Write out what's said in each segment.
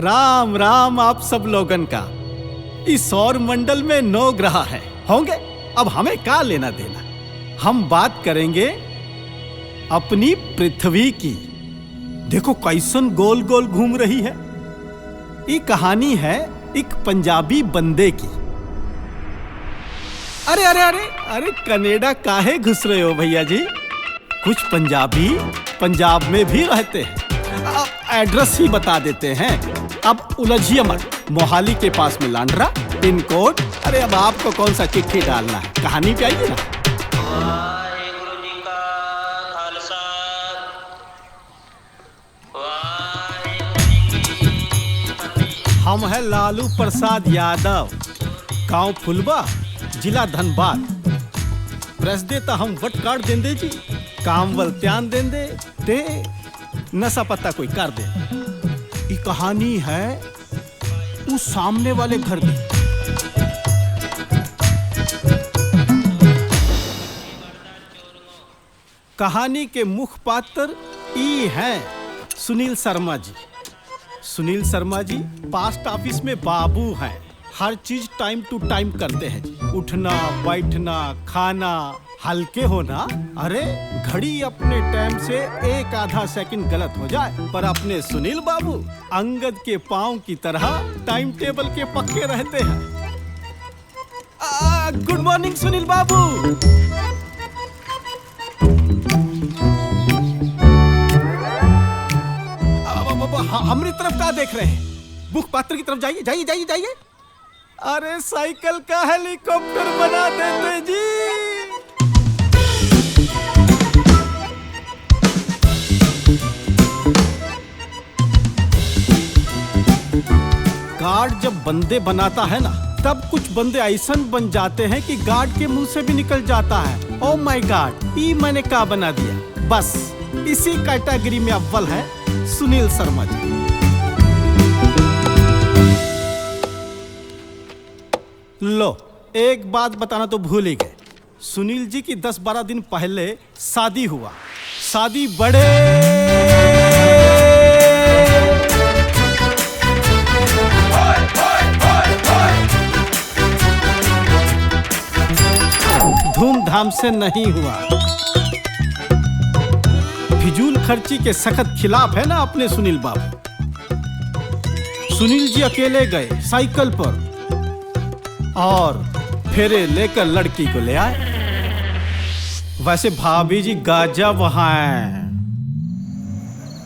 राम राम आप सब लोगन का। इस सौर मंडल में 9 ग्रह है होंगे, अब हमें क्या लेना देना। हम बात करेंगे अपनी पृथ्वी की। देखो कैसन गोल गोल घूम रही है। ये कहानी है एक पंजाबी बंदे की। अरे अरे अरे अरे कनाडा काहे घुस रहे हो भैया जी? कुछ पंजाबी पंजाब में भी रहते हैं। एड्रेस ही बता देते हैं, अब उलझिए मत। मोहाली के पास में लांड्रा, पिन कोड। अरे अब आपको कौन सा चिट्ठी डालना है, कहानी पे आइए ना। हम है लालू प्रसाद यादव, गांव फुलबा, जिला धनबाद। प्रेस देता हम वट कार्ड देंदे जी, काम वल त्यान देंदे ते नशा पत्ता कोई कर दे। ये कहानी है उस सामने वाले घर की। कहानी के मुख्य पात्र ये हैं सुनील शर्मा जी। सुनील शर्मा जी पोस्ट ऑफिस में बाबू हैं। हर चीज टाइम टू टाइम करते हैं जी। उठना बैठना खाना, हल्के होना। अरे घड़ी अपने टाइम से एक आधा सेकंड गलत हो जाए, पर अपने सुनील बाबू अंगद के पांव की तरह टाइम टेबल के पक्के रहते हैं। गुड मॉर्निंग सुनील बाबू। हमारी तरफ क्या देख रहे हैं? बुक पात्र की तरफ जाइए जाइए जाइए जाइए। अरे साइकिल का हेलीकॉप्टर बना देते जी। गार्ड जब बंदे बनाता है ना, तब कुछ बंदे ऐसा बन जाते हैं कि गार्ड के मुंह से भी निकल जाता है, ओ माय गॉड ये मैंने क्या बना दिया। बस इसी कैटेगरी में अव्वल है सुनील शर्मा जी। लो एक बात बताना तो भूल ही गए, सुनील जी की 10-12 दिन पहले शादी हुआ। शादी बड़े धूमधाम से नहीं हुआ। फिजूल खर्ची के सख्त खिलाफ है ना अपने सुनील बाबू। सुनील जी अकेले गए साइकिल पर और फेरे लेकर लड़की को ले आए। वैसे भाभी जी गाजा वहां है।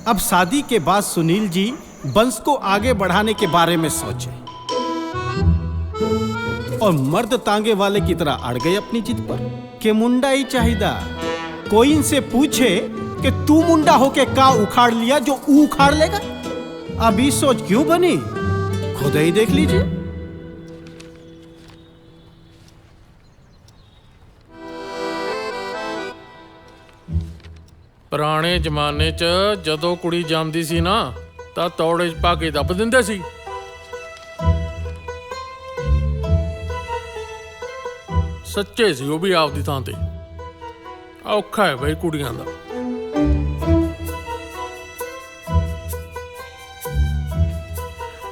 अब शादी के बाद सुनील जी वंश को आगे बढ़ाने के बारे में सोचे और मर्द तांगे वाले की तरह अड़ गए अपनी जिद पर कि मुंडा ही चाहिदा। कोई इनसे पूछे कि तू मुंडा होके का उखाड़ लिया जो उखाड़ लेगा? अभी सोच क्यों बनी, खुद ही देख लीजिए। ਪੁਰਾਣੇ ਜ਼ਮਾਨੇ 'ਚ ਜਦੋਂ ਕੁੜੀ ਜੰਮਦੀ ਸੀ ਨਾ ਤਾਂ ਤੌੜੇ 'ਚ ਪਾ ਕੇ ਦੱਬ ਦਿੰਦੇ ਸੀ। ਸੱਚੇ ਸੀ ਉਹ ਵੀ ਆਪਦੀ ਥਾਂ ਤੇ। ਔਖਾ ਹੈ ਬਈ ਕੁੜੀਆਂ ਦਾ।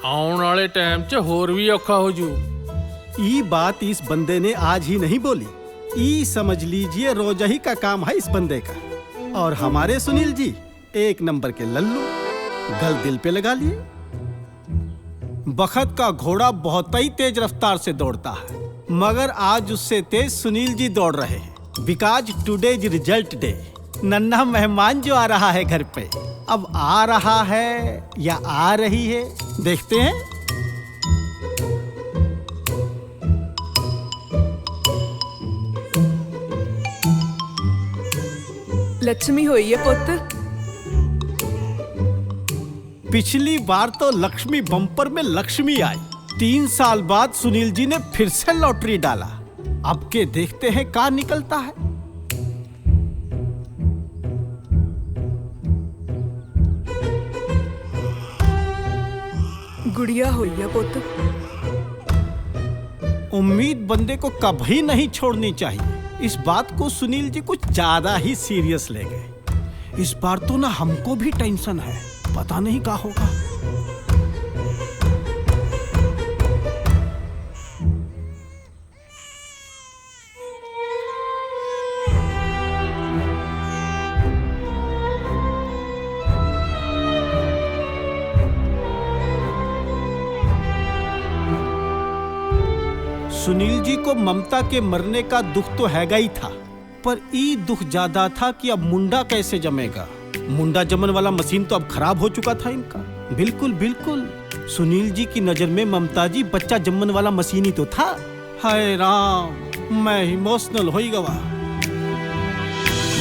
ਆਉਣ ਵਾਲੇ टाइम 'ਚ ਹੋਰ भी औखा हो जू। ये बात इस बंदे ने आज ही नहीं बोली, ये समझ लीजिए रोज ही का काम है इस बंदे का। और हमारे सुनील जी एक नंबर के लल्लू, गल दिल पे लगा लिए। बखत का घोड़ा बहुत ही तेज रफ्तार से दौड़ता है, मगर आज उससे तेज सुनील जी दौड़ रहे हैं। Because today is result day. नन्हा मेहमान जो आ रहा है घर पे, अब आ रहा है या आ रही है, देखते हैं। लक्ष्मी हुई है पुत्र। पिछली बार तो लक्ष्मी बम्पर में लक्ष्मी आई। 3 साल बाद सुनील जी ने फिर से लॉटरी डाला। अब के देखते हैं क्या निकलता है। गुड़िया हुई है पुत्र। उम्मीद बंदे को कभी नहीं छोड़नी चाहिए। इस बात को सुनील जी कुछ ज्यादा ही सीरियस ले गए। इस बार तो ना हमको भी टेंशन है, पता नहीं क्या होगा। सुनील जी को ममता के मरने का दुख तो हैगा ही था, पर ई दुख ज्यादा था कि अब मुंडा कैसे जमेगा। मुंडा जमन वाला मशीन तो अब खराब हो चुका था इनका। बिल्कुल बिल्कुल, सुनील जी की नजर में ममता जी बच्चा जमन वाला मशीन ही तो था। हाय राम, मैं इमोशनल हो ही गवा।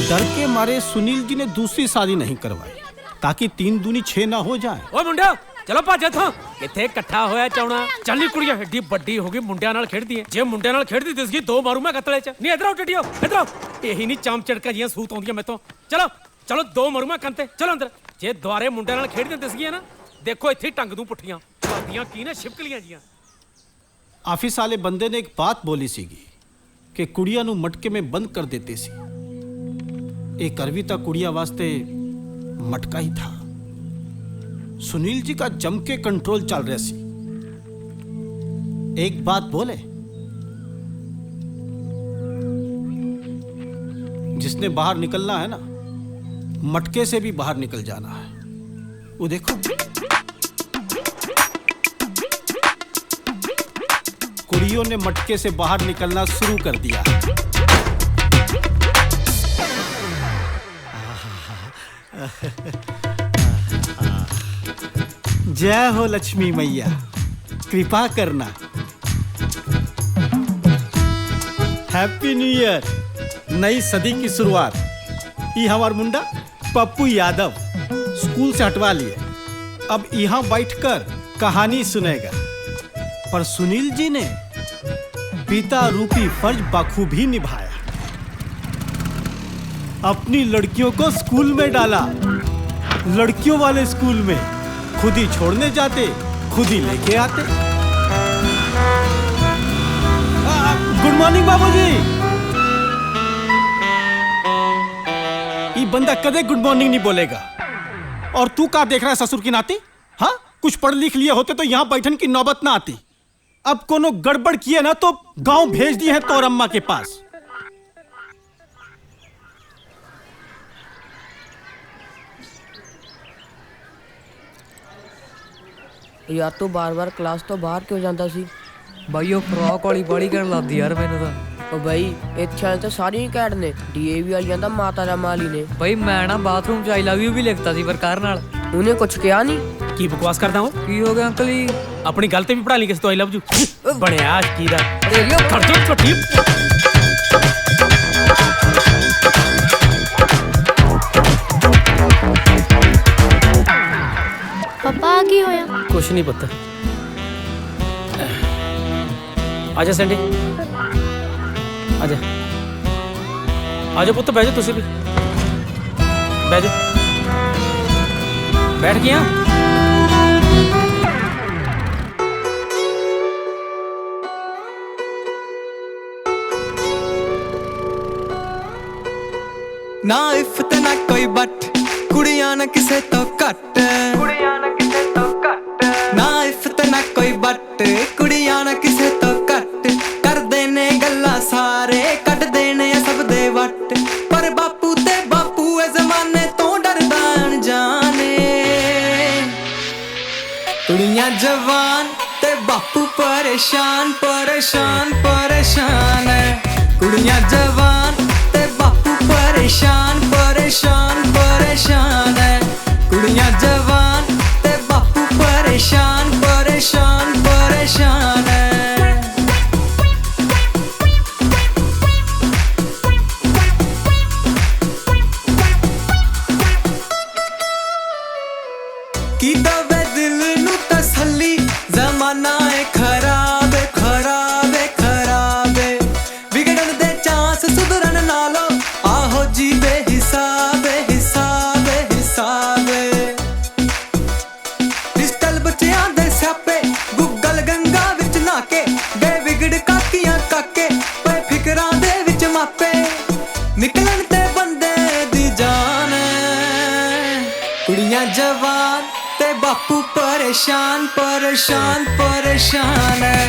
डर के मारे सुनील जी ने दूसरी शादी नहीं करवाई ताकि 3 दूनी 6 ना हो जाए। ਓਏ ਮੁੰਡਿਆ ਚਲੋ ਭੱਜ ਇੱਥੋਂ। ਕਿੱਥੇ ਇਕੱਠਾ ਹੋਇਆ ਚੌਣਾ। ਚੱਲੀ ਕੁੜੀਆਂ ਏਡੀ ਵੱਡੀ ਹੋ ਗਈ ਮੁੰਡਿਆਂ ਨਾਲ ਖੇਡਦੀ ਐ। ਜੇ ਮੁੰਡਿਆਂ ਨਾਲ ਖੇਡਦੀ ਦਿਸ ਗਈ 2 ਮਾਰੂ ਮੈਂ ਕਤਲੇ ਚ। ਨਹੀਂ ਇਧਰ ਆਓ ਟੱਡੀਓ ਇਧਰ ਆਓ। ਇਹੀ ਨਹੀਂ ਚਮ ਚੜਕਾ ਜੀਆਂ ਸੂਤ ਆਉਂਦੀਆਂ ਮੈਥੋਂ। ਚਲੋ ਚਲੋ 2 ਮਾਰੂ ਮੈਂ ਕੰਨ ਤੇ। ਚਲੋ ਅੰਦਰ। ਜੇ ਦੁਆਰੇ ਮੁੰਡਿਆਂ ਨਾਲ ਖੇਡਦੀਆਂ ਦਿਸ ਗਈਆਂ ਨਾ ਦੇਖੋ ਇੱਥੇ ਟੰਗ ਦੂੰ ਪੁੱਠੀਆਂ। ਕਰਦੀਆਂ ਕੀ ਨੇ ਛਿਪਕਲੀਆਂ ਜੀਆਂ। ऑफिस वाले बंदे ने एक बात बोली सीगी कि कुड़िया नु मटके में बंद कर देते सी। एक अरविता कुड़िया वास्ते मटका ही था। सुनील जी का जम के कंट्रोल चल रहा सी। एक बात बोले, जिसने बाहर निकलना है ना, मटके से भी बाहर निकल जाना है। वो देखो कुड़ियों ने मटके से बाहर निकलना शुरू कर दिया। जय हो लक्ष्मी मैया, कृपा करना। हैप्पी न्यू ईयर, नई सदी की शुरुआत। ये हमार मुंडा पप्पू यादव स्कूल से हटवा लिए, अब यहाँ बैठकर कहानी सुनेगा। पर सुनील जी ने पिता रूपी फर्ज बखूबी निभाया। अपनी लड़कियों को स्कूल में डाला, लड़कियों वाले स्कूल में। खुद ही छोड़ने जाते, खुद ही लेके आते। गुड मॉर्निंग बाबूजी। ये बंदा कदे गुड मॉर्निंग नहीं बोलेगा। और तू क्या देख रहा है ससुर की नाती? हाँ, कुछ पढ़ लिख लिए होते तो यहां बैठन की नौबत ना आती। अब कोनो गड़बड़ किए ना तो गांव भेज दिए हैं तोर अम्मा के पास। यार तो बार-बार क्लास तो बाहर क्यों जाता सी? ਬਾਈ ਉਹ ਫਰੋਕ ਵਾਲੀ ਬੜੀ ਕਰਨ ਲੱਗਦੀ ਯਾਰ ਮੈਨੂੰ ਤਾਂ। ਉਹ ਬਈ ਇੱਥੇ ਵਾਲੇ ਤਾਂ ਸਾਰੀਆਂ ਘੈਂਟ ਨੇ। ਡੀਏਵੀ ਵਾਲੀ ਜਾਂਦਾ ਮਾਤਾ ਦਾ ਮਾਲੀ ਨੇ। ਬਈ ਮੈਂ ਨਾ ਬਾਥਰੂਮ ਚ ਆਈ ਲਵ ਯੂ ਵੀ ਲਿਖਤਾ ਸੀ ਪਰ ਕਰ ਨਾਲ। ਉਹਨੇ ਕੁਝ ਕਿਹਾ ਨਹੀਂ। ਕੀ ਬਕਵਾਸ ਕਰਦਾ ਹਾਂ। ਕੀ ਹੋ ਗਿਆ ਅੰਕਲ ਜੀ? ਆਪਣੀ ਗੱਲ ਤੇ ਵੀ ਪੜਾ ਲਈ ਕਿਸੇ ਤੋਂ ਆਈ ਲਵ ਯੂ। ਬਣਿਆ ਕੀ ਦਾ ਰੇਡੀਓ ਖਰਚੋ ਛੋਟੀ। ਪਾਪਾ ਕੀ ਹੋਇਆ? ਕੁਛ ਨਹੀਂ ਪੁੱਤ। ਆਜਾ ਸੰਡੇ ਆਜਾ ਆਜਾ ਪੁੱਤ ਬਹਿ ਜਾ। ਤੁਸੀਂ ਵੀ ਬਹਿ ਜਾ। ਬੈਠ ਗਿਆ। ना इफ्त ना कोई बट कुड़ियां ना किसे तो कट। ना इफ्त ना कोई बट कुड़ियां ना किसे तो कट। कर देने गल्ला सारे कट देने सब दे वट। पर बापू ते बापू ए जमाने तो डरदा अनजाने। कुड़ियां जवान ते बापू परेशान परेशान परेशान है। कुड़ियां जवान ते बापू परेशान परेशान परेशान है। कुड़ियां जवान ते बापू परेशान परेशान परेशान है। की दवे दिल नू तसल्ली जमाना है खराब खराब खराब। बिगड़न दे चांस सुधरन नालो आहो जी बेहिसाब हिसाब हिसाब। डिजिटल बच्चियां दे स्यापे गूगल गंगा विच नाके गए बिगड़ काकियां काके पे फिकरां दे विच मापे। निकलन ते बंदे दी जान। कुड़ियां जवान ते बापू परेशान परेशान परेशान है।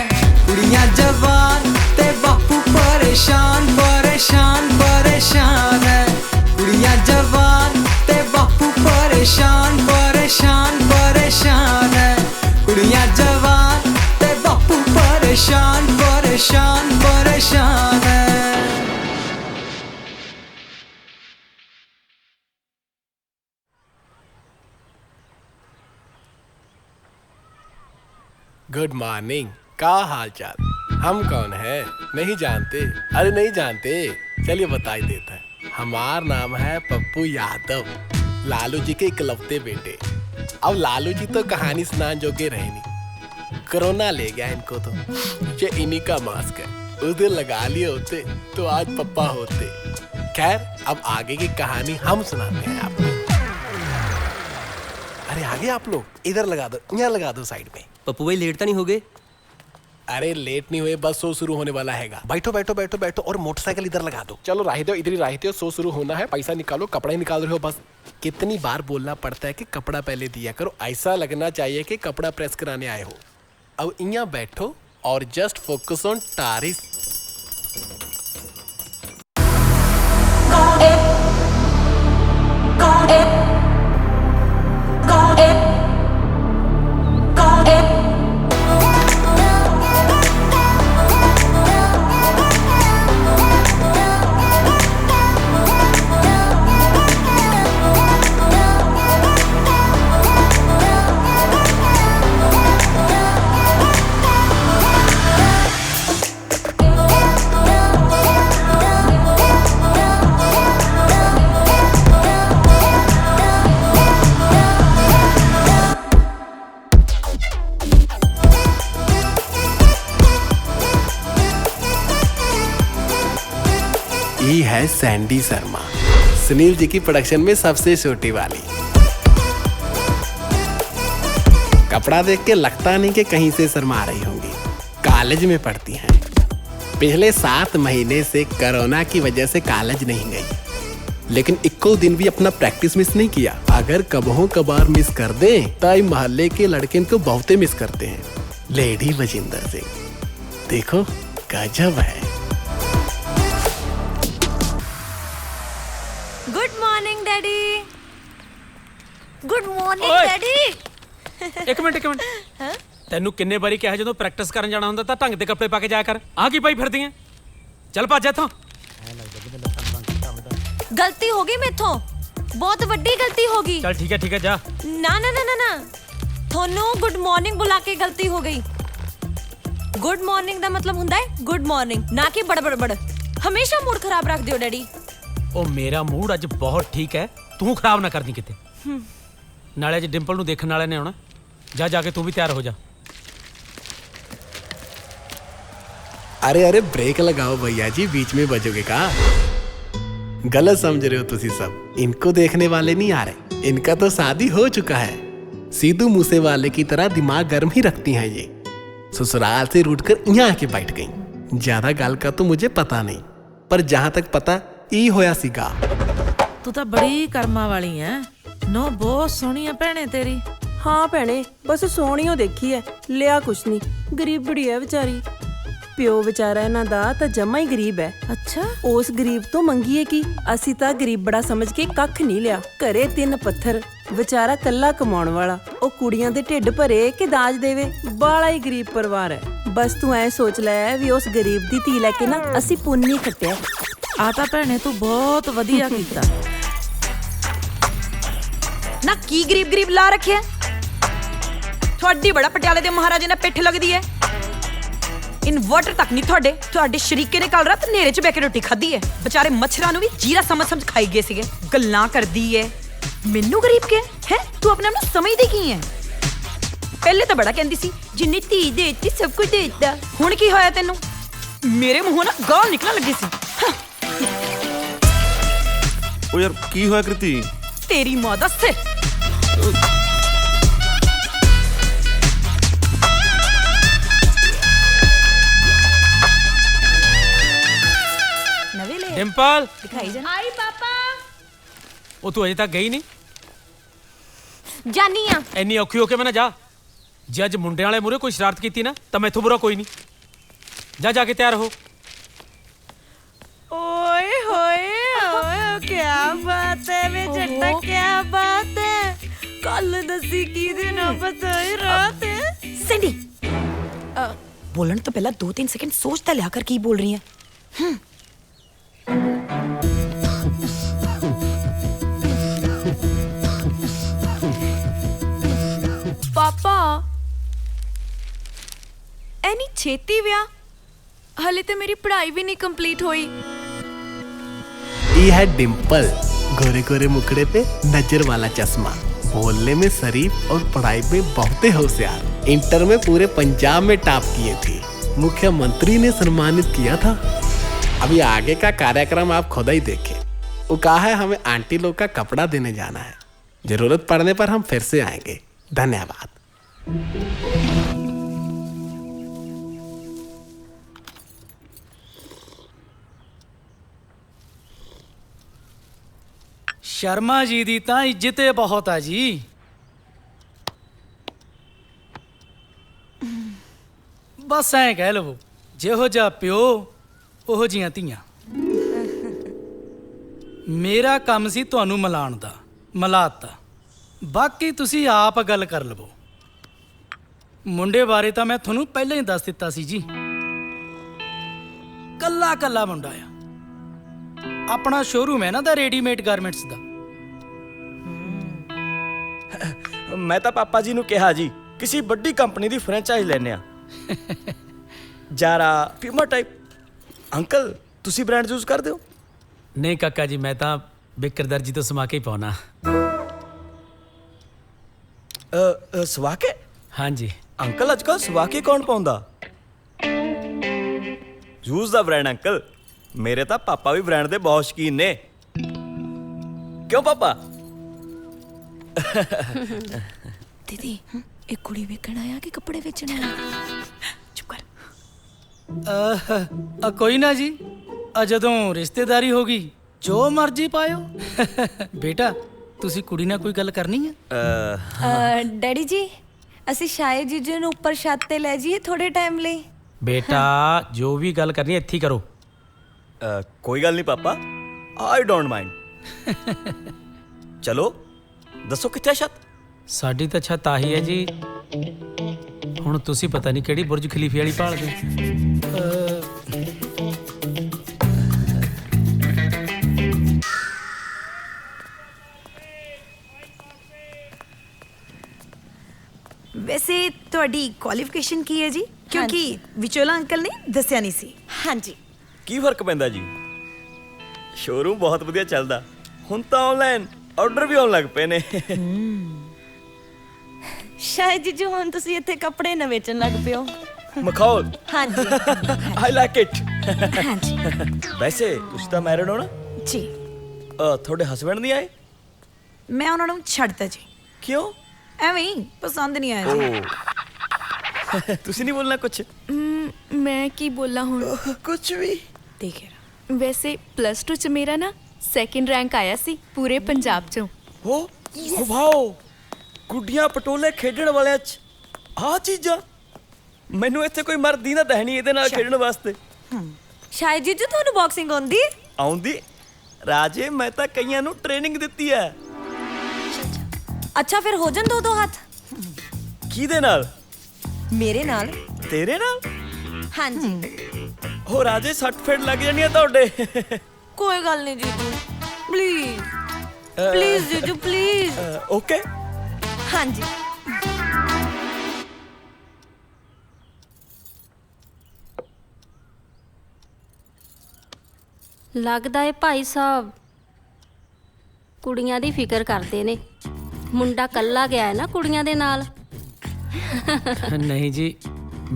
कुड़ियां जवान ते बापू परेशान परेशान परेशान है। कुड़ियां जवान ते बापू परेशान परेशान परेशान है। कुड़ियां जवान ते बापू परेशान परेशान गुड मॉर्निंग। का हाल चाल? हम कौन है नहीं जानते? अरे नहीं जानते, चलिए बता ही देता है। हमार नाम है पप्पू यादव, लालू जी के इकलौते बेटे। अब लालू जी तो कहानी सुनाने जोगे रहे नहीं, कोरोना ले गया इनको तो। ये इन्हीं का मास्क है, उस दिन लगा लिए होते तो आज पप्पा होते। खैर अब आगे की कहानी हम सुनाते हैं आपको। अरे आगे आप लोग इधर लगा दो, यहाँ लगा दो साइड में। पप्पू भाई लेट तो नहीं हो गए? अरे लेट नहीं हुए, बस शो शुरू होने वाला हैगा। बैठो बैठो बैठो बैठो, और मोटरसाइकिल इधर लगा दो। चलो राही दो, इधर ही राही दो, शो शुरू होना है। पैसा निकालो, कपड़ा ही निकाल रहे हो बस। कितनी बार बोलना पड़ता है कि कपड़ा पहले दिया करो, ऐसा लगना चाहिए कि कपड़ा प्रेस कराने आए हो। अब यहाँ बैठो और जस्ट फोकस ऑन टारिस। ये है सैंडी शर्मा, सुनील जी की प्रोडक्शन में सबसे छोटी वाली। कपड़ा देख के लगता नहीं कि कहीं से शर्मा रही होंगी। कॉलेज में पढ़ती हैं, पिछले 7 महीने से कोरोना की वजह से कॉलेज नहीं गई, लेकिन 1 दिन भी अपना प्रैक्टिस मिस नहीं किया। अगर कबहों कबार मिस कर दे तो मोहल्ले के लड़के इनको बहुते मिस करते हैं। लेडी वजिंदर सिंह देखो गजब है। Good morning daddy. Good morning ਓਏ। डैडी। ਇੱਕ ਮਿੰਟ ਤੈਨੂੰ ਕਿੰਨੇ ਵਾਰੀ ਕਿਹਾ ਜਦੋਂ ਪ੍ਰੈਕਟਿਸ ਕਰਨ ਜਾਣਾ ਹੁੰਦਾ ਤਾਂ ਢੰਗ ਦੇ ਕੱਪੜੇ ਪਾ ਕੇ ਜਾਇਆ ਕਰ। ਆ ਕੀ ਪਾਈ ਫਿਰਦੀ ਐ? ਚੱਲ ਭੱਜ ਇੱਥੋਂ। गलती होगी मेथों, बहुत वड्डी गलती होगी। ਚੱਲ ਠੀਕ ਹੈ ਜਾ। ना ना ना ना ना, थोनू गुड मॉर्निंग बुला के गलती हो गई। गुड मॉर्निंग ਦਾ ਮਤਲਬ ਹੁੰਦਾ ਹੈ ਗੁੱਡ ਮਾਰਨਿੰਗ, ਨਾ ਕਿ ਬੜ ਹਮੇਸ਼ਾ ਮੂਡ ਖਰਾਬ ਰੱਖ ਦਿਓ ਡੈਡੀ। ਉਹ ਮੇਰਾ ਮੂਡ ਅੱਜ ਬਹੁਤ ਠੀਕ ਹੈ, ਤੂੰ ਖਰਾਬ ਨਾ ਕਰਦੀ ਕਿਤੇ। ਨਾਲੇ ਅੱਜ ਡਿੰਪਲ ਨੂੰ ਦੇਖਣ ਵਾਲਿਆਂ ਨੇ ਆਉਣਾ, ਜਾ ਕੇ ਤੂੰ ਵੀ ਤਿਆਰ ਹੋ ਜਾ। अरे अरे ब्रेक लगाओ भैया जी, बीच में बजोगे का? गलत समझ रहे हो तुसी सब। इनको देखने वाले नहीं आ रहे, इनका तो शादी हो चुका है। सीधू मूसे वाले की तरह दिमाग गर्म ही रखती हैं ये। ससुराल से रूठकर यहाँ आके बैठ गई। ज्यादा गाल का तो मुझे पता नहीं, पर जहाँ तक पता ई होया सीगा। ਤੂੰ ਤਾਂ ਬੜੀ ਕਰਮਾਂ ਵਾਲੀ ਐ, ਨੋ ਬਹੁਤ ਸੋਹਣੀ ਐ ਭੈਣੇ ਤੇਰੀ। ਹਾਂ ਭੈਣੇ, ਬਸ ਸੋਹਣੀਓ ਦੇਖੀ ਐ, ਲਿਆ ਕੁਛ ਨਹੀਂ। ਗਰੀਬੜੀ ਐ ਵਿਚਾਰੀ, ਪਿਓ ਵਿਚਾਰਾ ਇਹਨਾਂ ਦਾ ਤਾਂ ਜਮਾ ਹੀ ਗਰੀਬ ਐ। ਅੱਛਾ, ਉਸ ਗਰੀਬ ਤੋਂ ਮੰਗੀਏ ਕੀ? ਅਸੀਂ ਤਾਂ ਗਰੀਬ ਬੜਾ ਸਮਝ ਕੇ ਕੱਖ ਨਹੀਂ ਲਿਆ। ਘਰੇ 3 ਪੱਥਰ, ਵਿਚਾਰਾ ਕੱਲਾ ਕਮਾਉਣ ਵਾਲਾ। ਉਹ ਕੁੜੀਆਂ ਦੇ ਢਿੱਡ ਭਰੇ ਕਿ ਦਾਜ ਦੇਵੇ, ਬਾਲਾ ਹੀ ਗਰੀਬ ਪਰਿਵਾਰ ਹੈ। ਬਸ ਤੂੰ ਐ ਸੋਚ ਲੈ ਵੀ ਉਸ ਗਰੀਬ ਦੀ ਧੀ ਲੈ ਕੇ ਨਾ ਅਸੀਂ ਪੁੰਨ ਹੀ ਖੱਟਿਆ। ਆ ਤਾਂ ਭੈਣੇ ਤੂੰ ਬਹੁਤ ਵਧੀਆ ਕੀਤਾ। ਨਾ ਕੀ ਗਰੀਬ ਲਾ ਰੱਖਿਆ ਤੁਹਾਡੀ? ਬੜਾ ਪਟਿਆਲੇ ਦੇ ਮਹਾਰਾਜੇ ਨਾਲ ਪਿੱਠ ਲੱਗਦੀ ਐ। ਇਨਵਰਟਰ ਤੱਕ ਨਹੀਂ ਤੁਹਾਡੇ ਸ਼ਰੀਕੇ ਨੇ ਕੱਲ ਰਾਤ ਹਨੇਰੇ 'ਚ ਬਹਿ ਕੇ ਰੋਟੀ ਖਾਧੀ ਐ। ਵਿਚਾਰੇ ਮੱਛਰਾਂ ਨੂੰ ਵੀ ਜੀਰਾ ਸਮਝ ਖਾਈ ਗਏ ਸੀਗੇ। ਗੱਲਾਂ ਕਰਦੀ ਐ, ਮੈਨੂੰ ਗਰੀਬ ਕਿਹਾ ਹੈ? ਤੂੰ ਆਪਣੇ ਆਪ ਨੂੰ ਸਮਝਦੀ ਕੀ ਐ? ਪਹਿਲੇ ਤਾਂ ਬੜਾ ਕਹਿੰਦੀ ਸੀ ਜਿੰਨੀ ਧੀ ਦੇ ਦਿੱਤੀ ਸਭ ਕੁਝ ਦੇ ਦਿੱਤਾ। ਹੁਣ ਕੀ ਹੋਇਆ ਤੈਨੂੰ? ਮੇਰੇ ਮੂੰਹੋਂ ਨਾ ਗਾਲ ਨਿਕਲਣ ਲੱਗੀ ਸੀ। ਓ ਯਾਰ ਕੀ ਹੋਇਆ ਕ੍ਰਿਤੀ? ਤੇਰੀ ਮਾਂ ਦਾ ਸਿਰ। ਡਿੰਪਲ ਦਿਖਾਈ ਜਾ। आई पापा। ਉਹ ਤੂੰ ਅਜੇ ਤੱਕ ਗਈ ਨਹੀਂ? जानी आ। ਇੰਨੀ ਔਖੀ ਹੋ ਕੇ ਮੈਂ ਨਾ ਜਾ। ਜੇ ਅੱਜ ਮੁੰਡਿਆਂ ਵਾਲੇ ਮੂਹਰੇ ਕੋਈ ਸ਼ਰਾਰਤ ਕੀਤੀ ਨਾ ਤਾਂ ਮੈਥੋਂ ਬੁਰਾ ਕੋਈ ਨਹੀਂ। ਜਾ ਕੇ ਤਿਆਰ ਹੋ। ਓਏ ਹੋਏ ਓਏ, ਕੀ ਬਾਤ ਹੈ ਵੇ ਜੱਟਾ, ਕੀ ਬਾਤ ਹੈ। ਕੱਲ ਦੱਸੀ ਕੀ ਦਿਨ ਪਤਾ ਹੀ ਰਾਤ ਹੈ। ਸੈਂਡੀ ਬੋਲਣ ਤੋਂ ਪਹਿਲਾਂ 2-3 ਸੈਕਿੰਡ ਸੋਚ ਤਾਂ ਲਿਆ ਕਰ ਕੀ ਬੋਲ ਰਹੀ ਹੈ। पापा ਛੇਤੀ ਵਿਆਹ ਹਲੇ ਤੇ ਮੇਰੀ ਪੜ੍ਹਾਈ ਵੀ ਨਹੀਂ ਕੰਪਲੀਟ ਹੋਈ। ये है डिम्पल, गोरे गोरे मुखड़े पे नजर वाला चश्मा, बोलने में शरीफ और पढ़ाई में बहुत होशियार। इंटर में पूरे पंजाब में टॉप किए थे, मुख्यमंत्री ने सम्मानित किया था। अभी आगे का कार्यक्रम आप खुद ही देखें। वो कहा है हमें आंटी लोग का कपड़ा देने जाना है, जरूरत पड़ने पर हम फिर से आएंगे। धन्यवाद। शर्मा जी दी तां इज्जत बहुत आ जी। बस ऐ कह लवो, जिहो जा प्यो ओहो जियां धीआं। मेरा काम सी तुहानू मिलाण दा, मिलाता। बाकी तुसी आप गल कर लवो। मुंडे बारे तां मैं तुहानू पहले ही दस दिता सी जी। कल्ला कल्ला मुंडा आ, अपना शोरूम है ना दा रेडीमेड गारमेंट्स दा। मैं तो पापा जी नू कहा जी किसी बड़ी कंपनी दी फ्रेंचाइज लेने आ। Zara Puma type. अंकल तुसी ब्रांड यूज कर दो? नहीं काका जी, मैं तो बिकर दर्जी तो समा के ही पाना। सवा के? हाँ जी अंकल अजकल सवा के कौन पाउंदा? यूज दा ब्रांड अंकल। मेरे तो पापा भी ब्रांड दे बहुत शौकीन ने। क्यों पापा? दीदी एक कुड़ी वेखण आया कि कपड़े बेचण आया? चुप कर। कोई ना जी, जदों रिश्तेदारी होगी जो मर्जी पायो। बेटा तुसी कुड़ी नाल कोई गल करनी है? डैडी जी ਅਸੀਂ ਸ਼ਾਇਦ ਜੀਜੂ ਨੂੰ ਉੱਪਰ ਛੱਤ ਤੇ ਲੈ ਜਾਈਏ ਥੋੜੇ ਟਾਈਮ ਲਈ। बेटा जो भी गल करनी है इत्थे ही करो। कोई गल नहीं पापा, आई डोंट माइंड। चलो दसो कित्थे छत? साडी तो छत आही है जी। हुण तुसी पता नहीं किहड़ी बुर्ज खलीफे वाली भालदे। वैसे ਤੁਹਾਡੀ ਕੁਆਲੀਫਿਕੇਸ਼ਨ ਕੀ ਹੈ ਜੀ? ਕਿਉਂਕਿ ਵਿਚੋਲਾ ਅੰਕਲ ਨੇ ਦੱਸਿਆ ਨਹੀਂ ਸੀ। ਹਾਂਜੀ। ਕੀ ਫਰਕ ਪੈਂਦਾ ਜੀ? ਸ਼ੋਰੂਮ ਬਹੁਤ ਵਧੀਆ ਚੱਲਦਾ। ਹੁਣ ਤਾਂ ਆਨਲਾਈਨ ਆਰਡਰ ਵੀ ਆਉਣ ਲੱਗ ਪਏ ਨੇ। ਸ਼ਾਇਦ ਜੀਜੂ ਹੁਣ ਤੁਸੀਂ ਇੱਥੇ ਕੱਪੜੇ ਨਾ ਵੇਚਣ ਲੱਗ ਪਿਓ। ਮਖੌਲ। ਹਾਂਜੀ। I like it. ਹਾਂਜੀ। ਵੈਸੇ ਤੁਸੀਂ ਤਾਂ ਮੈਰਿਡ ਹੋ ਨਾ? ਜੀ। ਤੁਹਾਡੇ ਹਸਬੰਡ ਨਹੀਂ ਆਏ? ਮੈਂ ਉਹਨਾਂ ਨੂੰ ਛੱਡਤਾ ਜੀ। ਕਿਉਂ? ਐਵੇਂ ਹੀ ਪਸੰਦ ਨਹੀਂ ਆਇਆ ਜੀ। ਤੁਸੀਂ ਨਹੀਂ ਬੋਲਣਾ ਕੁਛ? ਮੈਂ ਕੀ ਬੋਲਾਂ ਹੁਣ? ਕੁਛ ਵੀ। ਦੇਖੇ ਵੈਸੇ ਪਲੱਸ 2 ਚ ਮੇਰਾ ਨਾ ਸੈਕਿੰਡ ਰੈਂਕ ਆਇਆ ਸੀ ਪੂਰੇ ਪੰਜਾਬ ਚੋਂ। ਹੋ ਵਾਓ, ਗੁੱਡੀਆਂ ਪਟੋਲੇ ਖੇਡਣ ਵਾਲਿਆਂ ਚ ਆਹ ਚੀਜ਼ਾਂ। ਮੈਨੂੰ ਇੱਥੇ ਕੋਈ ਮਰਦ ਦੀ ਨਾ ਦਹਿਣੀ ਇਹਦੇ ਨਾਲ ਖੇਡਣ ਵਾਸਤੇ। ਸ਼ਾਇਦ ਜੀਜੂ ਤੁਹਾਨੂੰ ਬਾਕਸਿੰਗ ਆਉਂਦੀ? ਆਉਂਦੀ ਰਾਜੇ, ਮੈਂ ਤਾਂ ਕਈਆਂ ਨੂੰ ਟ੍ਰੇਨਿੰਗ ਦਿੱਤੀ ਹੈ। ਅੱਛਾ ਫਿਰ ਹੋ ਜਾਣ ਦੋ ਹੱਥ। ਕਿਹਦੇ ਨਾਲ? ਮੇਰੇ ਨਾਲ। ਤੇਰੇ ਨਾਲ? ਹਾਂਜੀ। ਹੋ ਰਾਜੇ, ਸੱਟ ਫੇਟ ਲੱਗ ਜਾਣੀ ਆ ਤੁਹਾਡੇ। ਕੋਈ ਗੱਲ ਨਹੀਂ ਜੀਜੂ, ਪਲੀਜ਼ ਪਲੀਜ਼ ਜੀਜੂ ਪਲੀਜ਼। ਓਕੇ। ਹਾਂਜੀ। ਲੱਗਦਾ ਏ ਭਾਈ ਸਾਹਿਬ ਕੁੜੀਆਂ ਦੀ ਫਿਕਰ ਕਰਦੇ ਨੇ। ਮੁੰਡਾ ਕੱਲਾ ਗਿਆ ਹੈ ਨਾ ਕੁੜੀਆਂ ਦੇ ਨਾਲ। नहीं जी,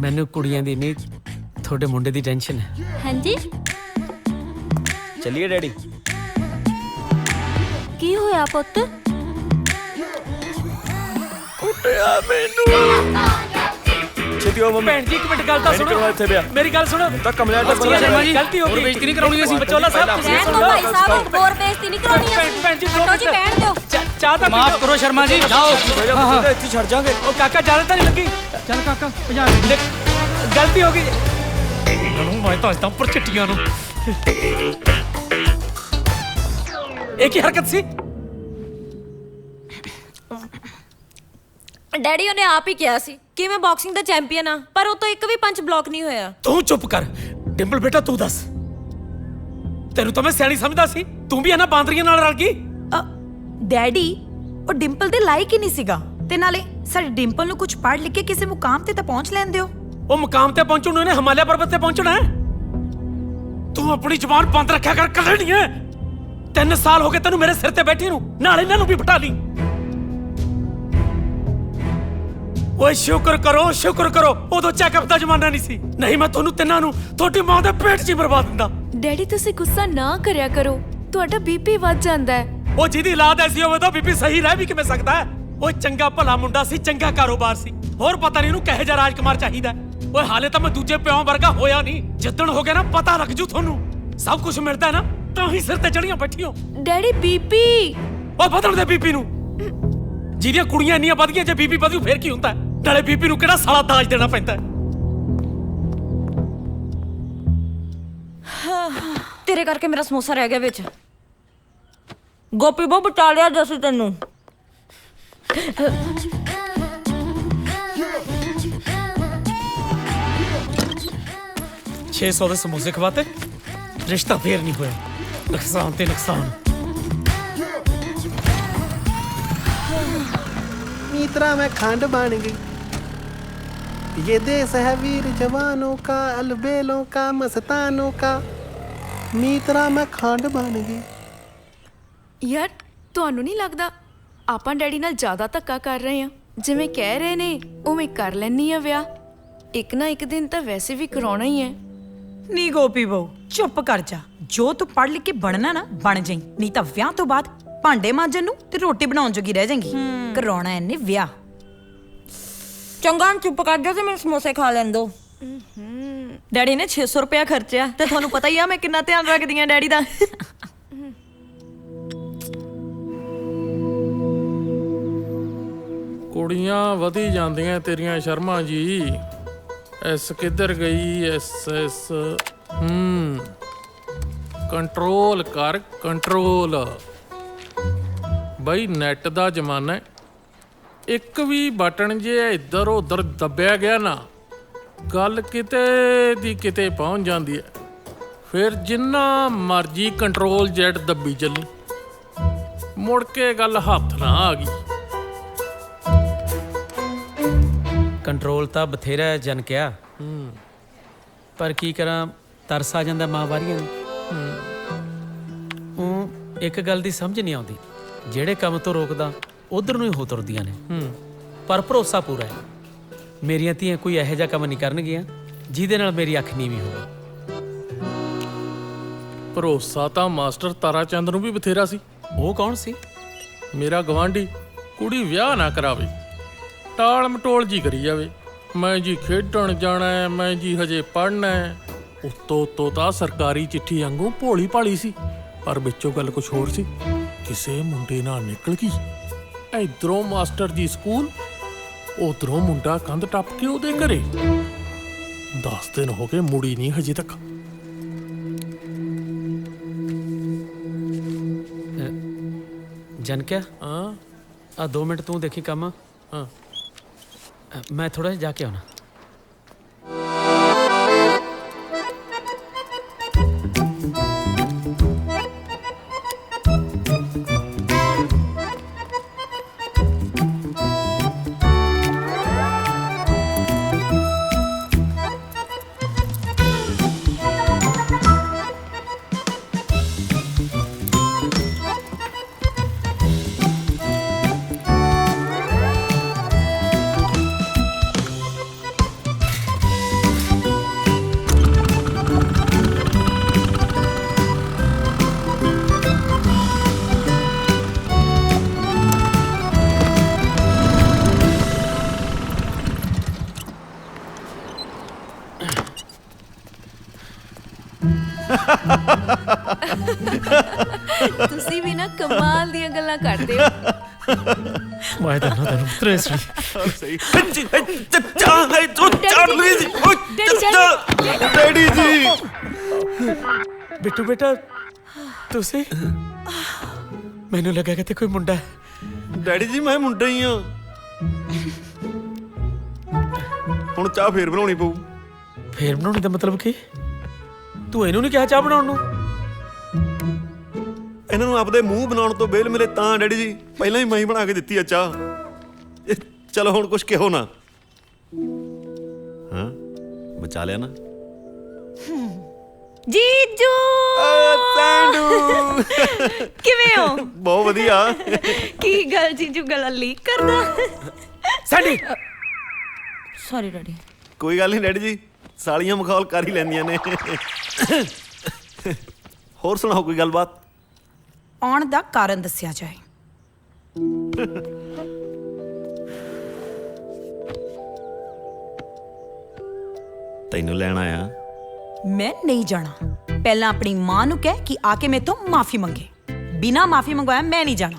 मैनू कुड़ियां दी नहीं, थोड़े मुंडे दी टेंशन है। हाँ जी। चलिए डैडी। की होया पुत्त? कुटिया मैनू। छेती हो मम्मी। भैन जी एक मिनट गल तो सुनो। मेरी गल सुनो। तो कमला दा शर्मा जी गलती हो गई। बेइज्जती नहीं कराउणी सी। बचौला साहब मैं तो भाई साहब और बेइज्जती नहीं कराउणी है। भैन जी हटो जी, बैठ दो। चाह तो माफ करो शर्मा जी, जाओ। ਇੱਥੇ ਛੱਡ ਜਾਾਂਗੇ। ओ काका ज्यादा तो नहीं लगी? चल काका भजा। गलती हो गई। मैं तो दसदा पर चिट्टियां नु। एक ही हरकत सी। ਡੈਡੀ ਉਹਨੇ ਆਪ ਹੀ ਕਿਹਾ ਸੀ ਕਿ ਮੈਂ ਬਾਕਸਿੰਗ ਦਾ ਚੈਂਪੀਅਨ ਆ, ਪਰ ਉਹ ਤੋਂ ਇੱਕ ਵੀ ਪੰਚ ਬਲੌਕ ਨਹੀਂ ਹੋਇਆ। ਤੂੰ ਚੁੱਪ ਕਰ। ਡਿੰਪਲ ਬੇਟਾ ਤੂੰ ਦੱਸ, ਤੈਨੂੰ ਤਾਂ ਮੈਂ ਸਿਆਣੀ ਸਮਝਦਾ ਸੀ, ਤੂੰ ਵੀ ਇਹਨਾਂ ਬਾਂਦਰੀਆਂ ਨਾਲ ਰਲ ਗਈ। ਡੈਡੀ ਉਹ ਡਿੰਪਲ ਦੇ ਲਾਇਕ ਹੀ ਨਹੀਂ ਸੀਗਾ। ਤੇ ਨਾਲੇ ਸਾਡੇ ਡਿੰਪਲ ਨੂੰ ਕੁਝ ਪੜ੍ਹ ਲਿਖ ਕੇ ਕਿਸੇ ਮੁਕਾਮ ਤੇ ਤਾਂ ਪਹੁੰਚ ਲੈਂਦੇ ਹੋ। ਉਹ ਮੁਕਾਮ ਤੇ ਪਹੁੰਚਣ ਨੂੰ ਇਹਨੇ ਹਿਮਾਲਿਆ ਪਰਬਤ ਤੇ ਪਹੁੰਚਣਾ ਹੈ। ਤੂੰ ਆਪਣੀ ਜ਼ੁਬਾਨ ਬੰਦ ਰੱਖਿਆ ਕਰ, ਕੱਢ ਨਹੀਂ ਹੈ। 3 ਸਾਲ ਹੋ ਗਏ ਤੈਨੂੰ ਮੇਰੇ ਸਿਰ ਤੇ ਬੈਠੀ ਨੂੰ, ਨਾਲ ਇਹਨਾਂ ਨੂੰ ਵੀ ਬਿਠਾ ਲਈ। ਓਏ ਸ਼ੁਕਰ ਕਰੋ ਉਦੋਂ ਚੈੱਕਅਪ ਦਾ ਜ਼ਮਾਨਾ ਨਹੀਂ ਸੀ, ਨਹੀਂ ਮੈਂ ਤੁਹਾਨੂੰ ਤਿੰਨਾਂ ਨੂੰ ਤੁਹਾਡੀ ਮਾਂ ਦੇ ਪੇਟ 'ਚ ਹੀ ਬਰਬਾਦ ਦਿੰਦਾ। ਡੈਡੀ ਤੁਸੀਂ ਗੁੱਸਾ ਨਾ ਕਰਿਆ ਕਰੋ, ਤੁਹਾਡਾ ਬੀਪੀ ਵੱਧ ਜਾਂਦਾ ਹੈ। ਉਹ ਜਿਹਦੀ ਔਲਾਦ ਐਸੀ ਹੋਵੇ ਤਾਂ ਬੀਪੀ ਸਹੀ ਰਹਿ ਵੀ ਕਿਵੇਂ ਸਕਦਾ ਹੈ? ਓਏ ਚੰਗਾ ਭਲਾ ਮੁੰਡਾ ਸੀ, ਚੰਗਾ ਕਾਰੋਬਾਰ ਸੀ, ਹੋਰ ਪਤਾ ਨਹੀਂ ਇਹਨੂੰ ਕਿਹੋ ਜਿਹਾ ਰਾਜਕੁਮਾਰ ਚਾਹੀਦਾ। ਓਏ ਹਾਲੇ ਤਾਂ ਮੈਂ ਦੂਜੇ ਪਿਓ ਵਰਗਾ ਹੋਇਆ ਨਹੀਂ, ਜਿੱਦਣ ਹੋ ਗਿਆ ਨਾ ਪਤਾ ਲੱਗ ਜੂ ਤੁਹਾਨੂੰ। ਸਭ ਕੁਝ ਮਿਲਦਾ ਨਾ ਤਾਂ ਹੀ ਸਿਰ ਤੇ ਚੜੀਆਂ ਬੈਠੀਓ। ਡੈਡੀ ਬੀਪੀ ਓਏ ਵਧਣ ਦੇ ਬੀਪੀ ਨੂੰ, ਜਿਹਦੀਆਂ ਕੁੜੀਆਂ ਇੰਨੀਆਂ ਵਧੀਆਂ ਜੇ ਬੀਪੀ ਵਧੂ ਫੇਰ ਕੀ ਹੁੰਦਾ? ਨਾਲੇ ਬੀਪੀ ਨੂੰ ਕਿਹੜਾ ਸਾਲਾ ਦਾਜ ਦੇਣਾ ਪੈਂਦਾ? ਤੇਰੇ ਕਰਕੇ ਮੇਰਾ ਸਮੋਸਾ ਰਹਿ ਗਿਆ ਵਿੱਚ। ਗੋਪੀ ਬਹੁ ਬਟਾ ਲਿਆ ਜੱਸੀ ਤੈਨੂੰ। 600 ਦੇ ਸਮੋਸੇ ਖਵਾਤੇ, ਰਿਸ਼ਤਾ ਫੇਰ ਨਹੀਂ ਹੋਇਆ। ਨੁਕਸਾਨ ਤੇ ਨੁਕਸਾਨ। मित्रा में खंड बन गई, ये देश है वीर जवानों का, अलबेलों का, मस्तानों का। मित्रा में खंड बन गई। ਯਾਰ ਤੁਹਾਨੂੰ ਨਹੀਂ ਲੱਗਦਾ ਆਪਾਂ ਡੈਡੀ ਨਾਲ ਜ਼ਿਆਦਾ ਧੱਕਾ ਕਰ ਰਹੇ ਹਾਂ? ਜਿਵੇਂ ਕਹਿ ਰਹੇ ਨੇ ਉਵੇਂ ਕਰ ਲੈਣੀ ਆ ਵਿਆਹ, ਇੱਕ ਨਾ ਇੱਕ ਦਿਨ ਤਾਂ ਵੈਸੇ ਵੀ ਕਰਾਉਣਾ ਹੀ ਹੈ। ਨੀ ਗੋਪੀ ਬਹੂ ਚੁੱਪ ਕਰ ਜਾ, ਜੋ ਤੂੰ ਪੜ੍ਹ ਲਿਖ ਕੇ ਬਣਨਾ ਨਾ ਬਣ ਜਾਈਂ, ਨਹੀਂ ਤਾਂ ਵਿਆਹ ਤੋਂ ਬਾਅਦ ਭਾਂਡੇ ਮਾਂਜਣ ਨੂੰ ਤੇ ਰੋਟੀ ਬਣਾਉਣ ਜੋਗੀ ਰਹਿ ਜਾਏਂਗੀ। ਕਰਾਉਣਾ ਇਹਨੇ ਵਿਆਹ। ਚੰਗਾ ਚੁੱਪ ਕਰ ਜਾ ਤੇ ਮੇਰੇ ਸਮੋਸੇ ਖਾ ਲੈਣ ਦੋ। ਡੈਡੀ ਨੇ 600 ਰੁਪਇਆ ਖਰਚਿਆ ਤੇ ਤੁਹਾਨੂੰ ਪਤਾ ਹੀ ਆ ਮੈਂ ਕਿੰਨਾ ਧਿਆਨ ਰੱਖਦੀ ਆ ਡੈਡੀ ਦਾ। ਕੁੜੀਆਂ ਵਧੀ ਜਾਂਦੀਆਂ ਤੇਰੀਆਂ ਸ਼ਰਮਾ ਜੀ। ਐਸ ਕਿੱਧਰ ਗਈ? ਐਸ ਕੰਟਰੋਲ ਕਰ ਕੰਟਰੋਲ। ਬਈ ਨੈਟ ਦਾ ਜ਼ਮਾਨਾ ਹੈ, ਇੱਕ ਵੀ ਬਟਨ ਜੇ ਇੱਧਰ ਉੱਧਰ ਦੱਬਿਆ ਗਿਆ ਨਾ, ਗੱਲ ਕਿਤੇ ਦੀ ਕਿਤੇ ਪਹੁੰਚ ਜਾਂਦੀ ਹੈ। ਫਿਰ ਜਿੰਨਾ ਮਰਜ਼ੀ ਕੰਟਰੋਲ Z ਦੱਬੀ ਚੱਲੀ, ਮੁੜ ਕੇ ਗੱਲ ਹੱਥ ਨਾ ਆ ਗਈ। ਕੰਟਰੋਲ ਤਾਂ ਬਥੇਰਾ ਜਨ ਕਿਹਾ, ਪਰ ਕੀ ਕਰਾਂ, ਤਰਸ ਆ ਜਾਂਦਾ ਮਾਂ ਵਾਰੀਆਂ ਨੂੰ। ਉਹ ਇੱਕ ਗੱਲ ਦੀ ਸਮਝ ਨਹੀਂ ਆਉਂਦੀ, ਜਿਹੜੇ ਕੰਮ ਤੋਂ ਰੋਕਦਾ ਉਧਰ ਨੂੰ ਹੀ ਹੋ ਤੁਰਦੀਆਂ ਨੇ। ਪਰ ਭਰੋਸਾ ਪੂਰਾ ਹੈ, ਮੇਰੀਆਂ ਧੀਆਂ ਕੋਈ ਇਹੋ ਜਿਹਾ ਕੰਮ ਨਹੀਂ ਕਰਨਗੀਆਂ ਜਿਹਦੇ ਨਾਲ ਮੇਰੀ ਅੱਖ ਨੀਵੀਂ ਹੋਵੇ। ਭਰੋਸਾ ਤਾਂ ਮਾਸਟਰ ਤਾਰਾ ਚੰਦ ਨੂੰ ਵੀ ਬਥੇਰਾ ਸੀ। ਉਹ ਕੌਣ ਸੀ? ਮੇਰਾ ਗਵਾਂਢੀ। ਕੁੜੀ ਵਿਆਹ ਨਾ ਕਰਾਵੇ, ਟਾਲ ਮਟੋਲ ਜੀ ਕਰੀ ਜਾਵੇ। ਮੈਂ ਜੀ ਖੇਡਣ ਜਾਣਾ, ਮੈਂ ਜੀ ਹਜੇ ਪੜ੍ਹਨਾ। ਉੱਤੋਂ ਤਾਂ ਸਰਕਾਰੀ ਚਿੱਠੀ ਵਾਂਗੂ ਭੋਲੀ ਭਾਲੀ ਸੀ, ਪਰ ਵਿੱਚੋਂ ਗੱਲ ਕੁਝ ਹੋਰ ਸੀ। ਕਿਸੇ ਮੁੰਡੇ ਨਾਲ ਨਿਕਲ ਗਈ। ਇਧਰੋਂ ਮਾਸਟਰ ਜੀ ਸਕੂਲ, ਉਧਰੋਂ ਮੁੰਡਾ ਕੰਧ ਟੱਪ ਕੇ ਉਹਦੇ ਘਰੇ। 10 ਦਿਨ ਹੋ ਗਏ ਮੁੜੀ ਨਹੀਂ ਹਜੇ ਤੱਕ। ਜਨ ਕਿਆ? ਆ 2 ਮਿੰਟ ਤੂੰ ਦੇਖੀ ਕੰਮ। ਮੈਂ ਥੋੜਾ ਜਿਹਾ ਜਾ ਕੇ ਆਉਣਾ। ਤੁਸੀਂ ਵੀ ਨਾ ਕਮਾਲ ਦੀਆਂ ਗੱਲਾਂ ਕਰਦੇ ਹੋ। ਮੈਂ ਤਾਂ ਤੈਨੂੰ ਤ੍ਰੇਸ ਵੀ ਸਹੀ। ਡੈਡੀ ਜੀ। ਬਿੱਟੂ ਬੇਟਾ ਤੁਸੀਂ? ਮੈਨੂੰ ਲੱਗਾ ਕਿ ਤੇ ਕੋਈ ਮੁੰਡਾ ਹੈ। ਡੈਡੀ ਜੀ ਮੈਂ ਮੁੰਡਾ ਹੀ ਆ। ਹੁਣ ਚਾਹ ਫੇਰ ਬਣਾਉਣੀ ਪਊ। ਫੇਰ ਬਣਾਉਣੀ ਦਾ ਮਤਲਬ ਕੀ? ਤੂੰ ਇਹਨੂੰ ਨਹੀਂ ਕਿਹਾ ਚਾਹ ਬਣਾਉਣ ਨੂੰ? ਇਹਨਾਂ ਨੂੰ ਆਪਦੇ ਮੂੰਹ ਬਣਾਉਣ ਤੋਂ ਬੇਲ ਮਿਲੇ ਤਾਂ ਡੈਡੀ ਜੀ, ਪਹਿਲਾਂ ਹੀ ਮੈਂ ਹੀ ਬਣਾ ਕੇ ਦਿੱਤੀ ਆ ਚਾਹ। ਚਲੋ ਹੁਣ ਕੁਛ ਕਿਹੋ ਨਾ। ਹਾਂ ਬਚਾ ਲਿਆ ਨਾ। ਜੀਜੂ ਸੈਂਡੂ ਕਿਵੇਂ ਹੋ? ਬਹੁਤ ਵਧੀਆ। ਕੀ ਗੱਲ ਜੀਜੂ ਗਲਾ ਲੀਕ ਕਰਦਾ? Sandy sorry daddy. ਕੋਈ ਗੱਲ ਨਹੀਂ ਡੈਡੀ ਜੀ, ਸਾਲੀਆਂ ਮਖੌਲ ਕਰ ਹੀ ਲੈਂਦੀਆਂ ਨੇ। ਹੋਰ ਸੁਣਾਓ ਕੋਈ ਗੱਲਬਾਤ? ਆਉਣ ਦਾ ਕਾਰਨ ਦੱਸਿਆ ਜਾਏ। ਤੈਨੂੰ ਲੈਣ ਆਇਆ। ਮੈਂ ਨਹੀਂ ਜਾਣਾ। ਪਹਿਲਾਂ ਆਪਣੀ ਮਾਂ ਨੂੰ ਕਹਿ ਕਿ ਆ ਕੇ ਮੇਥੋਂ ਮਾਫੀ ਮੰਗੇ। ਬਿਨਾਂ ਮਾਫੀ ਮੰਗਵਾਇਆ ਮੈਂ ਨਹੀਂ ਜਾਣਾ।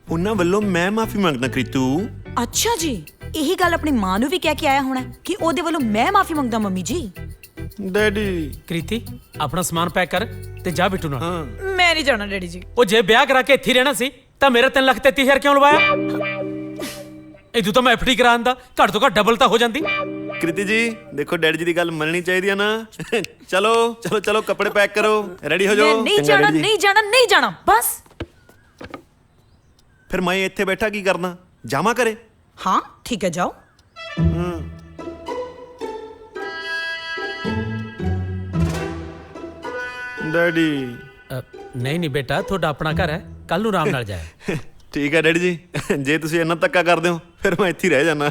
ਉਹਨਾਂ ਵੱਲੋਂ ਮੈਂ ਮਾਫੀ ਮੰਗਦਾ ਕ੍ਰਿਤੂ। ਅੱਛਾ ਜੀ, ਇਹੀ ਗੱਲ ਆਪਣੀ ਮਾਂ ਨੂੰ ਵੀ ਕਹਿ ਕੇ ਆਇਆ ਹੋਣਾ ਕਿ ਉਹਦੇ ਵੱਲੋਂ ਮੈਂ ਮਾਫੀ ਮੰਗਦਾ ਮੰਮੀ ਜੀ। ਡੈਡੀ ਕ੍ਰਿਤੀ ਆਪਣਾ ਸਮਾਨ ਪੈਕ ਕਰ ਤੇ ਜਾ ਬਿੱਟੂ ਨਾਲ। ਮੈਂ ਨਹੀਂ ਜਾਣਾ ਡੈਡੀ ਜੀ। ਉਹ ਜੇ ਵਿਆਹ ਕਰਾ ਕੇ ਇੱਥੇ ਰਹਿਣਾ ਸੀ ਤਾਂ ਮੇਰਾ 3,33,000 ਕਿਉਂ ਲਵਾਇਆ? ਇਦੋਂ ਤਾਂ ਮੈਂ ਐਫਡੀ ਕਰਾਉਂਦਾ, ਘੱਟ ਤੋਂ ਘੱਟ ਡਬਲ ਤਾਂ ਹੋ ਜਾਂਦੀ। ਕ੍ਰਿਤੀ ਜੀ ਦੇਖੋ, ਡੈਡੀ ਜੀ ਦੀ ਗੱਲ ਮੰਨਣੀ ਚਾਹੀਦੀ ਆ ਨਾ। ਚਲੋ ਚਲੋ ਚਲੋ, ਕੱਪੜੇ ਪੈਕ ਕਰੋ, ਰੈਡੀ ਹੋ ਜਾਓ। ਨਹੀਂ ਜਾਣਾ, ਨਹੀਂ ਜਾਣਾ, ਨਹੀਂ ਜਾਣਾ, ਬਸ। ਫਿਰ ਮੈਂ ਇੱਥੇ ਬੈਠਾ ਕੀ ਕਰਨਾ? ਜਾਵਾਂ ਘਰੇ? ਹਾਂ ਠੀਕ ਹੈ, ਜਾਓ। ਡੈਡੀ ਨਹੀਂ ਨਹੀਂ ਬੇਟਾ, ਤੁਹਾਡਾ ਆਪਣਾ ਘਰ ਹੈ, ਕੱਲ ਨੂੰ ਆਰਾਮ ਨਾਲ ਜਾਏ। ਠੀਕ ਹੈ ਡੈਡੀ ਜੀ, ਜੇ ਤੁਸੀਂ ਇੰਨਾ ਧੱਕਾ ਕਰਦੇ ਹੋ ਫਿਰ ਮੈਂ ਇੱਥੇ ਹੀ ਰਹਿ ਜਾਣਾ।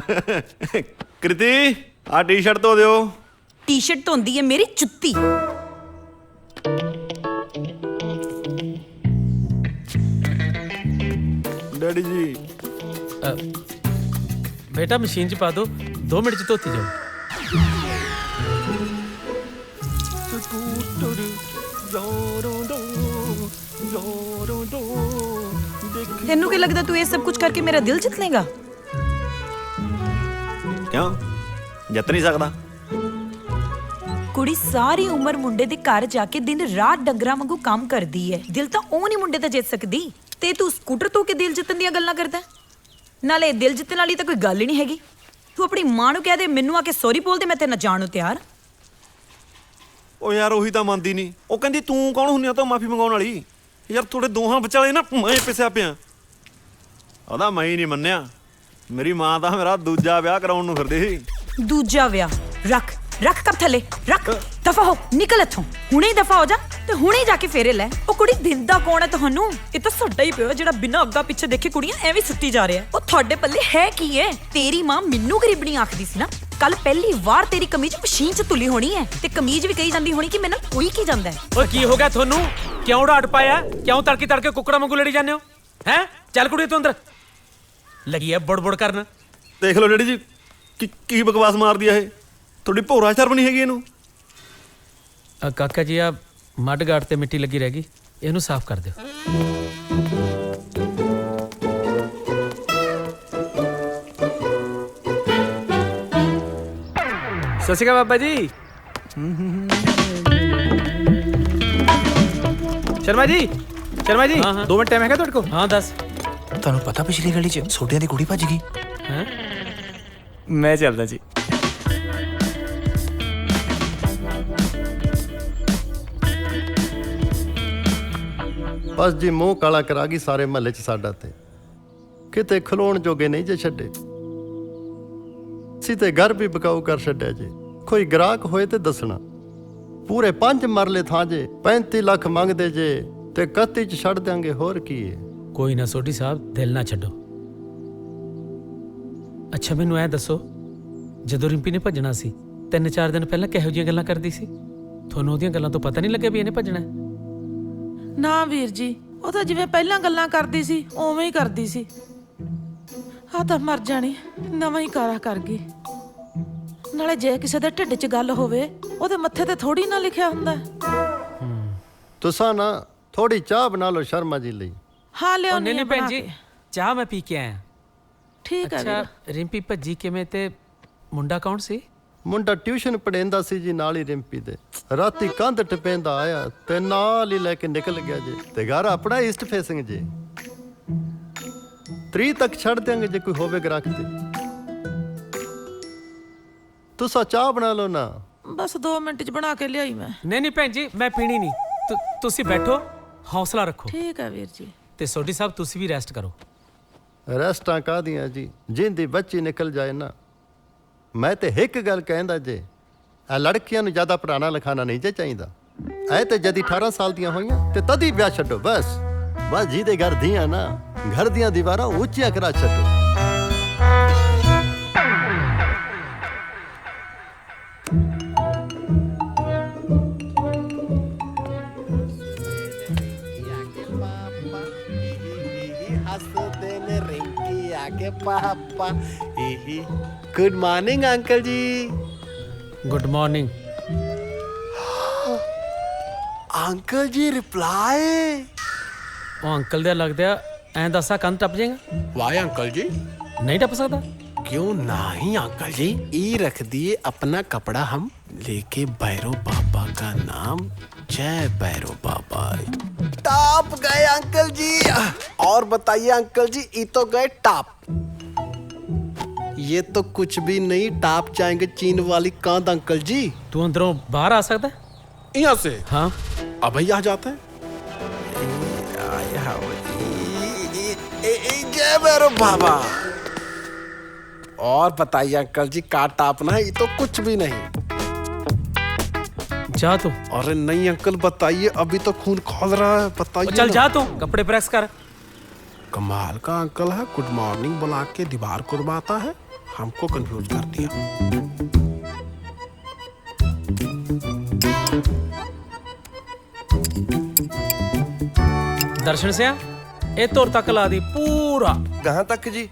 ਕ੍ਰਿਤੀ ਆਹ ਟੀ-ਸ਼ਰਟ ਧੋ ਦਿਓ। ਟੀ-ਸ਼ਰਟ ਧੋਂਦੀ ਹੈ ਮੇਰੀ ਜੁੱਤੀ। ਡੈਡੀ ਜੀ ਬੇਟਾ ਮਸ਼ੀਨ 'ਚ ਪਾ ਦਿਓ, 2 ਮਿੰਟ 'ਚ ਧੋਤੀ ਜਾਓ। ਤੈਨੂੰ ਕੀ ਲੱਗਦਾ ਤੂੰ ਇਹ ਸਭ ਕੁਝ ਕਰਕੇ ਮੇਰਾ ਦਿਲ ਜਿੱਤ ਲੇਗਾ? ਕਿਉਂ ਜਿੱਤ ਨਹੀਂ ਸਕਦਾ? ਕੁੜੀ ਸਾਰੀ ਉਮਰ ਮੁੰਡੇ ਦੇ ਘਰ ਜਾ ਕੇ ਦਿਨ ਰਾਤ ਡੰਗਰਾਂ ਵਾਂਗੂ ਕੰਮ ਕਰਦੀ ਹੈ। ਦਿਲ ਤਾਂ ਉਹ ਨਹੀਂ ਮੁੰਡੇ ਦਾ ਜਿੱਤ ਸਕਦੀ, ਤੇ ਤੂੰ ਸਕੂਟਰ ਤੋਂ ਕੇ ਦਿਲ ਜਿੱਤਣ ਦੀਆਂ ਗੱਲਾਂ ਕਰਦਾ। ਨਾਲੇ ਦਿਲ ਜਿੱਤਣ ਵਾਲੀ ਤਾਂ ਕੋਈ ਗੱਲ ਹੀ ਨਹੀਂ ਹੈਗੀ। ਤੂੰ ਆਪਣੀ ਮਾਂ ਨੂੰ ਕਹਿ ਦੇ ਮੈਨੂੰ ਆ ਕੇ ਸੌਰੀ ਬੋਲ ਦੇ, ਮੈਂ ਤੇਰੇ ਨਾਲ ਜਾਣ ਨੂੰ ਤਿਆਰ। ਉਹ ਯਾਰ ਉਹੀ ਤਾਂ ਮੰਨਦੀ ਨਹੀਂ। ਉਹ ਕਹਿੰਦੀ ਤੂੰ ਕੌਣ ਹੁੰਨੀ ਆ ਤਾਂ ਮਾਫੀ ਮੰਗਾਉਣ ਵਾਲੀ? ਯਾਰ ਤੁਹਾਡੇ ਦੋਹਾਂ ਵਿਚਾਲੇ ਨਾ ਮੈਂ ਪਿਸਿਆ ਪਿਆ। ਉਹਦਾ ਮੈਂ ਹੀ ਨਹੀਂ ਮੰਨਿਆ। ਮੇਰੀ ਮਾਂ ਤਾਂ ਮੇਰਾ ਦੂਜਾ ਵਿਆਹ ਕਰਾਉਣ ਨੂੰ ਫਿਰਦੀ ਸੀ। ਦੂਜਾ ਵਿਆਹ? ਰੱਖ ਰੱਖ ਕੱਪ ਥੱਲੇ ਰੱਖ। ਦਫਾ ਹੋ, ਨਿਕਲ ਇੱਥੋਂ। ਹੁਣੇ ਹੀ ਦਫਾ ਹੋ ਜਾ ਤੇ ਹੁਣੇ ਜਾ ਕੇ ਫੇਰੇ ਲੈ। ਉਹ ਕੁੜੀ ਦਿੰਦਾ ਕੌਣ ਹੈ ਤੁਹਾਨੂੰ? ਇਹ ਤਾਂ ਸਾਡਾ ਹੀ ਪਿਓ ਜਿਹੜਾ ਬਿਨਾਂ ਅੱਗਾ ਪਿੱਛੇ ਦੇਖੇ ਕੁੜੀਆਂ ਐਵੇਂ ਸੁੱਟੀ ਜਾ ਰਿਹਾ। ਉਹ ਤੁਹਾਡੇ ਪੱਲੇ ਹੈ ਕੀ ਹੈ? ਤੇਰੀ ਮਾਂ ਮੈਨੂੰ ਗਰੀਬਣੀ ਆਖਦੀ ਸੀ ਨਾ। ਕੱਲ ਪਹਿਲੀ ਵਾਰ ਤੇਰੀ ਕਮੀਜ਼ ਮਸ਼ੀਨ 'ਚ ਤੁਲੀ ਹੋਣੀ ਹੈ ਤੇ ਕਮੀਜ਼ ਵੀ ਕਹੀ ਜਾਂਦੀ ਹੋਣੀ ਕਿ ਮੇਰੇ ਨਾਲ ਕੋਈ ਕੀ ਜਾਂਦਾ ਹੈ। ਓਏ ਕੀ ਹੋ ਗਿਆ ਤੁਹਾਨੂੰ? ਕਿਉਂ ਡਾਟ ਪਾਇਆ? ਕਿਉਂ ਤੜਕੇ ਤੜਕੇ ਕੁੱਕੜਾਂ ਵਾਂਗੂ ਲੜੀ ਜਾਂਦੇ ਹੋ? ਹੈ ਚੱਲ ਕੁੜੀ ਤੂੰ ਅੰਦਰ ਲੱਗੀ ਐ ਬੜਬੜ ਕਰਨ। ਦੇਖ ਲਓ ਡੈਡੀ ਜੀ ਕੀ ਬਕਵਾਸ ਮਾਰਦੀ ਆ ਇਹ। ਤੁਹਾਡੀ ਭੋਰਾ ਸ਼ਰਮ ਨਹੀਂ ਹੈਗੀ ਇਹਨੂੰ? ਕਾਕਾ ਜੀ ਆ ਮੱਡ ਗਾਰਡ ਤੇ ਮਿੱਟੀ ਲੱਗੀ ਰਹਿ ਗਈ, ਇਹਨੂੰ ਸਾਫ਼ ਕਰ ਦਿਓ। ਸਤਿ ਸ਼੍ਰੀ ਅਕਾਲ ਬਾਬਾ ਜੀ। ਸ਼ਰਮਾ ਜੀ 2 ਮਿੰਟ ਟਾਈਮ ਹੈਗਾ ਤੁਹਾਡੇ ਕੋਲ? ਹਾਂ ਦੱਸ। ਤੁਹਾਨੂੰ ਪਤਾ ਪਿਛਲੀ ਗਲੀ 'ਚ ਛੋਟਿਆਂ ਦੀ ਕੁੜੀ ਭੱਜ ਗਈ? ਹੈ ਮੈਂ ਚੱਲਦਾ ਜੀ। ਬਸ ਜੀ ਮੂੰਹ ਕਾਲਾ ਕਰਾ ਗਈ ਸਾਰੇ ਮਹੱਲੇ 'ਚ ਸਾਡਾ ਤੇ ਕਿਤੇ ਖਲੋਣ ਜੋਗੇ ਨਹੀਂ ਜੇ ਛੱਡੇ। ਸੀ ਤੇ ਘਰ ਵੀ ਬਕਾਊ ਕਰ ਛੱਡਿਆ ਜੇ। ਕੋਈ ਗ੍ਰਾਹਕ ਹੋਏ ਤੇ ਦੱਸਣਾ। ਪੂਰੇ 5 ਮਰਲੇ ਥਾਂ ਜੇ 35 ਲੱਖ ਮੰਗਦੇ ਜੇ ਤੇ 31 'ਚ ਛੱਡ ਦਿਆਂਗੇ। ਹੋਰ ਕੀ ਹੈ? ਕੋਈ ਨਾ ਸੋਢੀ ਸਾਹਿਬ, ਦਿਲ ਨਾ ਛੱਡੋ। ਅੱਛਾ ਮੈਨੂੰ ਐ ਦੱਸੋ, ਜਦੋਂ ਰਿੰਪੀ ਨੇ ਭੱਜਣਾ ਸੀ 3-4 ਦਿਨ ਪਹਿਲਾਂ ਕਿਹੋ ਜਿਹੀਆਂ ਗੱਲਾਂ ਕਰਦੀ ਸੀ? ਤੁਹਾਨੂੰ ਉਹਦੀਆਂ ਗੱਲਾਂ ਤੋਂ ਪਤਾ ਨਹੀਂ ਲੱਗਿਆ ਵੀ ਇਹਨੇ ਭੱਜਣਾ? ਨਾ ਵੀਰ ਜੀ, ਉਹ ਤਾਂ ਜਿਵੇਂ ਪਹਿਲਾਂ ਗੱਲਾਂ ਕਰਦੀ ਸੀ ਉਵੇਂ ਹੀ ਕਰਦੀ ਸੀ। ਆ ਤਾਂ ਮਰ ਜਾਣੀ, ਨਵਾਂ ਹੀ ਕਾਰਾ ਕਰ ਗਈ। ਨਾਲੇ ਜੇ ਕਿਸੇ ਦੇ ਢਿੱਡ 'ਚ ਗੱਲ ਹੋਵੇ ਉਹਦੇ ਮੱਥੇ ਤੇ ਥੋੜੀ ਨਾ ਲਿਖਿਆ ਹੁੰਦਾ। ਤੁਸਾਂ ਨਾ ਥੋੜੀ ਚਾਹ ਬਣਾ ਲਓ ਸ਼ਰਮਾ ਜੀ ਲਈ। ਹਾਂ ਲਿਓ। ਨਹੀਂ ਭੈਣ ਜੀ, ਚਾਹ ਮੈਂ ਪੀ ਕੇ ਆਇਆ। ਠੀਕ ਹੈ ਅੱਛਾ ਰਿੰਪੀ ਭੱਜੀ ਕਿਵੇਂ ਤੇ ਮੁੰਡਾ ਕੌਣ ਸੀ? ਮੁੰਡਾ ਟਿਊਸ਼ਨ ਪੜ੍ਹਾਉਂਦਾ ਸੀ ਜੀ ਨਾਲ ਹੀ ਰਿੰਪੀ ਦੇ। ਰਾਤੀ ਕੰਧ ਟਪੇਂਦਾ ਆਇਆ ਤੇ ਨਾਲ ਹੀ ਲੈ ਕੇ ਨਿਕਲ ਗਿਆ ਜੇ। ਤੇ ਘਰ ਆਪਣਾ ਈਸਟ ਫੇਸਿੰਗ ਜੇ। 3 ਤੱਕ ਛੱਡ ਦਿਆਂਗੇ ਜੇ ਕੋਈ ਹੋਵੇ ਗ੍ਰਾਹਕ ਤੇ। ਤੁਸੀਂ ਚਾਹ ਬਣਾ ਲਓ ਨਾ। ਬਸ 2 ਮਿੰਟ 'ਚ ਬਣਾ ਕੇ ਲਿਆਈ ਮੈਂ। ਨਹੀਂ ਭੈਣ ਜੀ ਮੈਂ ਪੀਣੀ ਨਹੀਂ। ਤੁਸੀਂ ਬੈਠੋ, ਹੌਸਲਾ ਰੱਖੋ। ਠੀਕ ਹੈ ਵੀਰ ਜੀ। ਤੇ ਸੋਢੀ ਸਾਹਿਬ ਤੁਸੀਂ ਵੀ ਰੈਸਟ ਕਰੋ। ਰੈਸਟਾਂ ਕਾਹਦੀਆਂ ਜੀ, ਜਿੰਦੀ ਬੱਚੀ ਨਿਕਲ ਜਾਏ ਨਾ। ਮੈਂ ਤੇ ਇੱਕ ਗੱਲ ਕਹਿੰਦਾ ਜੇ, ਇਹ ਲੜਕੀਆਂ ਨੂੰ ਜ਼ਿਆਦਾ ਪੜਾਣਾ ਲਿਖਾਣਾ ਨਹੀਂ ਜੇ ਚਾਹੀਦਾ। ਐ ਤੇ ਜਦੀ 18 ਸਾਲ ਦੀਆਂ ਹੋਈਆਂ ਤੇ ਤਦ ਹੀ ਵਿਆਹ ਛੱਡੋ ਬਸ। ਬਸ ਜਿਹਦੇ ਘਰ ਦੀਆਂ ਨਾ ਘਰ ਦੀਆਂ ਦੀਵਾਰਾਂ ਉੱਚੀਆਂ ਕਰਾ ਛੱਡੋ। पापा गुड मॉर्निंग अंकल जी। गुड मॉर्निंग अंकल जी रिप्लाई। ਉਹ ਅੰਕਲ ਦਾ ਲੱਗਦਾ ਐਂ ਦੱਸਾ ਕੰਨ ਟੱਪ ਜਾਏਗਾ। वाई अंकल जी नहीं टप सकता। क्यों नहीं अंकल जी, ये रख दिए अपना कपड़ा हम लेके भैरव बाबा का नाम जय भैरव बाबा। टॉप गए अंकल जी। और बताइए अंकल जी, ये तो गए टॉप। ये तो कुछ भी नहीं, टॉप जाएंगे चीन वाली कांद अंकल जी। तू अंदरों बाहर आ सकता है यहाँ से? हाँ अब ही आ जाते हैं। जय भैरव बाबा। और बताइए अंकल जी, का टापना है? ये तो कुछ भी नहीं। जा तू। अरे नहीं अंकल बताइए, अभी तो खून खौल रहा है, बताइए। चल जा तू, कपड़े प्रेस कर। कमाल का अंकल है, गुड मॉर्निंग बुला के दीवार कुरबाता है, हमको कंफ्यूज कर दिया। दर्शन से ए तोर तक ला दी पूरा। कहाँ तक जी?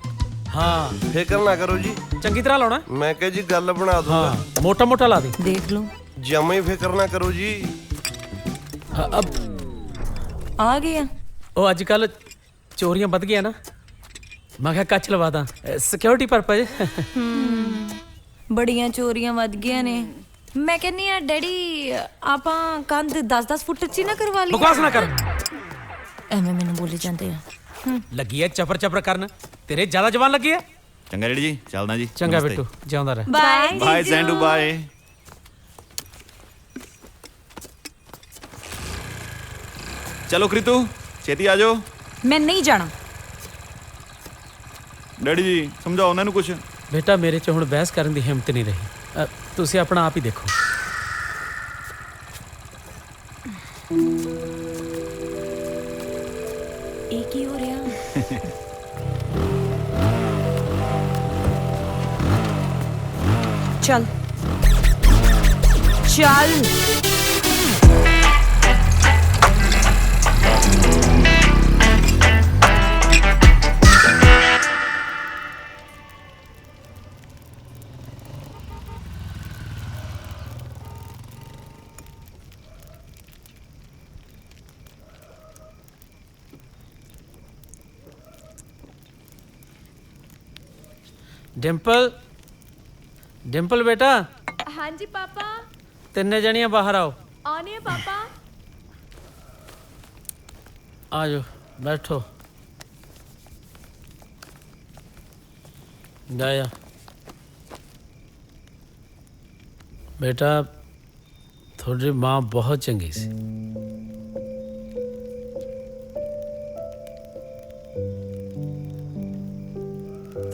हाँ फिक्र ना करो जी, चंगी तरह लाना। मैं कह जी गल बना दूंगा। हाँ मोटा मोटा ला दी। देख लो जमा ही फिक्र ना करो जी। हाँ, अब आ गया। ओ आजकल चोरियां बद गया ना, मैं क्या कच लवा दा सिक्योरिटी पर्पज। बड़ियां चोरियां वध गया ने। मैं कहनी आ डैडी आपां कंध 10-10 फुट ची ना करवा ली। बकवास ना कर, एवें मैनू बोली जांदे आ। लगी है चपर चपर करन, तेरे ज्यादा जवान लगी है। चंगा रेडी जी, चलना जी। चंगा बिट्टू, जांदा रह। Bye bye Jandu bye. चलो कृतु छेती आ जाओ। मैं नहीं जाना। डैडी जी समझाओ उन्हें कुछ। बेटा मेरे च हुण बहस करन दी हिम्मत नहीं रही, तुसी अपना आप ही देखो। एक ही हो रहा। चल चल। डिंपल, डिंपल बेटा। हाँ जी पापा। तिन्ने जनियां बाहर आओ। आने हैं पापा। आ जाओ बैठो। जाया बेटा, थोड़ी माँ बहुत चंगी सी।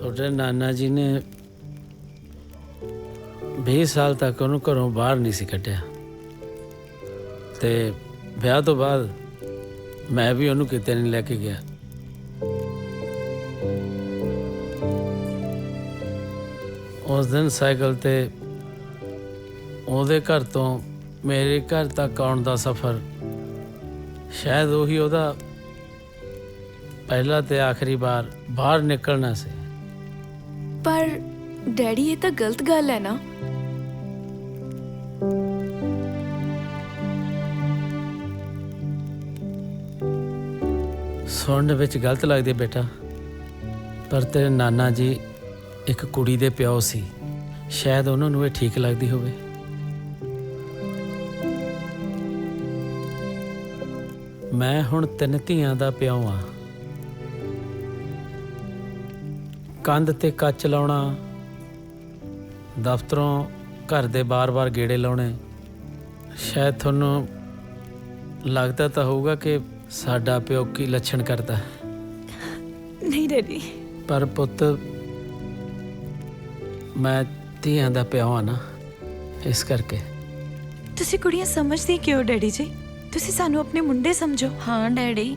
थोड़े नाना जी ने 20 साल तक ਉਹਨੂੰ ਘਰੋਂ ਬਾਹਰ ਨਹੀਂ ਸੀ ਕੱਢਿਆ ਤੇ ਵਿਆਹ ਤੋਂ ਬਾਅਦ ਮੈਂ ਵੀ ਉਹਨੂੰ ਕਿਤੇ ਨਹੀਂ ਲੈ ਕੇ ਗਿਆ। ਉਸ ਦਿਨ ਸਾਈਕਲ ਤੇ ਉਹਦੇ ਘਰ ਤੋਂ ਮੇਰੇ ਘਰ ਤੱਕ ਆਉਣ ਦਾ ਸਫ਼ਰ ਸ਼ਾਇਦ ਉਹੀ ਉਹਦਾ ਪਹਿਲਾ ਤੇ ਆਖਰੀ ਵਾਰ ਬਾਹਰ ਨਿਕਲਣਾ ਸੀ। पर डैडी ये तो गलत गल है ना। ਸੁਣਨ ਵਿੱਚ ਗਲਤ ਲੱਗਦੀ ਬੇਟਾ, ਪਰ ਤੇਰੇ ਨਾਨਾ ਜੀ ਇੱਕ ਕੁੜੀ ਦੇ ਪਿਓ ਸੀ, ਸ਼ਾਇਦ ਉਹਨਾਂ ਨੂੰ ਇਹ ਠੀਕ ਲੱਗਦੀ ਹੋਵੇ। ਮੈਂ ਹੁਣ 3 ਧੀਆਂ ਦਾ ਪਿਓ ਆ। ਕੰਧ ਤੇ ਕੱਚ ਲਾਉਣਾ, ਦਫ਼ਤਰੋਂ ਘਰ ਦੇ ਬਾਰ-ਬਾਰ ਗੇੜੇ ਲਾਉਣੇ, ਸ਼ਾਇਦ ਤੁਹਾਨੂੰ ਲੱਗਦਾ ਤਾਂ ਹੋਊਗਾ ਕਿ ਸਾਡਾ ਪਿਓ ਕੀ ਲੱਛਣ ਕਰਦਾ। नहीं डैडी। ਪਰ ਪੁੱਤ, ਮੈਂ ਧੀਆਂ ਦਾ ਪਿਓ ਆ ਨਾ, ਇਸ ਕਰਕੇ। ਤੁਸੀਂ ਕੁੜੀਆਂ ਸਮਝਦੇ ਕਿਉਂ ਡੈਡੀ ਜੀ? ਤੁਸੀਂ ਸਾਨੂੰ ਆਪਣੇ ਮੁੰਡੇ ਸਮਝੋ। ਹਾਂ ਡੈਡੀ।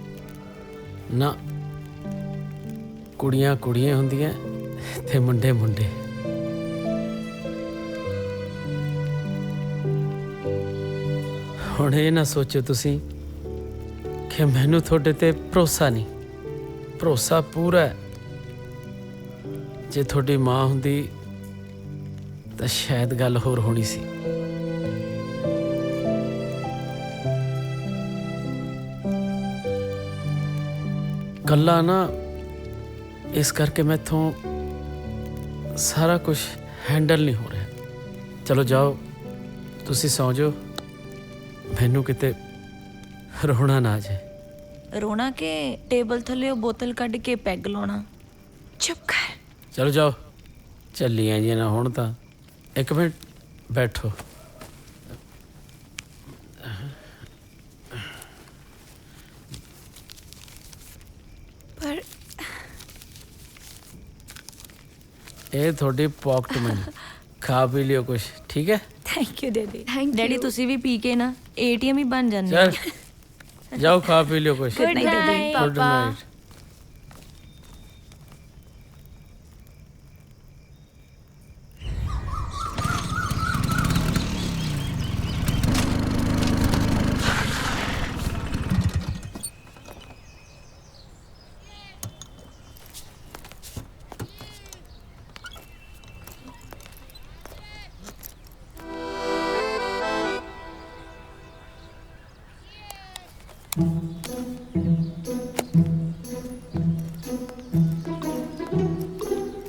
ਨਾ, ਕੁੜੀਆਂ ਕੁੜੀਆਂ ਹੁੰਦੀਆਂ ਤੇ ਮੁੰਡੇ ਮੁੰਡੇ। ਹੁਣ ਇਹ ਨਾ ਸੋਚੋ ਤੁਸੀਂ ਕਿ ਮੈਨੂੰ ਤੁਹਾਡੇ ਤੇ ਭਰੋਸਾ ਨਹੀਂ। ਭਰੋਸਾ ਪੂਰਾ ਹੈ। ਜੇ ਤੁਹਾਡੀ ਮਾਂ ਹੁੰਦੀ ਤਾਂ ਸ਼ਾਇਦ ਗੱਲ ਹੋਰ ਹੋਣੀ ਸੀ। ਗੱਲਾਂ ਨਾ ਇਸ ਕਰਕੇ ਮੈਥੋਂ ਸਾਰਾ ਕੁਝ ਹੈਂਡਲ ਨਹੀਂ ਹੋ ਰਿਹਾ। ਚਲੋ ਜਾਓ, ਤੁਸੀਂ ਸੌਂ ਜਾਓ, ਮੈਨੂੰ ਕਿਤੇ ਰੋਣਾ ਨਾ ਆ ਜਾਏ। ਰੋਣਾ ਕਿ ਟੇਬਲ ਥੱਲੇ ਉਹ ਬੋਤਲ ਕੱਢ ਕੇ ਪੈਗ ਲਾਉਣਾ। ਚੁੱਪ ਕਰ। ਚਲੋ ਜਾਓ, ਚੱਲੀਆਂ ਜੀ ਨਾ ਹੁਣ ਤਾਂ। ਇੱਕ ਮਿੰਟ ਬੈਠੋ। ਪਰ ਇਹ ਤੁਹਾਡੀ ਪਾਕਟ ਮਨੀ, ਖਾ ਪੀ ਲਿਓ ਕੁਛ, ਠੀਕ ਹੈ? Thank you daddy. ਡੈਡੀ ਤੁਸੀਂ ਵੀ ਪੀ ਕੇ ਨਾ ATM ਹੀ ਬਣ ਜਾਂਦੇ। ਚਲ ਜਾਓ, ਖਾ ਪੀ ਲਿਓ ਕੁਛ। Good night, Daddy. Good night.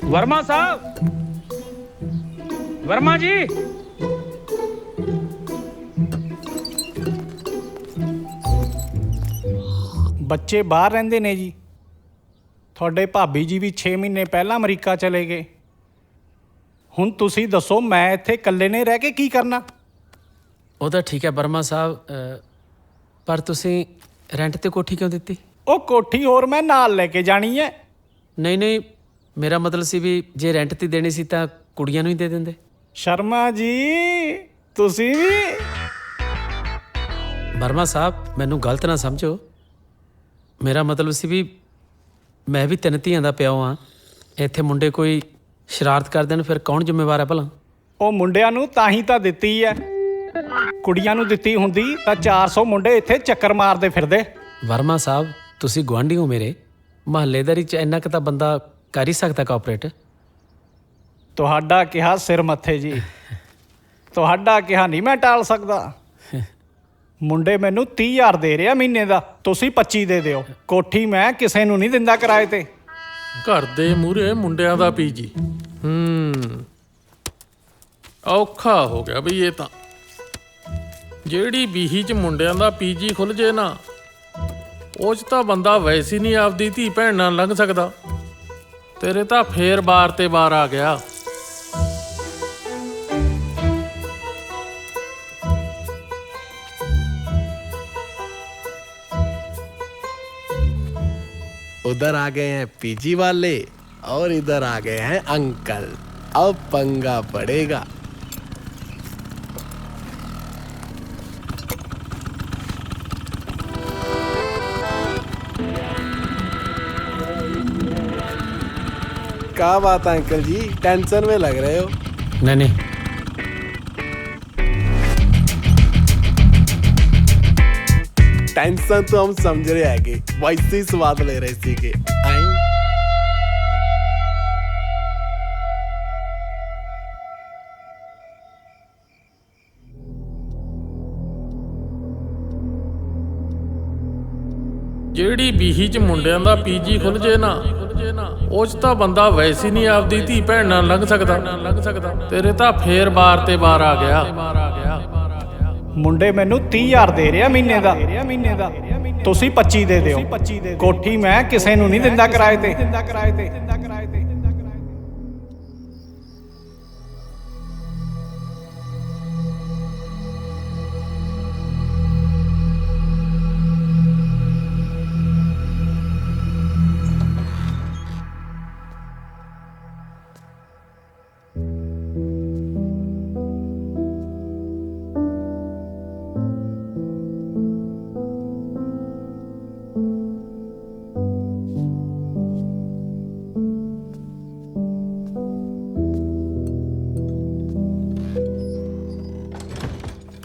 Verma साहब, वर्मा जी। ਬੱਚੇ ਬਾਹਰ ਰਹਿੰਦੇ ਨੇ ਜੀ। ਤੁਹਾਡੇ ਭਾਬੀ ਜੀ ਵੀ 6 ਮਹੀਨੇ ਪਹਿਲਾਂ ਅਮਰੀਕਾ ਚਲੇ ਗਏ। ਹੁਣ ਤੁਸੀਂ ਦੱਸੋ ਮੈਂ ਇੱਥੇ ਇਕੱਲੇ ਨੇ ਰਹਿ ਕੇ ਕੀ ਕਰਨਾ? ਉਹ ਤਾਂ ਠੀਕ ਹੈ ਵਰਮਾ ਸਾਹਿਬ, ਪਰ ਤੁਸੀਂ ਰੈਂਟ ਤੇ ਕੋਠੀ ਕਿਉਂ ਦਿੱਤੀ? ਉਹ ਕੋਠੀ ਹੋਰ ਮੈਂ ਨਾਲ ਲੈ ਕੇ ਜਾਣੀ ਹੈ। ਨਹੀਂ ਨਹੀਂ, ਮੇਰਾ ਮਤਲਬ ਸੀ ਵੀ ਜੇ ਰੈਂਟ ਤੇ ਦੇਣੀ ਸੀ ਤਾਂ ਕੁੜੀਆਂ ਨੂੰ ਹੀ ਦੇ ਦਿੰਦੇ। ਸ਼ਰਮਾ ਜੀ ਤੁਸੀਂ ਵੀ। ਵਰਮਾ ਸਾਹਿਬ ਮੈਨੂੰ ਗਲਤ ਨਾ ਸਮਝੋ, ਮੇਰਾ ਮਤਲਬ ਸੀ ਵੀ ਮੈਂ ਵੀ 3 ਧੀਆਂ ਦਾ ਪਿਓ ਹਾਂ। ਇੱਥੇ ਮੁੰਡੇ ਕੋਈ ਸ਼ਰਾਰਤ ਕਰ ਦੇਣ ਫਿਰ ਕੌਣ ਜ਼ਿੰਮੇਵਾਰ ਹੈ ਭਲਾ? ਉਹ ਮੁੰਡਿਆਂ ਨੂੰ ਤਾਂ ਹੀ ਤਾਂ ਦਿੱਤੀ ਹੈ। ਕੁੜੀਆਂ ਨੂੰ ਦਿੱਤੀ ਹੁੰਦੀ ਤਾਂ 400 ਮੁੰਡੇ ਇੱਥੇ ਚੱਕਰ ਮਾਰਦੇ ਫਿਰਦੇ। ਵਰਮਾ ਸਾਹਿਬ ਤੁਸੀਂ ਗੁਆਂਢੀ ਹੋ ਮੇਰੇ, ਮਹੱਲੇਦਾਰੀ 'ਚ ਇੰਨਾ ਕੁ ਤਾਂ ਬੰਦਾ ਕਰ ਹੀ ਸਕਦਾ ਕੋਆਪਰੇਟ। ਤੁਹਾਡਾ ਕਿਹਾ ਸਿਰ ਮੱਥੇ ਜੀ, ਤੁਹਾਡਾ ਕਿਹਾ ਨਹੀਂ ਮੈਂ ਟਾਲ ਸਕਦਾ। ਮੁੰਡੇ ਮੈਨੂੰ 30,000 ਦੇ ਰਿਹਾ ਮਹੀਨੇ ਦਾ, ਤੁਸੀਂ 25 ਦੇ ਦਿਓ। ਕੋਠੀ ਮੈਂ ਕਿਸੇ ਨੂੰ ਨਹੀਂ ਦਿੰਦਾ ਕਿਰਾਏ ਤੇ। ਘਰ ਦੇ ਮੂਹਰੇ ਮੁੰਡਿਆਂ ਦਾ ਪੀਜੀ। ਔਖਾ ਹੋ ਗਿਆ ਬਈ ਇਹ ਤਾਂ। ਜਿਹੜੀ ਬੀਹੀ 'ਚ ਮੁੰਡਿਆਂ ਦਾ ਪੀਜੀ ਖੁੱਲ ਜੇ ਨਾ, ਉਹ 'ਚ ਤਾਂ ਬੰਦਾ ਵੈਸੇ ਹੀ ਨਹੀਂ ਆਪਦੀ ਧੀ ਭੈਣ ਨਾਲ ਲੰਘ ਸਕਦਾ। ਤੇਰੇ ਤਾਂ ਫੇਰ ਬਾਰ ਤੇ ਬਾਰ ਆ ਗਿਆ। उधर आ गए हैं पीजी वाले और इधर आ गए हैं अंकल। अब पंगा पड़ेगा। क्या बात है अंकल जी, टेंशन में लग रहे हो? नहीं नहीं, टेंशन तो हम समझ रहे हैं कि वैसे ही स्वाद ले रहे इसी के। ਜਿਹੜੀ ਬੀਹੀ 'ਚ ਮੁੰਡਿਆਂ ਦਾ ਪੀਜੀ ਖੁੱਲ ਜੇ ਨਾ, ਉਹ 'ਚ ਤਾਂ ਬੰਦਾ ਵੈਸੇ ਹੀ ਨਹੀਂ ਆਪਦੀ ਧੀ ਭੈਣ ਨਾਲ ਲੰਘ ਸਕਦਾ। ਤੇਰੇ ਤਾਂ ਫੇਰ ਬਾਰ ਤੇ ਬਾਰ ਆ ਗਿਆ। ਮੁੰਡੇ ਮੈਨੂੰ 30,000 ਦੇ ਰਿਹਾ ਮਹੀਨੇ ਦਾ, ਤੁਸੀਂ 25 ਦੇ ਦਿਓ। ਕੋਠੀ ਮੈਂ ਕਿਸੇ ਨੂੰ ਨਹੀਂ ਦਿੰਦਾ ਕਿਰਾਏ ਤੇ।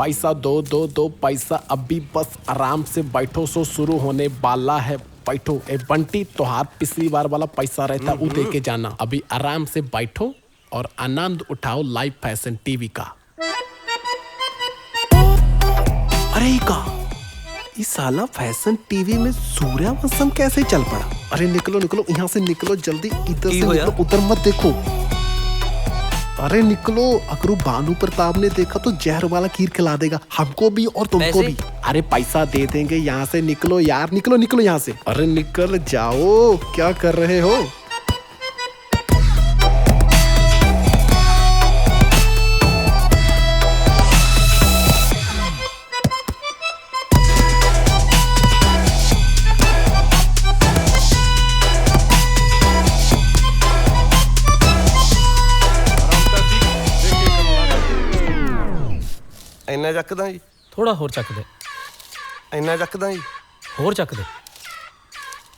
पैसा दो दो दो पैसा, अभी बस आराम से बैठो, सो शुरू होने वाला है, बैठो। ए बंटी, तोहार पिछली बार वाला पैसा रहता वो दे के जाना, अभी आराम से बैठो और आनंद उठाओ लाइव फैशन टीवी का। अरे का इस साला फैशन टीवी में सूर्यवंशम कैसे चल पड़ा? अरे निकलो निकलो यहाँ से, निकलो जल्दी, इधर से निकलो, उधर मत देखो। अरे निकलो, अगर भानु प्रताप ने देखा तो जहर वाला खीर खिला देगा हमको भी और तुमको भी। अरे पैसा दे देंगे, यहाँ से निकलो यार, निकलो निकलो यहाँ से। अरे निकल जाओ, क्या कर रहे हो? ਇੰਨਾ ਚੱਕਦਾ ਜੀ, ਥੋੜਾ ਹੋਰ ਚੱਕ ਦੇ। ਇੰਨਾ ਚੱਕਦਾ ਜੀ, ਹੋਰ ਚੱਕ ਦੇ।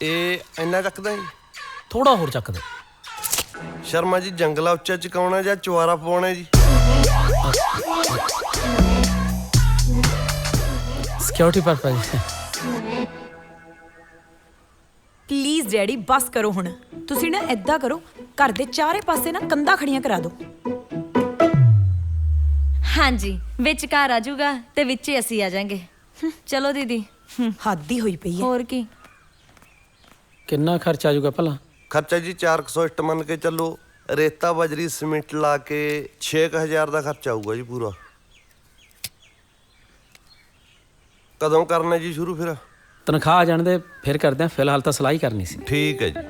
ਇਹ ਇੰਨਾ ਚੱਕਦਾ ਜੀ, ਥੋੜਾ ਹੋਰ ਚੱਕ ਦੇ। ਸ਼ਰਮਾ ਜੀ, ਜੰਗਲਾ ਉੱਚਾ ਚਕਾਉਣਾ ਜਾਂ ਚੁਆਰਾ ਪਵਾਉਣਾ ਜੀ? Security purpose. ਪਲੀਜ਼ ਡੈਡੀ ਬਸ ਕਰੋ ਹੁਣ। ਤੁਸੀਂ ਨਾ ਏਦਾਂ ਕਰੋ, ਘਰ ਦੇ ਚਾਰੇ ਪਾਸੇ ਨਾ ਕੰਧਾਂ ਖੜੀਆਂ ਕਰਾ ਦਿਓ। ਹਾਂਜੀ, ਵਿੱਚ ਘਰ ਆ ਜਾਊਗਾ ਤੇ ਵਿੱਚੇ ਅਸੀਂ ਆ ਜਾਾਂਗੇ। ਚਲੋ ਦੀਦੀ। ਹੱਦ ਹੀ ਹੋਈ ਪਈ ਹੈ। ਹੋਰ ਕੀ? ਕਿੰਨਾ ਖਰਚ ਆ ਜਾਊਗਾ ਭਲਾ? ਖਰਚਾ ਜੀ 400 ਇੱਟ ਮੰਨ ਕੇ ਚੱਲੋ, ਰੇਤਾ ਬਜਰੀ ਸੀਮਿੰਟ ਲਾ ਕੇ 6000 ਦਾ ਖਰਚਾ ਆਊਗਾ ਜੀ ਪੂਰਾ। ਕਦੋਂ ਕਰਨਾ ਜੀ ਸ਼ੁਰੂ ਫਿਰ? ਤਨਖਾਹ ਆ ਜਾਣ ਦੇ ਫਿਰ ਕਰਦੇ ਆ, ਫਿਲਹਾਲ ਤਾਂ ਸਲਾਹ ਹੀ ਕਰਨੀ ਸੀ। ਠੀਕ ਹੈ ਜੀ।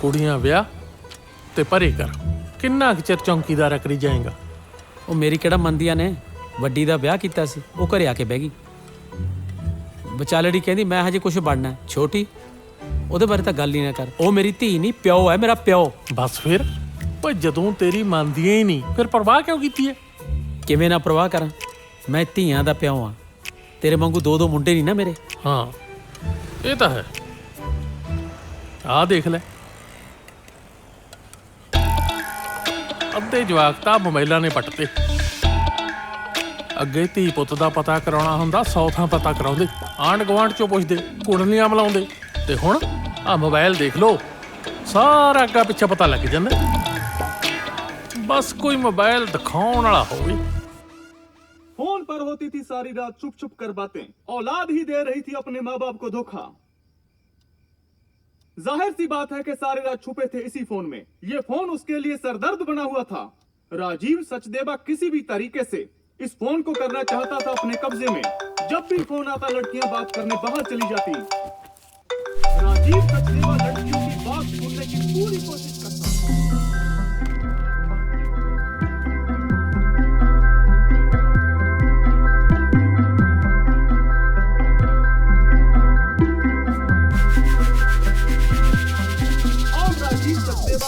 ਕੁੜੀਆਂ ਵਿਆਹ ਤੇ ਪਰੇ ਕਰ, ਕਿੰਨਾ ਕੁ ਚਿਰ ਚੌਂਕੀਦਾਰਾ ਕਰੀ ਜਾਏਗਾ? ਉਹ ਮੇਰੀ ਕਿਹੜਾ ਮੰਦੀਆਂ ਨੇ, ਵੱਡੀ ਦਾ ਵਿਆਹ ਕੀਤਾ ਸੀ, ਉਹ ਘਰੇ ਆ ਕੇ ਬਹਿ ਗਈ। ਵਿਚਾਲੜੀ ਕਹਿੰਦੀ ਮੈਂ ਹਜੇ ਕੁਝ ਬਣਨਾ। ਛੋਟੀ, ਉਹਦੇ ਬਾਰੇ ਤਾਂ ਗੱਲ ਹੀ ਨਾ ਕਰ, ਉਹ ਮੇਰੀ ਧੀ ਨਹੀਂ, ਪਿਓ ਹੈ ਮੇਰਾ, ਪਿਓ। ਬਸ ਫਿਰ ਓਏ, ਜਦੋਂ ਤੇਰੀ ਮੰਨਦੀਆਂ ਹੀ ਨਹੀਂ ਫਿਰ ਪਰਵਾਹ ਕਿਉਂ ਕੀਤੀ ਹੈ? ਕਿਵੇਂ ਨਾ ਪਰਵਾਹ ਕਰਾਂ, ਮੈਂ ਧੀਆਂ ਦਾ ਪਿਓ ਆ। ਤੇਰੇ ਵਾਂਗੂ ਦੋ ਦੋ ਮੁੰਡੇ ਨਹੀਂ ਨਾ ਮੇਰੇ। ਹਾਂ ਇਹ ਤਾਂ ਹੈ। ਆਹ ਦੇਖ ਲੈ, ਅੱਧੇ ਜਵਾਕ ਤਾਂ ਮੋਬਾਈਲਾਂ ਨੇ ਪੱਟਤੇ। ਅੱਗੇ ਧੀ ਪੁੱਤ ਦਾ ਪਤਾ ਕਰਾਉਣਾ ਹੁੰਦਾ 100 ਥਾਂ ਪਤਾ ਕਰਾਉਂਦੇ, ਆਂਢ ਗੁਆਂਢ ਚੋਂ ਪੁੱਛਦੇ, ਕੁੰਡਲੀਆਂ ਮਿਲਾਉਂਦੇ, ਤੇ ਹੁਣ ਆਹ ਮੋਬਾਈਲ ਦੇਖ ਲਓ, ਸਾਰਾ ਅੱਗਾ ਪਿੱਛੇ ਪਤਾ ਲੱਗ ਜਾਂਦਾ। बस कोई मोबाइल दिखाने वाला होवे। फोन पर होती थी सारी रात चुप चुप कर बातें, औलाद ही दे रही थी अपने माँ बाप को धोखा। जाहिर सी बात है कि सारी रात छुपे थे इसी फोन में। ये फोन उसके लिए सरदर्द बना हुआ था। राजीव सचदेवा किसी भी तरीके से इस फोन को करना चाहता था अपने कब्जे में। जब भी फोन आता लड़कियां बात करने बाहर चली जाती। राजीव सचदेवा लड़कियों की बात सुनने की पूरी कोशिश करता।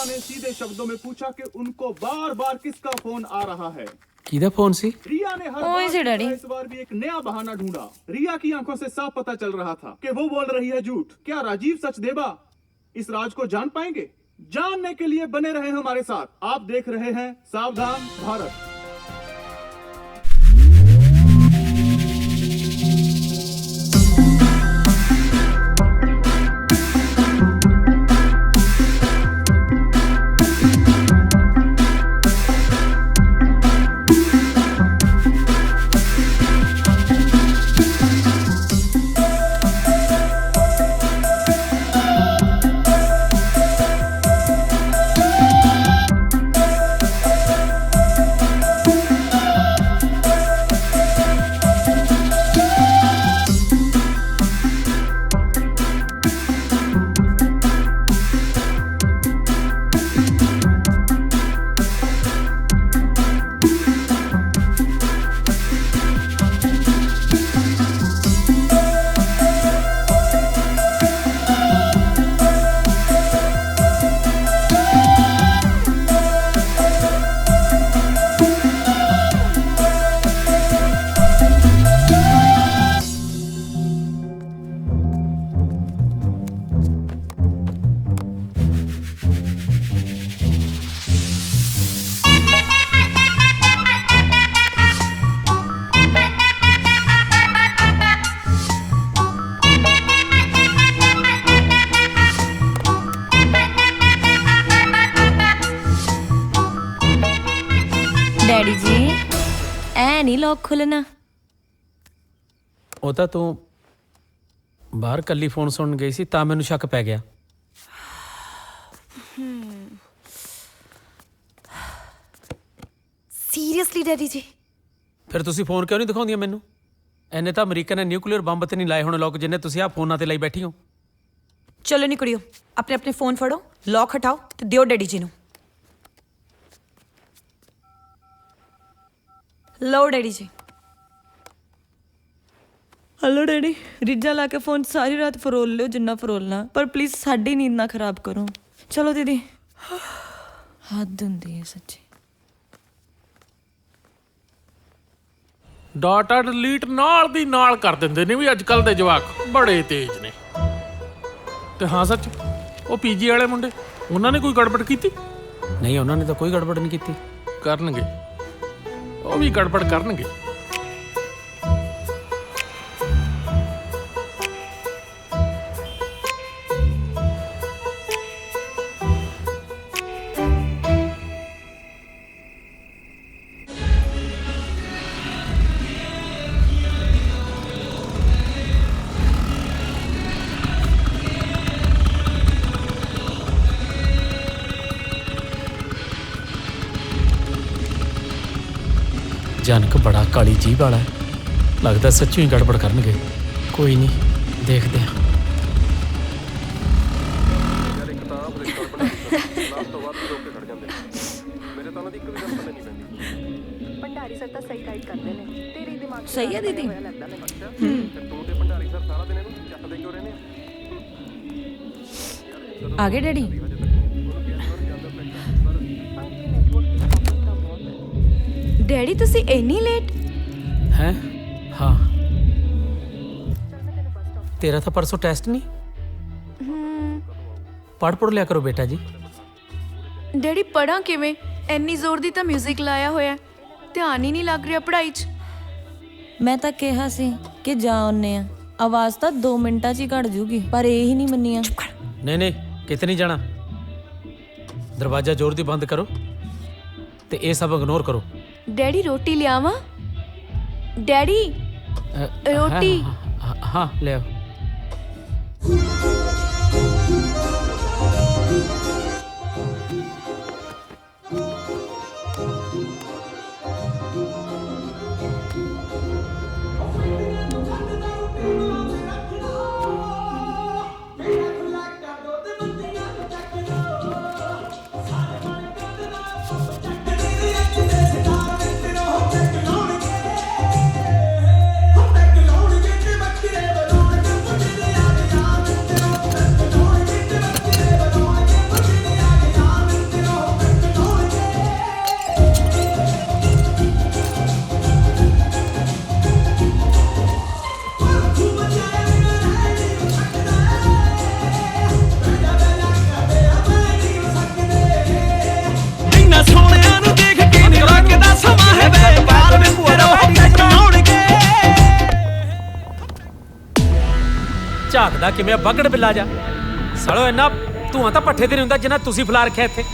ने सीधे शब्दों में पूछा कि उनको बार बार किसका फोन आ रहा है। किधर फोन सी? रिया ने हर बार इस बार भी एक नया बहाना ढूंढा। रिया की आंखों से साफ पता चल रहा था कि वो बोल रही है झूठ। क्या राजीव सचदेवा इस राज को जान पाएंगे? जानने के लिए बने रहे हमारे साथ। आप देख रहे हैं सावधान भारत। ਨਹੀਂ ਲੌਕ ਖੁੱਲਣਾ? ਉਹ ਤਾਂ ਤੂੰ ਬਾਹਰ ਕੱਲੀ ਫੋਨ ਸੁਣਨ ਗਈ ਸੀ ਤਾਂ ਮੈਨੂੰ ਸ਼ੱਕ ਪੈ ਗਿਆ। ਸੀਰੀਅਸਲੀ ਡੈਡੀ ਜੀ? ਫਿਰ ਤੁਸੀਂ ਫੋਨ ਕਿਉਂ ਨਹੀਂ ਦਿਖਾਉਂਦੀਆਂ ਮੈਨੂੰ? ਐਨੇ ਤਾਂ ਅਮਰੀਕਾ ਨੇ ਨਿਊਕਲੀਅਰ ਬੰਬ ਤੇ ਨਹੀਂ ਲਾਏ ਹੁਣ ਲੋਕ ਜਿੰਨੇ ਤੁਸੀਂ ਆ ਫੋਨਾਂ ਤੇ ਲਈ ਬੈਠੀ ਹੋ। ਚਲੋ ਨੀ ਕੁੜੀਓ, ਆਪਣੇ ਆਪਣੇ ਫੋਨ ਫੜੋ, ਲੌਕ ਹਟਾਓ ਤੇ ਦਿਓ ਡੈਡੀ ਜੀ ਨੂੰ। ਲਓ ਡੈਡੀ ਜੀ। हेलो डैडी, रिज्जा ला के फोन सारी रात फरोल लो जिन्ना फरोलना, पर प्लीज साडी नींद ना खराब करो। चलो दीदी, हद हुंदी है सच्ची। ਡਾਟਾ ਡਿਲੀਟ ਨਾਲ ਦੀ ਨਾਲ ਕਰ ਦਿੰਦੇ ਨੇ ਵੀ ਅੱਜ ਕੱਲ ਦੇ ਜਵਾਕ ਬੜੇ ਤੇਜ਼ ਨੇ। ਤੇ ਹਾਂ ਸੱਚ, ਉਹ ਪੀਜੀ ਵਾਲੇ ਮੁੰਡੇ ਉਹਨਾਂ ਨੇ ਕੋਈ ਗੜਬੜ ਕੀਤੀ? ਨਹੀਂ, ਉਹਨਾਂ ਨੇ ਤਾਂ ਕੋਈ ਗੜਬੜ ਨਹੀਂ ਕੀਤੀ। ਕਰਨਗੇ, ਉਹ ਵੀ ਗੜਬੜ ਕਰਨਗੇ। ਜਨਕ ਬੜਾ ਕਾਲੀ ਜੀਭ ਵਾਲਾ ਹੈ, ਲੱਗਦਾ ਸੱਚੀ ਹੀ ਗੜਬੜ ਕਰਨਗੇ। ਕੋਈ ਨਹੀਂ, ਦੇਖਦੇ ਹਾਂ। भंडारी सर तो सही गाइड करते हैं, तेरे दिमाग सही है दीदी। आगे डैडी? ਡੈਡੀ ਤੁਸੀਂ ਇੰਨੀ ਲੇਟ? हैं? हाँ, तेरा था परसों टेस्ट नहीं? पढ़ लिया करो बेटा जी। ਡੈਡੀ ਪੜਾਂ ਕਿਵੇਂ? ਇੰਨੀ ਜ਼ੋਰ ਦੀ ਤਾਂ 뮤직 ਲਾਇਆ ਹੋਇਆ, ਧਿਆਨ ਹੀ ਨਹੀਂ ਲੱਗ ਰਿਹਾ ਪੜ੍ਹਾਈ 'ਚ। ਮੈਂ ਤਾਂ ਕਿਹਾ ਸੀ ਕਿ ਜਾ ਆਉਨੇ ਆ, ਆਵਾਜ਼ ਤਾਂ 2 ਮਿੰਟਾਂ 'ਚ ਹੀ ਘਟ ਜੂਗੀ, ਪਰ ਇਹ ਹੀ ਨਹੀਂ ਮੰਨੀਆਂ। नहीं नहीं, कितने नहीं जाना। दरवाजा जोर दी बंद करो ते ये सब इग्नोर करो। ਡੈਡੀ ਰੋਟੀ ਲਿਆਵਾਂ? ਡੈਡੀ ਰੋਟੀ। हाँ ले आओ। ਝਾਕਦਾ ਕਿਵੇਂ ਬਗੜ ਬਿੱਲਾ ਜਾ ਸਾਲੋ, ਇੰਨਾ ਧੂਆਂ ਤਾਂ ਪੱਠੇ ਤੇ ਨਹੀਂ ਹੁੰਦਾ ਜਿੰਨਾ ਤੁਸੀਂ ਫਲਾ ਰੱਖਿਆ ਇੱਥੇ।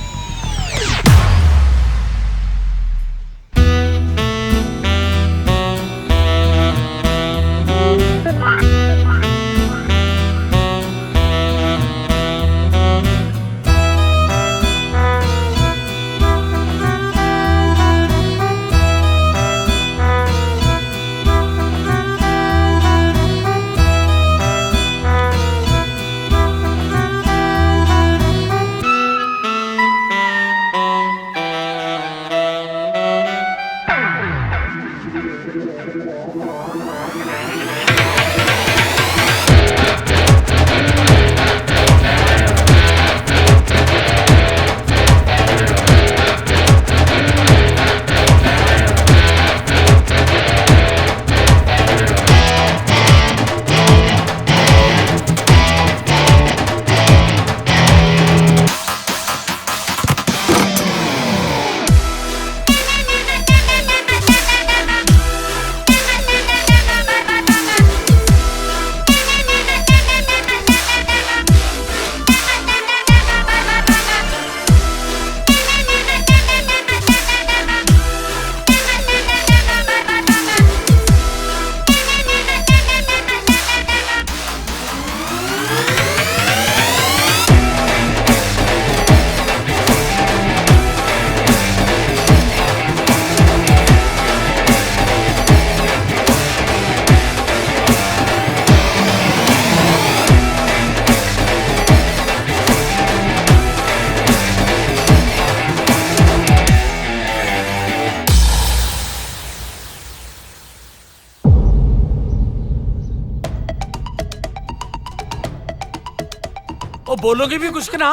ਉਹ ਬੋਲੋਗੇ ਵੀ ਕੁਛ ਕਿ ਨਾ?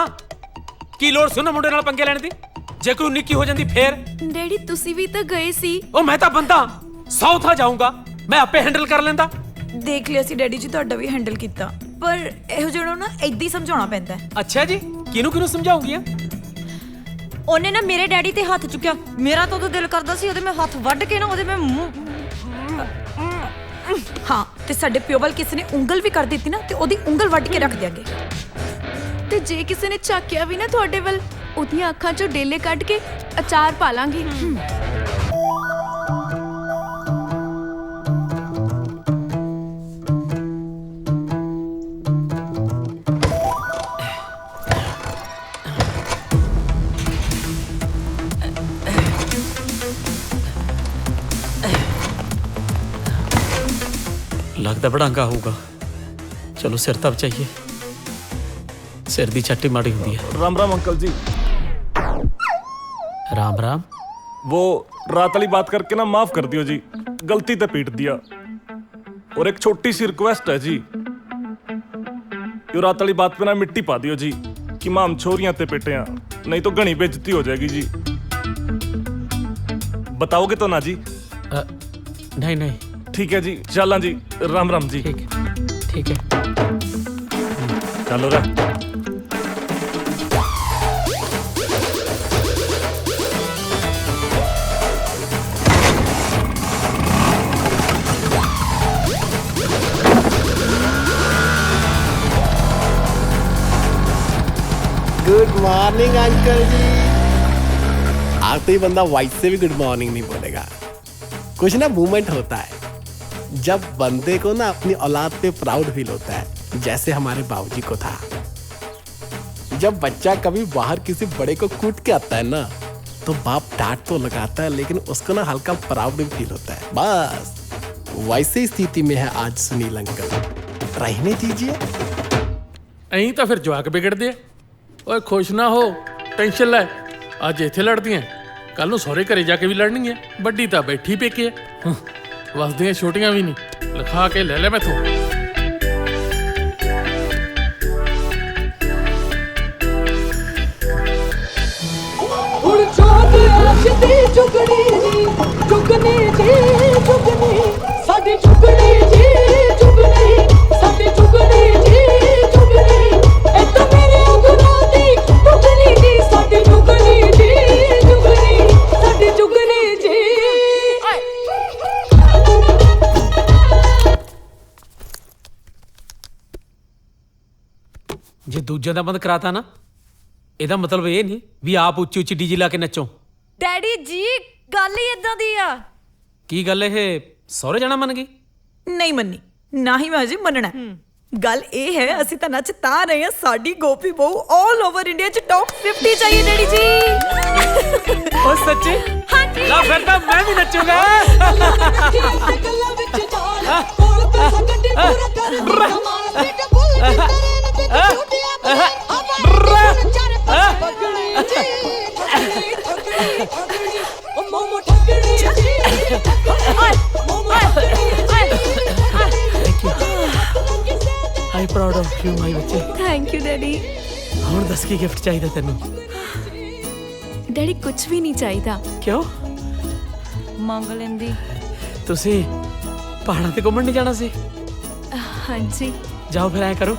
ਕੀ ਲੋੜ ਸੀ ਉਹਨਾਂ ਮੁੰਡੇ ਨਾਲ ਪੰਗੇ ਲੈਣ ਦੀ? ਜੇ ਕੋਈ ਨਿੱਕੀ ਹੋ ਜਾਂਦੀ ਫੇਰ? ਡੈਡੀ ਤੁਸੀਂ ਵੀ ਤਾਂ ਗਏ ਸੀ। ਉਹ ਮੈਂ ਤਾਂ ਬੰਦਾ 100 ਥਾਂ ਜਾਊਂਗਾ, ਮੈਂ ਆਪੇ ਹੈਂਡਲ ਕਰ ਲੈਂਦਾ। ਦੇਖ ਲਿਆ ਸੀ ਡੈਡੀ ਜੀ, ਤੁਹਾਡਾ ਵੀ ਹੈਂਡਲ ਕੀਤਾ, ਪਰ ਇਹੋ ਜਿਹੇ ਨੂੰ ਨਾ ਏਦਾਂ ਹੀ ਸਮਝਾਉਣਾ ਪੈਂਦਾ ਹੈ। ਅੱਛਾ ਜੀ, ਕਿਹਨੂੰ ਕਿਹਨੂੰ ਸਮਝਾਉਂਗੀਆਂ? ਉਹਨੇ ਨਾ ਮੇਰੇ ਡੈਡੀ ਤੇ ਹੱਥ ਚੁੱਕਿਆ, ਮੇਰਾ ਤਾਂ ਉਹਦਾ ਦਿਲ ਕਰਦਾ ਸੀ ਉਹਦੇ ਮੈਂ ਹੱਥ ਵੱਢ ਕੇ ਨਾ ਉਹਦੇ ਮੈਂ ਹਾਂ, ਤੇ ਸਾਡੇ ਪਿਓ ਵੱਲ ਕਿਸੇ ਨੇ ਉਂਗਲ ਵੀ ਕਰ ਦਿੱਤੀ ਨਾ ਤੇ ਉਹਦੀ ਉਂਗਲ ਵੱਢ ਕੇ ਰੱਖ ਦਿਆਂਗੇ। ਤੇ ਜੇ ਕਿਸੇ ਨੇ ਝਾਕਿਆ ਵੀ ਨਾ ਤੁਹਾਡੇ ਵੱਲ, ਉਹਦੀਆਂ ਅੱਖਾਂ 'ਚੋਂ ਡੇਲੇ ਕੱਢ ਕੇ ਅਚਾਰ ਪਾ ਲਾਂਗੇ। ਲੱਗਦਾ ਬੜਾਂਗਾ ਹੋਊਗਾ। ਚਲੋ ਸਿਰ ਤਾਂ ਬਚਾਈਏ, ਸਿਰ ਦੀ ਛੱਟੀ ਮਾੜੀ ਹੁੰਦੀ ਹੈ। राम राम अंकल जी। राम राम। वो रात वाली बात करके ना माफ कर दियो जी, गलती ते पीट दिया। और एक छोटी सी रिक्वेस्ट है जी, यो रात वाली बात पे ना मिट्टी पा दियो जी कि माम छोरियां ते पेटे हैं, नहीं तो घनी बेइज्जती हो जाएगी जी। बताओगे तो ना जी? नहीं नहीं। ठीक है जी, चला जी। राम राम जी। ठीक है। चलो रे। गुड मॉर्निंग अंकल जी। आते ही बंदा वाइस से भी गुड मॉर्निंग नहीं बोलेगा। कुछ ना मूवमेंट होता है जब बंदे को ना अपनी औलाद पे प्राउड फील होता है, जैसे हमारे बाबूजी को था। जब बच्चा कभी बाहर किसी बड़े को कूट के आता है ना, तो बाप डांट तो लगाता है, लेकिन उसको ना हल्का प्राउड भी फील होता है। बस वैसे स्थिति में है आज सुनील अंकल, रहने दीजिए। ਐਂ ਤਾਂ ਫਿਰ ਜਵਾਕ ਵਿਗੜਦੇ ਆ। ਓਏ ਖੁਸ਼ ਨਾ ਹੋ, ਟੈਨਸ਼ਨ ਲੈ। ਅੱਜ ਇੱਥੇ ਲੜਦੀਆਂ, ਕੱਲ ਨੂੰ ਸਹੁਰੇ ਘਰੇ ਜਾ ਕੇ ਵੀ ਲੜਨਗੀਆਂ। ਵੱਡੀ ਤਾਂ ਬੈਠੀ ਪੇਕੇ ਆ, ਵਸਦੀਆਂ ਛੋਟੀਆਂ ਵੀ ਨਹੀਂ। ਲਿਖਾ ਕੇ ਲੈ ਲੈ ਮੈਥੋਂ। ਹੁਣ ਚੋਦ ਆਸ਼ਦੀ ਚੁਗਣੀ ਜੀ, ਚੁਗਣੀ ਜੀ ਚੁਗਣੀ, ਸਾਡੀ ਚੁਗਣੀ ਜੀ ਚੁਗਣੀ, ਸਾਡੀ ਚੁਗਣੀ ਜੀ ਚੁਗਣੀ, ਇਹ ਤਾਂ ਮੇਰੇ ਗੁਨਾਹ ਦੀ ਚੁਗਣੀ ਜੀ, ਸਾਡੀ ਚੁਗਣੀ ਜੀ ਚੁਗਣੀ, ਸਾਡੀ ਚੁਗਣੀ ਜੀ। ਜੇ ਦੂਜਿਆਂ ਦਾ ਬੰਦ ਕਰਾਤਾ ਨਾ, ਇਹਦਾ ਮਤਲਬ ਇਹ ਨਹੀਂ ਵੀ ਆਪ ਉੱਚੀ ਉੱਚੀ ਡੀਜੇ ਲਾ ਕੇ ਨੱਚੋ। ਡੈਡੀ ਜੀ ਗੱਲ ਹੀ ਇਦਾਂ ਦੀ ਆ। ਕੀ ਗੱਲ ਇਹ ਸਹੁਰੇ ਜਾਣਾ ਮੰਨ ਗਈ? ਨਹੀਂ ਮੰਨੀ, ਨਾ ਹੀ ਮੈਂ ਅਜੇ ਮੰਨਣਾ। ਗੱਲ ਇਹ ਹੈ, ਅਸੀਂ ਤਾਂ ਨੱਚ ਤਾਂ ਰਹੇ ਹਾਂ, ਸਾਡੀ ਗੋਪੀ ਬਹੂ ਆਲ ਓਵਰ ਇੰਡੀਆ ਚ ਟੌਪ 50 ਚਾਹੀਏ ਡੈਡੀ ਜੀ। ਉਹ ਸੱਚੀ? ਹਾਂਜੀ। ਲਾ ਫਿਰ ਤਾਂ ਮੈਂ ਵੀ ਨੱਚੂਗਾ। ਆਈ ਪ੍ਰਾਊਡ ਆਫ ਯੂ ਮਾਈ ਬੱਚੇ। Thank you daddy. ਹੁਣ ਦੱਸ ਕੀ ਗਿਫਟ ਚਾਹੀਦਾ ਤੈਨੂੰ? ਡੈਡੀ ਕੁਝ ਵੀ ਨਹੀਂ ਚਾਹੀਦਾ। ਕਿਉਂ? ਮੰਗ ਲੈਂਦੀ। ਤੁਸੀਂ ਪਹਾੜਾਂ ਤੇ ਘੁੰਮਣ ਨਹੀਂ ਜਾਣਾ ਸੀ? ਹਾਂਜੀ। ਜਾਓ ਫਿਰ ਐ ਕਰੋ,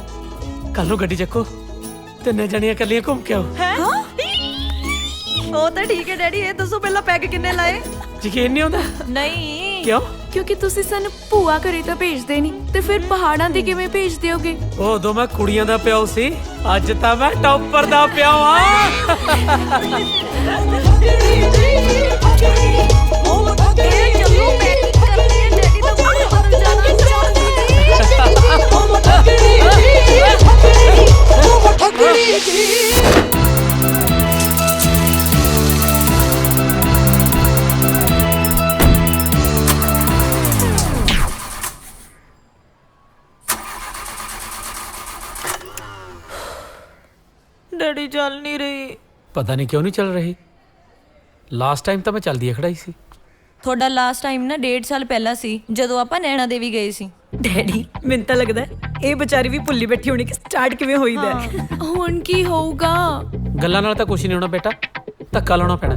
ਕੱਲ ਨੂੰ ਗੱਡੀ ਚੱਕੋ, ਤਿੰਨੇ ਜਣੀਆਂ ਇਕੱਲੀਆਂ ਘੁੰਮ ਕੇ ਆਓ। ਉਹ ਤਾਂ ਠੀਕ ਹੈ ਡੈਡੀ, ਇਹ ਦੱਸੋ ਪਹਿਲਾਂ ਪੈਗ ਕਿੰਨੇ ਲਾਏ? ਯਕੀਨ ਨਹੀਂ ਆਉਂਦਾ? ਨਹੀਂ। ਕਿਉਂ? ਕਿਉਂਕਿ ਤੁਸੀਂ ਸਾਨੂੰ ਭੂਆ ਘਰੇ ਤਾਂ ਭੇਜਦੇ ਨਹੀਂ, ਤੇ ਫਿਰ ਪਹਾੜਾਂ ਦੀ ਕਿਵੇਂ ਭੇਜ ਦਿਓਗੇ? ਉਦੋਂ ਮੈਂ ਕੁੜੀਆਂ ਦਾ ਪਿਓ ਸੀ, ਅੱਜ ਤਾਂ ਮੈਂ ਟੌਪਰ ਦਾ ਪਿਓ ਆ। ਡੈਡੀ ਚੱਲ ਨਹੀਂ ਰਹੀ। ਪਤਾ ਨਹੀਂ ਕਿਉਂ ਨਹੀਂ ਚੱਲ ਰਹੀ। ਲਾਸਟ ਟਾਈਮ ਤਾਂ ਮੈਂ ਚੱਲਦੀ ਖੜਾਈ ਸੀ। ਤੁਹਾਡਾ ਲਾਸਟ ਟਾਈਮ ਨਾ 1.5 ਸਾਲ ਪਹਿਲਾਂ ਸੀ, ਜਦੋਂ ਆਪਾਂ ਨੈਣਾ ਦੇਵੀ ਗਏ ਸੀ। ਡੈਡੀ ਮੈਨੂੰ ਤਾਂ ਲੱਗਦਾ ਇਹ ਵਿਚਾਰੀ ਵੀ ਭੁੱਲੀ ਬੈਠੀ ਹੋਣੀ ਕਿ ਸਟਾਰਟ ਕਿਵੇਂ ਹੋਈਦਾ ਹੈ। ਹੁਣ ਕੀ ਹੋਊਗਾ? ਗੱਲਾਂ ਨਾਲ ਤਾਂ ਕੁਝ ਨਹੀਂ ਹੋਣਾ ਬੇਟਾ, ਧੱਕਾ ਲਾਉਣਾ ਪੈਣਾ।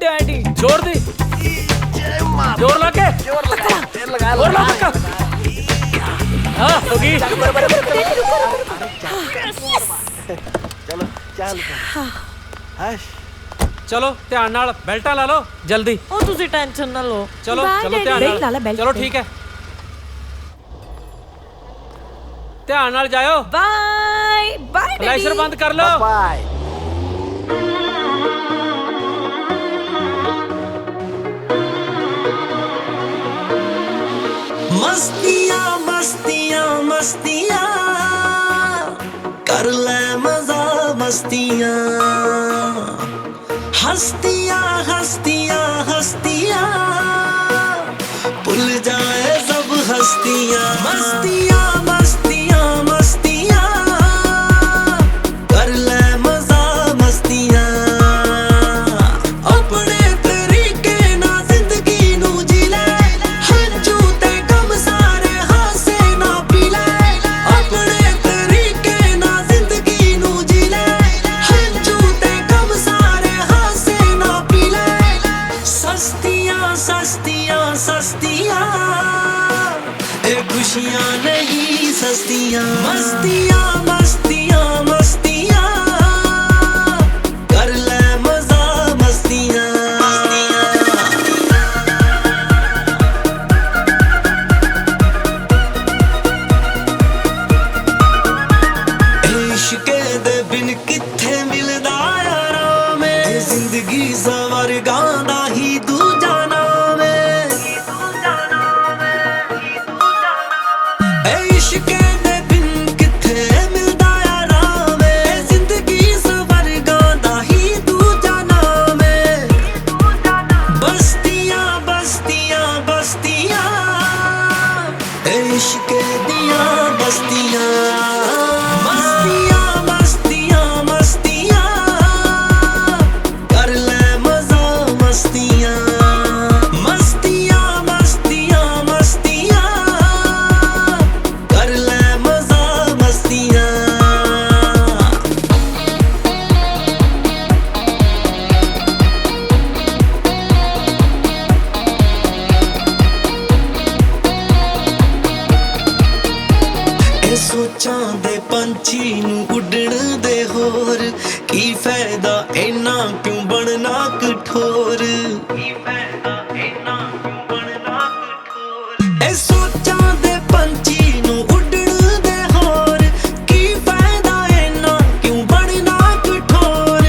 ਡੈਡੀ ਜ਼ੋਰ ਦੇ, ਜ਼ੋਰ ਲਾ ਕੇ, ਜ਼ੋਰ ਲਾ ਧੱਕਾ। हाँ होगी। चलो ध्यान नाल बेल्टा ला लो जल्दी। ਉਹ ਤੁਸੀਂ ਟੈਨਸ਼ਨ ਨਾ ਲਓ। चलो चलो ध्यान नाल, चलो ठीक है, ध्यान नाल जाओ। Bye bye. फ्लैशर बंद कर लो। बाय। मस्तियाँ मस्तियाँ मस्तियाँ कर ले मजा मस्तियाँ, हस्तियाँ हस्तियाँ हस्तियाँ भूल जाए सब हस्तियाँ। मस्तियाँ मस्तियाँ मस्तियाँ कर ले मजा मस्तियाँ, अपने तरीके ना जिंदगी नू जी ले, हंजू ते गम सारे हासे ना पी ले, अपने तरीके ना जिंदगी नू जी ले, हंजू ते गम सारे हासे ना पी ले। सस्तियाँ सस्तियाँ सस्तियाँ ए खुशियाँ नहीं सस्तियाँ। मस्तियाँ मस्तियाँ मस्तियाँ कर ले मजा मस्तियाँ। इश्के दे बिन किथे मिलदा यारा में, जिंदगी सवर गांदा ही दूजा नाम है। इश्के दे बिन किथे मिलदा यारा में, जिंदगी सवर गांदा ही दूजा नाम है। बस्तियां बस्तियां बस्तियां इश्के दियां बस्तियां। मस्तियां मस्तियां मस्तियां कर ले मजा मस्तियां। मस्तियां मस्तियां मस्तियां कर ले मजा मस्तियां। ਇਹ ਸੋਚਾਂ ਦੇ ਪੰਛੀ ਨੂੰ ਉੱਡਣ ਦੇ ਹੋਰ, ਕੀ ਫਾਇਦਾ ਇੰਨਾ ਕਿਉਂ ਬਣਨਾ ਕਠੋਰ। ਇਹ ਸੋਚਾਂ ਦੇ ਪੰਛੀ ਨੂੰ ਉੱਡਣ ਦੇ ਹੋਰ, ਕੀ ਫਾਇਦਾ ਇੰਨਾ ਕਿਉਂ ਬਣਨਾ ਕਠੋਰ।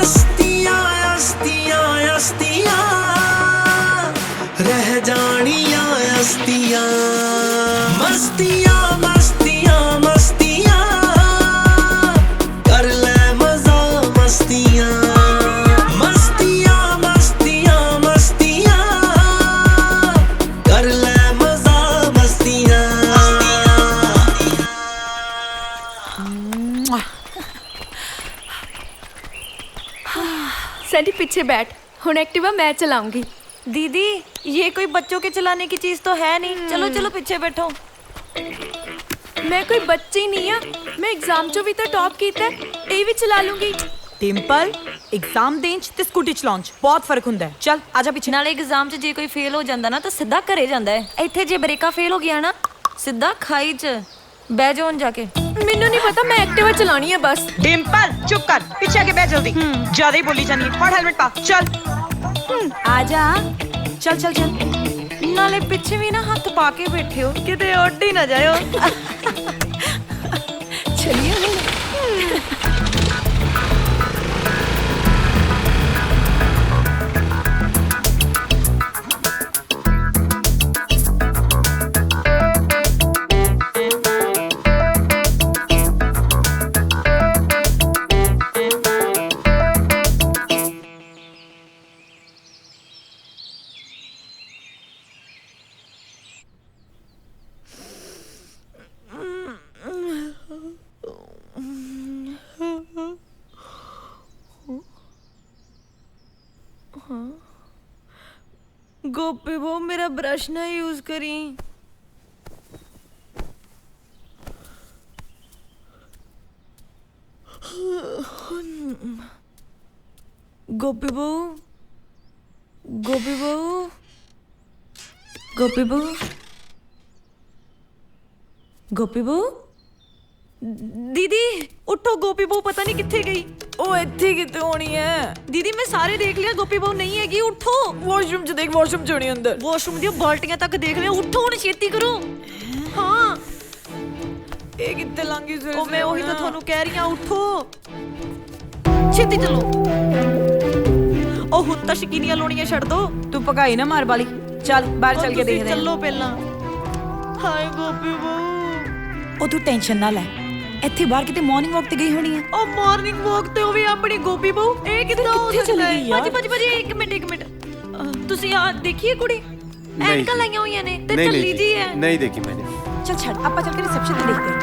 ਅਸਤੀਆਂ ਅਸਤੀਆਂ ਅਸਤੀਆਂ ਰਹਿ ਜਾਣੀਆਂ ਅਸਤੀਆਂ। मस्तियाँ मस्तियाँ मस्तियाँ कर ले मजा मस्तियाँ। मस्तियाँ मस्तियाँ मस्तियाँ कर ले मजा मस्तियाँ। सैंडी पीछे बैठ, हुन एक्टिवा मैं चलाऊंगी। दीदी ये कोई बच्चों के चलाने की चीज तो है नहीं। चलो चलो पीछे बैठो। मैं कोई बच्ची नहीं हाँ, मैं एग्जाम चो भी तो टॉप कीता है, ये भी चला लूंगी। डिंपल एग्जाम दें च ते स्कूटी चलाउण च बहुत फर्क हुंदा है। चल आजा पीछे। नाले एग्जाम च जे कोई फेल हो जांदा ना तो सीधा घरे जांदा है। इत्थे जे ब्रेका फेल हो गया ना सीधा खाई च बह जाओ जाके। मैनू नहीं पता, मैं एक्टिवा चलानी है बस। डिंपल चुप कर, पीछे आके बैठ जल्दी। ज्यादा ही बोली जानी है। पड़ हेलमेट पा। चल आजा चल चल चल। नाले पीछे भी ना हाथ पा के बैठे हो, किते उड़ ही ना जाओ। चलिए गोपी वो मेरा ब्रश ना यूज करी। गोपी बहू, गोपी बहू, गोपी बहू, गोपी बहू, दीदी उठो, गोपी बहू पता नहीं किथे गई। ਉਹ ਇੱਥੇ ਕਿਤੇ ਹੋਣੀ ਹੈ दीदी मैं सारे देख लिया, गोपी बहू नहीं हैगी। उठो, ਵਾਸ਼ਰੂਮ 'ਚ ਦੇਖ, ਵਾਸ਼ਰੂਮ 'ਚ ਹੋਣੀ ਅੰਦਰ। वॉशरूम दी बाल्टियां तक देख लिया। उठो हुण छेती करो। हाँ ਇਹ ਕਿੱਥੇ ਲੰਗੀ ਸਵੇਰੇ ओ मैं वही तो थानू कह रही हां, उठो छेती चलो। ओ हुण तां शकीनियां लोणियां छੱਡ दो। ਤੂੰ ਭਗਾਈ ਨਾ ਮਾਰ ਵਾਲੀ। ਚੱਲ ਬਾਹਰ ਚੱਲ ਕੇ ਦੇਖਦੇ ਹਾਂ। चलो पहला। हाय गोपी बहू, ਉਹ ਤੂੰ ਟੈਨਸ਼ਨ ਨਾ ਲੈ, ਇੱਥੇ ਬਾਹਰ ਕਿਤੇ ਮਾਰਨਿੰਗ ਵਾਕ ਤੇ ਗਈ ਹੋਣੀ ਹੈ। ओ मॉर्निंग वॉक ते ਉਹ ਵੀ ਆਪਣੀ ਗੋਪੀ ਬਹੂ। ਇਹ ਕਿੱਦਾਂ ਹੋ ਕਿੱਥੇ ਚਲੀ ਗਈ ਯਾਰ? ਭਾਜੀ ਭਾਜੀ ਇੱਕ ਮਿੰਟ ਤੁਸੀਂ ਆ ਦੇਖੀਏ ਕੁੜੀ ਐਨਕਾਂ ਲਾਈਆਂ ਹੋਈਆਂ ਨੇ ਤੇ ਚੱਲੀ ਜੀ ਹੈ। नहीं देखी मैंने। ਚੱਲ ਛੱਡ, ਆਪਾਂ ਚੱਲ ਕੇ ਰਿਸੈਪਸ਼ਨ ਤੇ ਦੇਖਦੇ ਹਾਂ।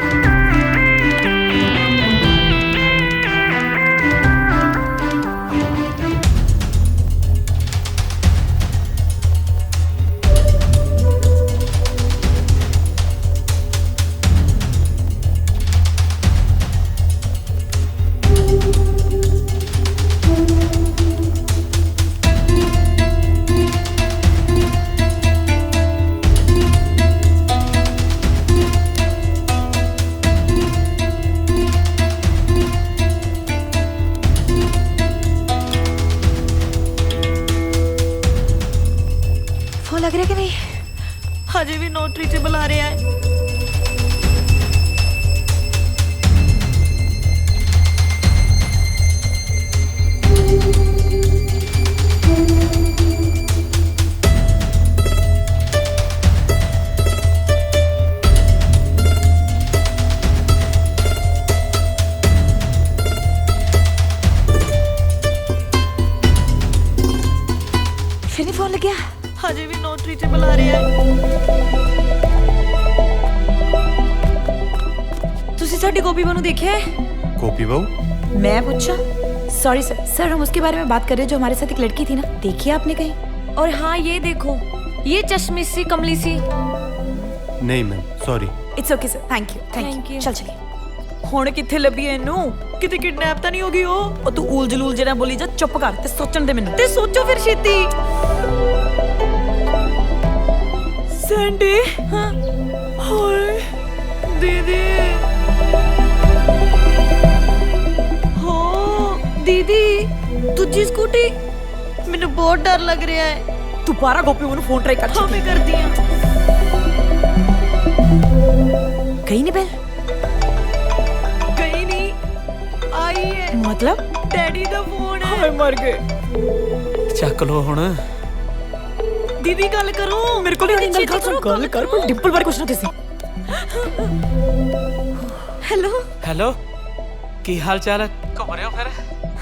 फोन लग रहा है कि नहीं? ਹਜੇ ਵੀ ਨੋਟਰੀ ਚ ਬੁਲਾ ਰਿਹਾ ਹੈ। फिर नहीं फोन लग गया? ਹਜੇ ਵੀ ਨੋਟਰੀ ਚ ਬੁਲਾ ਰਿਹਾ ਹੈ। ਤੁਸੀਂ ਸਾਡੀ ਗੋਪੀ ਬਹੂ ਨੂੰ ਦੇਖਿਆ ਹੈ? गोपी बहू? मैं पूछा? सॉरी सर, सर हम उसके बारे में बात कर रहे हैं जो हमारे साथ एक लड़की थी ना, देखी है आपने कहीं? और हाँ ये देखो, ये चश्मी सी कमली सी। नहीं ma'am, sorry. It's okay sir, thank you thank you. चल चलिए। ਹੁਣ ਕਿੱਥੇ ਲੱਭੀ ਐ ਇਹਨੂੰ? ਕਿਤੇ ਕਿਡਨੈਪ ਤਾਂ ਨਹੀਂ ਹੋ ਗਈ ਉਹ? ਉਹ ਤੂੰ ਊਲ ਜਲੂਲ ਜਿਹੜਾ ਬੋਲੀ ਜਾ, ਚੁੱਪ ਕਰ ਤੇ ਸੋਚਣ ਦੇ ਮੈਨੂੰ। ਤੇ ਸੋਚੋ ਫਿਰ ਛੇਤੀ। ਸੈਂਡੀ, ਹਾਂ ਹਾਏ ਦੀਦੀ, ਹੋ ਦੀਦੀ ਦੂਜੀ ਸਕੂਟੀ। ਮੈਨੂੰ ਬਹੁਤ ਡਰ ਲੱਗ ਰਿਹਾ ਹੈ। ਤੂੰ ਬਾਰਾ ਗੋਪੀ ਨੂੰ ਫੋਨ ਟਰਾਈ ਕਰ। ਹਾਂ ਮੈਂ ਕਰਦੀ ਹਾਂ। ਗਈ ਨਹੀਂ ਬੈਲ? ਗਈ ਨਹੀਂ, ਆਈ ਹੈ। मतलब ਡੈਡੀ ਦਾ ਫੋਨ ਹੈ। ਹਾਏ ਮਰ ਗਏ। ਚੱਕ ਲੋ ਹੁਣ। ਦੀਦੀ ਗੱਲ ਕਰੋ ਮੇਰੇ ਕੋਲ ਨਹੀਂ ਗੱਲ ਕਰ ਕੋਈ ਡਿੰਪਲ ਬਾਰੇ ਕੁਛ ਨਾ ਕਿਸੇ। ਹੈਲੋ ਹੈਲੋ, ਕੀ ਹਾਲ ਚਾਲ ਹੈ? ਘੁੰਮ ਰਹੇ ਹੋ ਫਿਰ?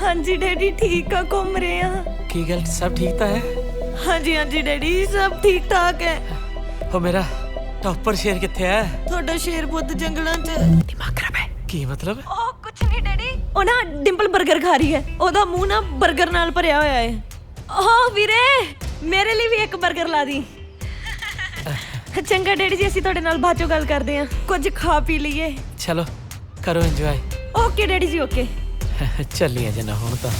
ਹਾਂਜੀ ਡੈਡੀ ਠੀਕ ਆ, ਘੁੰਮ ਰਹੇ ਆ। ਕੀ ਗੱਲ, ਸਭ ਠੀਕ ਤਾਂ ਹੈ? ਹਾਂਜੀ ਹਾਂਜੀ ਡੈਡੀ ਸਭ ਠੀਕ ਠਾਕ ਹੈ। ਉਹ ਮੇਰਾ ਟੌਪਰ ਸ਼ੇਰ ਕਿੱਥੇ ਹੈ? ਤੁਹਾਡਾ ਸ਼ੇਰ ਪੁੱਤ ਜੰਗਲਾਂ 'ਚ। ਦਿਮਾਗ ਖਰਾਬ ਹੈ। ਕੀ ਮਤਲਬ? ਉਹ ਕੁਛ ਨਹੀਂ ਡੈਡੀ, ਉਹ ਨਾ ਡਿੰਪਲ 버ਗਰ ਖਾ ਰਹੀ ਹੈ। ਉਹਦਾ ਮੂੰਹ ਨਾ 버ਗਰ ਨਾਲ ਭਰਿਆ ਹੋਇਆ ਹੈ। ਓ ਵੀਰੇ ਮੇਰੇ ਲਈ ਵੀ ਇੱਕ 버ਗਰ ਲਾ ਦੀ। ਚੰਗਾ ਡੈਡੀ ਜੀ, ਅਸੀਂ ਤੁਹਾਡੇ ਨਾਲ ਬਾਅਦ ਚੋਂ ਗੱਲ ਕਰਦੇ ਹਾਂ। ਕੁਝ ਖਾ ਪੀ ਲਈਏ। ਚਲੋ ਕਰੋ ਇੰਜੋਏ। ਓਕੇ ਡੈਡੀ ਜੀ ਓਕੇ। ਚੱਲੀਏ ਜਨਾ ਹੁਣ ਤਾਂ।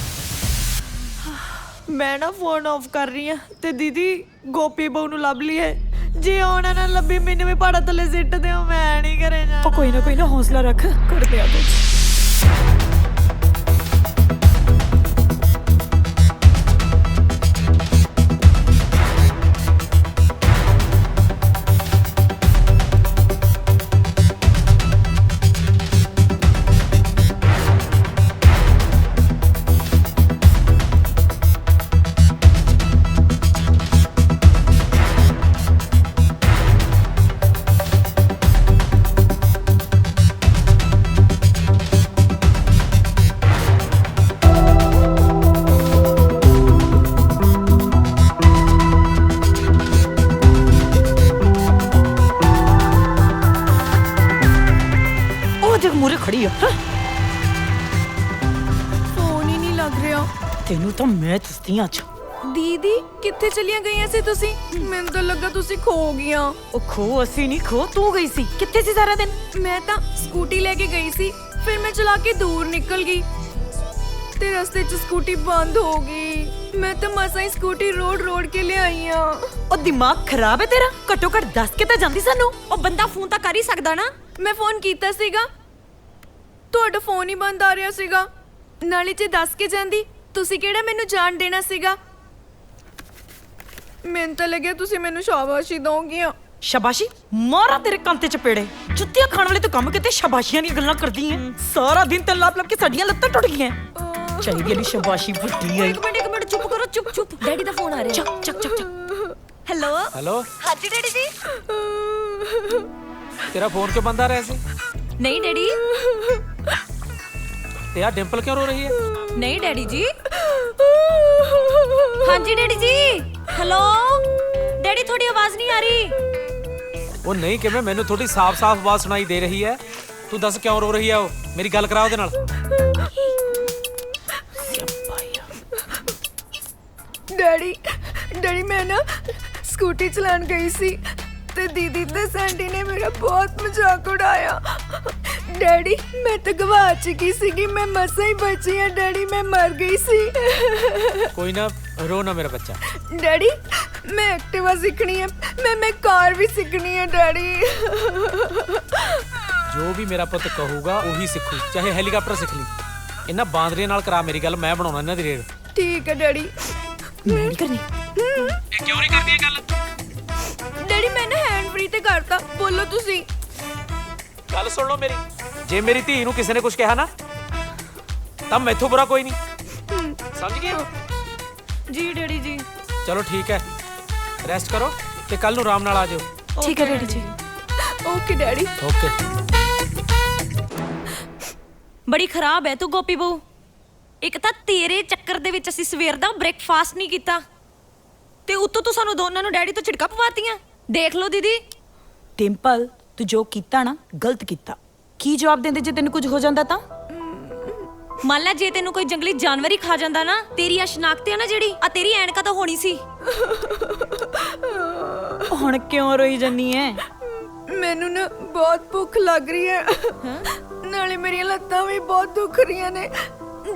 ਮੈਂ ਨਾ ਫੋਨ ਆਫ ਕਰ ਰਹੀ ਹਾਂ ਤੇ ਦੀਦੀ ਗੋਪੀ ਬਹੂ ਨੂੰ ਲੱਭ ਲਈ ਹੈ। ਜੇ ਉਹਨਾਂ ਨਾਲ ਲੱਭੀ ਮੈਨੂੰ ਵੀ ਪਹਾੜਾਂ ਥੱਲੇ ਸਿੱਟ ਦਿਓ, ਮੈਂ ਨਹੀਂ ਘਰੇ ਜਾਣਾ। ਉਹ ਕੋਈ ਨਾ ਹੌਸਲਾ ਰੱਖ, ਕਰਦੇ ਆ ਕੁਝ। ਮੂਰੇ ਖੜੀ ਆ। ਫੋਨ ਹੀ ਨਹੀਂ ਲੱਗ ਰਿਹਾ। ਤੈਨੂੰ ਤਾਂ ਮੈਂ ਦੱਸਦੀ ਅੱਜ। ਦੀਦੀ ਕਿੱਥੇ ਚਲੀਆਂ ਗਈਆਂ ਸੀ ਤੁਸੀਂ? ਮੈਨੂੰ ਤਾਂ ਲੱਗਾ ਤੁਸੀਂ ਖੋ ਗਈਆਂ। ਉਹ ਖੋ ਅਸੀਂ ਨਹੀਂ, ਖੋ ਤੂੰ ਗਈ ਸੀ। ਕਿੱਥੇ ਸੀ ਸਾਰਾ ਦਿਨ? ਮੈਂ ਤਾਂ ਸਕੂਟੀ ਲੈ ਕੇ ਗਈ ਸੀ, ਫਿਰ ਮੈਂ ਚਲਾ ਕੇ ਦੂਰ ਨਿਕਲ ਗਈ ਤੇ ਰਸਤੇ 'ਚ ਸਕੂਟੀ ਬੰਦ ਹੋ ਗਈ। ਮੈਂ ਤਾਂ ਮਸਾਂ ਹੀ ਸਕੂਟੀ ਰੋੜ ਕੇ ਲਿਆਈ ਆ। ਉਹ ਦਿਮਾਗ ਖਰਾਬ ਹੈ ਤੇਰਾ? ਘੱਟੋ ਘੱਟ ਦੱਸ ਕੇ ਤਾਂ ਜਾਂਦੀ ਸਾਨੂੰ। ਉਹ ਬੰਦਾ ਫੋਨ ਤਾਂ ਕਰ ਹੀ ਸਕਦਾ ਨਾ। ਮੈਂ ਫੋਨ ਕੀਤਾ ਸੀਗਾ, ਤੁਹਾਡਾ ਫੋਨ ਹੀ ਬੰਦ ਆ ਰਿਹਾ ਸੀਗਾ। ਨਾਲੇ ਜੇ ਦੱਸ ਕੇ ਜਾਂਦੀ, ਤੁਸੀਂ ਕਿਹੜਾ ਮੈਨੂੰ ਜਾਣ ਦੇਣਾ ਸੀਗਾ? ਮੈਨੂੰ ਤਾਂ ਲੱਗਿਆ ਤੁਸੀਂ ਮੈਨੂੰ ਸ਼ਾਬਾਸ਼ੀ ਦੋਗੀਆਂ। ਸ਼ਾਬਾਸ਼ੀ ਮਾਰਾ ਤੇਰੇ ਕੰਨ ਤੇ ਚਪੇੜੇ। ਜੁੱਤੀਆਂ ਖਾਣ ਵਾਲੇ ਤੂੰ ਕੰਮ ਕਿਤੇ ਸ਼ਾਬਾਸ਼ੀਆਂ ਦੀਆਂ ਗੱਲਾਂ ਕਰਦੀ ਐ। ਸਾਰਾ ਦਿਨ ਤੇ ਲੱਭ ਕੇ ਸਾਡੀਆਂ ਲੱਤਾਂ ਟੁੱਟ ਗਈਆਂ। ਚਾਹੀਦੀ ਨਹੀਂ ਸ਼ਾਬਾਸ਼ੀ ਵੱਡੀ ਐ। ਇੱਕ ਮਿੰਟ ਚੁੱਪ ਕਰੋ, ਚੁੱਪ। ਡੈਡੀ ਦਾ ਫੋਨ ਆ ਰਿਹਾ। ਚੱਕ ਹੈਲੋ ਹੈਲੋ ਹਾਂਜੀ ਡੈਡੀ ਜੀ। ਤੇਰਾ ਫੋਨ ਕਿਉਂ ਬੰਦ ਆ ਰਿਹਾ ਸੀ? ਨਹੀਂ ਡੈਡੀ। ਤੇ ਆ ਡਿੰਪਲ ਕਿਉਂ ਰੋ ਰਹੀ ਹੈ? ਨਹੀਂ ਡੈਡੀ ਜੀ। ਹਾਂਜੀ ਡੈਡੀ ਜੀ। ਹੈਲੋ ਡੈਡੀ, ਤੁਹਾਡੀ ਆਵਾਜ਼ ਨਹੀਂ ਆ ਰਹੀ। ਉਹ ਨਹੀਂ ਕਿਵੇਂ? ਮੈਨੂੰ ਥੋੜੀ ਸਾਫ਼-ਸਾਫ਼ ਆਵਾਜ਼ ਸੁਣਾਈ ਦੇ ਰਹੀ ਹੈ। ਤੂੰ ਦੱਸ ਕਿਉਂ ਰੋ ਰਹੀ ਹੈ? ਉਹ ਮੇਰੀ ਗੱਲ ਕਰਾ ਉਹਦੇ ਨਾਲ। ਡੈਡੀ ਮੈਂ ਨਾ ਸਕੂਟੀ ਚਲਾਉਣ ਗਈ ਸੀ ਤੇ ਦੀਦੀ ਤੇ ਸੈਂਡੀ ਨੇ ਮੇਰਾ ਬਹੁਤ ਮਜ਼ਾਕ ਉਡਾਇਆ। ਡੈਡੀ ਮੈਂ ਤਾਂ ਗਵਾਚ ਗਈ ਸੀਗੀ, ਮੈਂ ਮਸਾਂ ਹੀ ਬਚੀ ਆ। ਡੈਡੀ ਮੈਂ ਮਰ ਗਈ ਸੀ। ਕੋਈ ਨਾ ਰੋ ਨਾ ਮੇਰਾ ਬੱਚਾ। ਡੈਡੀ ਮੈਂ ਐਕਟਿਵਾ ਸਿੱਖਣੀ ਹੈ, ਮੈਂ ਕਾਰ ਵੀ ਸਿੱਖਣੀ ਹੈ। ਡੈਡੀ ਜੋ ਵੀ ਮੇਰਾ ਪੁੱਤ ਕਹੂਗਾ ਉਹੀ ਸਿੱਖੂ, ਚਾਹੇ ਹੈਲੀਕਾਪਟਰ ਸਿੱਖ ਲਈ। ਇਹਨਾਂ ਬਾਂਦਰੀਆਂ ਨਾਲ ਕਰਾ ਮੇਰੀ ਗੱਲ, ਮੈਂ ਬਣਾਉਣਾ ਇਹਨਾਂ ਦੀ ਰੇਡ। ਠੀਕ ਹੈ ਡੈਡੀ। ਨਹੀਂ ਕਰਨੀ। ਇਹ ਕਿਉਂ ਨਹੀਂ ਕਰਦੀ ਇਹ ਗੱਲ? ਡੈਡੀ ਮੈਂ ਨਾ ਹੈਂਡ ਫ੍ਰੀ ਤੇ ਕਰਤਾ। ਬੋਲੋ ਤੁਸੀਂ। ਗੱਲ ਸੁਣ ਲਓ ਮੇਰੀ, ਜੇ ਮੇਰੀ ਧੀ ਨੂੰ ਕਿਸੇ ਨੇ ਕੁਝ ਕਿਹਾ ਨਾ ਤਾਂ ਮੈਥੋਂ ਬੁਰਾ ਕੋਈ ਨਹੀਂ। ਸਮਝ ਗਏ? ਜੀ ਡੈਡੀ ਜੀ। ਚਲੋ ਠੀਕ ਹੈ, ਰੈਸਟ ਕਰੋ ਤੇ ਕੱਲ ਨੂੰ ਆਰਾਮ ਨਾਲ ਆ ਜਾਓ। ਠੀਕ ਹੈ ਡੈਡੀ ਜੀ। Okay daddy. ਓਕੇ। ਬੜੀ ਖਰਾਬ ਹੈ ਤੂੰ ਗੋਪੀ ਬਹੂ। ਇੱਕ ਤਾਂ ਤੇਰੇ ਚੱਕਰ ਦੇ ਵਿੱਚ ਅਸੀਂ ਸਵੇਰ ਦਾ ਬ੍ਰੇਕਫਾਸਟ ਨਹੀਂ ਕੀਤਾ ਤੇ ਉੱਤੋਂ ਤੂੰ ਸਾਨੂੰ ਦੋਨਾਂ ਨੂੰ ਡੈਡੀ ਤੋਂ ਝਿੜਕਾਂ ਪਵਾਤੀਆਂ। ਦੇਖ ਲਓ ਦੀਦੀ। ਡਿੰਪਲ ਤੂੰ ਜੋ ਕੀਤਾ ਨਾ ਗਲਤ ਕੀਤਾ। ਕੀ ਜਵਾਬ ਦਿੰਦੇ ਜੇ ਤੈਨੂੰ ਕੁਝ ਹੋ ਜਾਂਦਾ ਤਾਂ? ਮੰਨ ਲੈ ਜੇ ਤੈਨੂੰ ਕੋਈ ਜੰਗਲੀ ਜਾਨਵਰ ਹੀ ਖਾ ਜਾਂਦਾ ਨਾ, ਤੇਰੀ ਆ ਸ਼ਨਾਖਤ ਆ ਨਾ ਜਿਹੜੀ ਆ, ਤੇਰੀ ਐਨਕਾਂ ਤਾਂ ਹੋਣੀ ਸੀ। ਹੁਣ ਕਿਉਂ ਰੋਈ ਜੰਨੀ ਐ? ਮੈਨੂੰ ਨਾ ਬਹੁਤ ਭੁੱਖ ਲੱਗ ਰਹੀ ਹੈ, ਨਾਲੇ ਮੇਰੀਆਂ ਲੱਤਾਂ ਵੀ ਬਹੁਤ ਦੁਖ ਰਹੀਆਂ ਨੇ।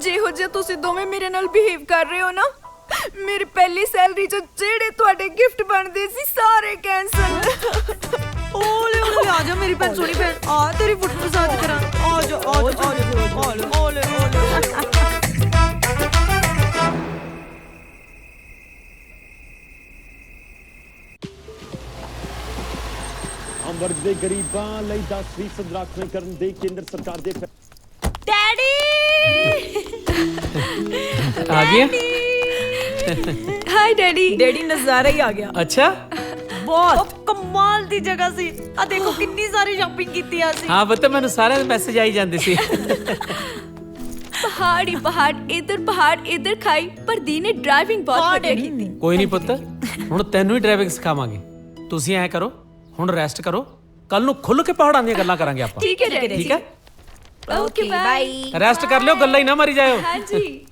ਜਿਹੋ ਜਿਹਾ ਤੁਸੀਂ ਦੋਵੇਂ ਮੇਰੇ ਨਾਲ ਬਿਹੇਵ ਕਰ ਰਹੇ ਹੋ ਨਾ, ਮੇਰੀ ਪਹਿਲੀ ਸੈਲਰੀ 'ਚ ਜਿਹੜੇ ਤੁਹਾਡੇ ਗਿਫਟ ਬਣਦੇ ਸੀ ਸਾਰੇ ਕੈਂਸਲ। ਓਲੇ ਆ ਜਾ ਮੇਰੀ ਭੈਣ, ਸੋਹਣੀ ਭੈਣ। ਆ ਤੇਰੀ ਫੁੱਟ ਮਸਾਜ ਕਰਾਂ। ਆ ਜਾ ਓਲੇ। ਆਮ ਵਰਗ ਦੇ ਗਰੀਬਾਂ ਲਈ 10% ਰਾਖਵੇਂਕਰਨ ਦੇ ਕੇਂਦਰ ਸਰਕਾਰ ਦੇ ਡੈਡੀ ਆ ਗਿਆ। High daddy. ਡੈਡੀ ਨਜ਼ਾਰਾ ਹੀ ਆ ਗਿਆ। ਅੱਛਾ ਬਹੁਤ ਕਮਾਲ ਦੀ ਜਗ੍ਹਾ ਸੀ। ਆ ਦੇਖੋ ਕਿੰਨੀ ਸਾਰੀ ਸ਼ਾਪਿੰਗ ਕੀਤੀ ਆ ਸੀ। ਹਾਂ ਪਤਾ, ਮੈਨੂੰ ਸਾਰਿਆਂ ਦੇ ਮੈਸੇਜ ਆਈ ਜਾਂਦੇ ਸੀ। ਪਹਾੜ ਹੀ ਪਹਾੜ, ਇਧਰ ਪਹਾੜ ਇਧਰ ਖਾਈ, ਪਰ ਦੀ ਨੇ ਡਰਾਈਵਿੰਗ ਬਹੁਤ ਵਧੀਆ ਕੀਤੀ। ਕੋਈ ਨਹੀਂ ਪੁੱਤ, ਹੁਣ ਤੈਨੂੰ ਹੀ ਡਰਾਈਵਿੰਗ ਸਿਖਾਵਾਂਗੇ। ਤੁਸੀਂ ਐਂ ਕਰੋ, ਹੁਣ ਰੈਸਟ ਕਰੋ, ਕੱਲ ਨੂੰ ਖੁੱਲ ਕੇ ਪਹਾੜਾਂ ਦੀਆਂ ਗੱਲਾਂ ਕਰਾਂਗੇ ਆਪਾਂ। ਠੀਕ ਹੈ ਡੈਡੀ। ਠੀਕ ਹੈ, ਓਕੇ ਬਾਈ। ਰੈਸਟ ਕਰ ਲਿਓ, ਗੱਲਾਂ ਹੀ ਨਾ ਮਾਰੀ ਜਾਇਓ। ਹਾਂਜੀ।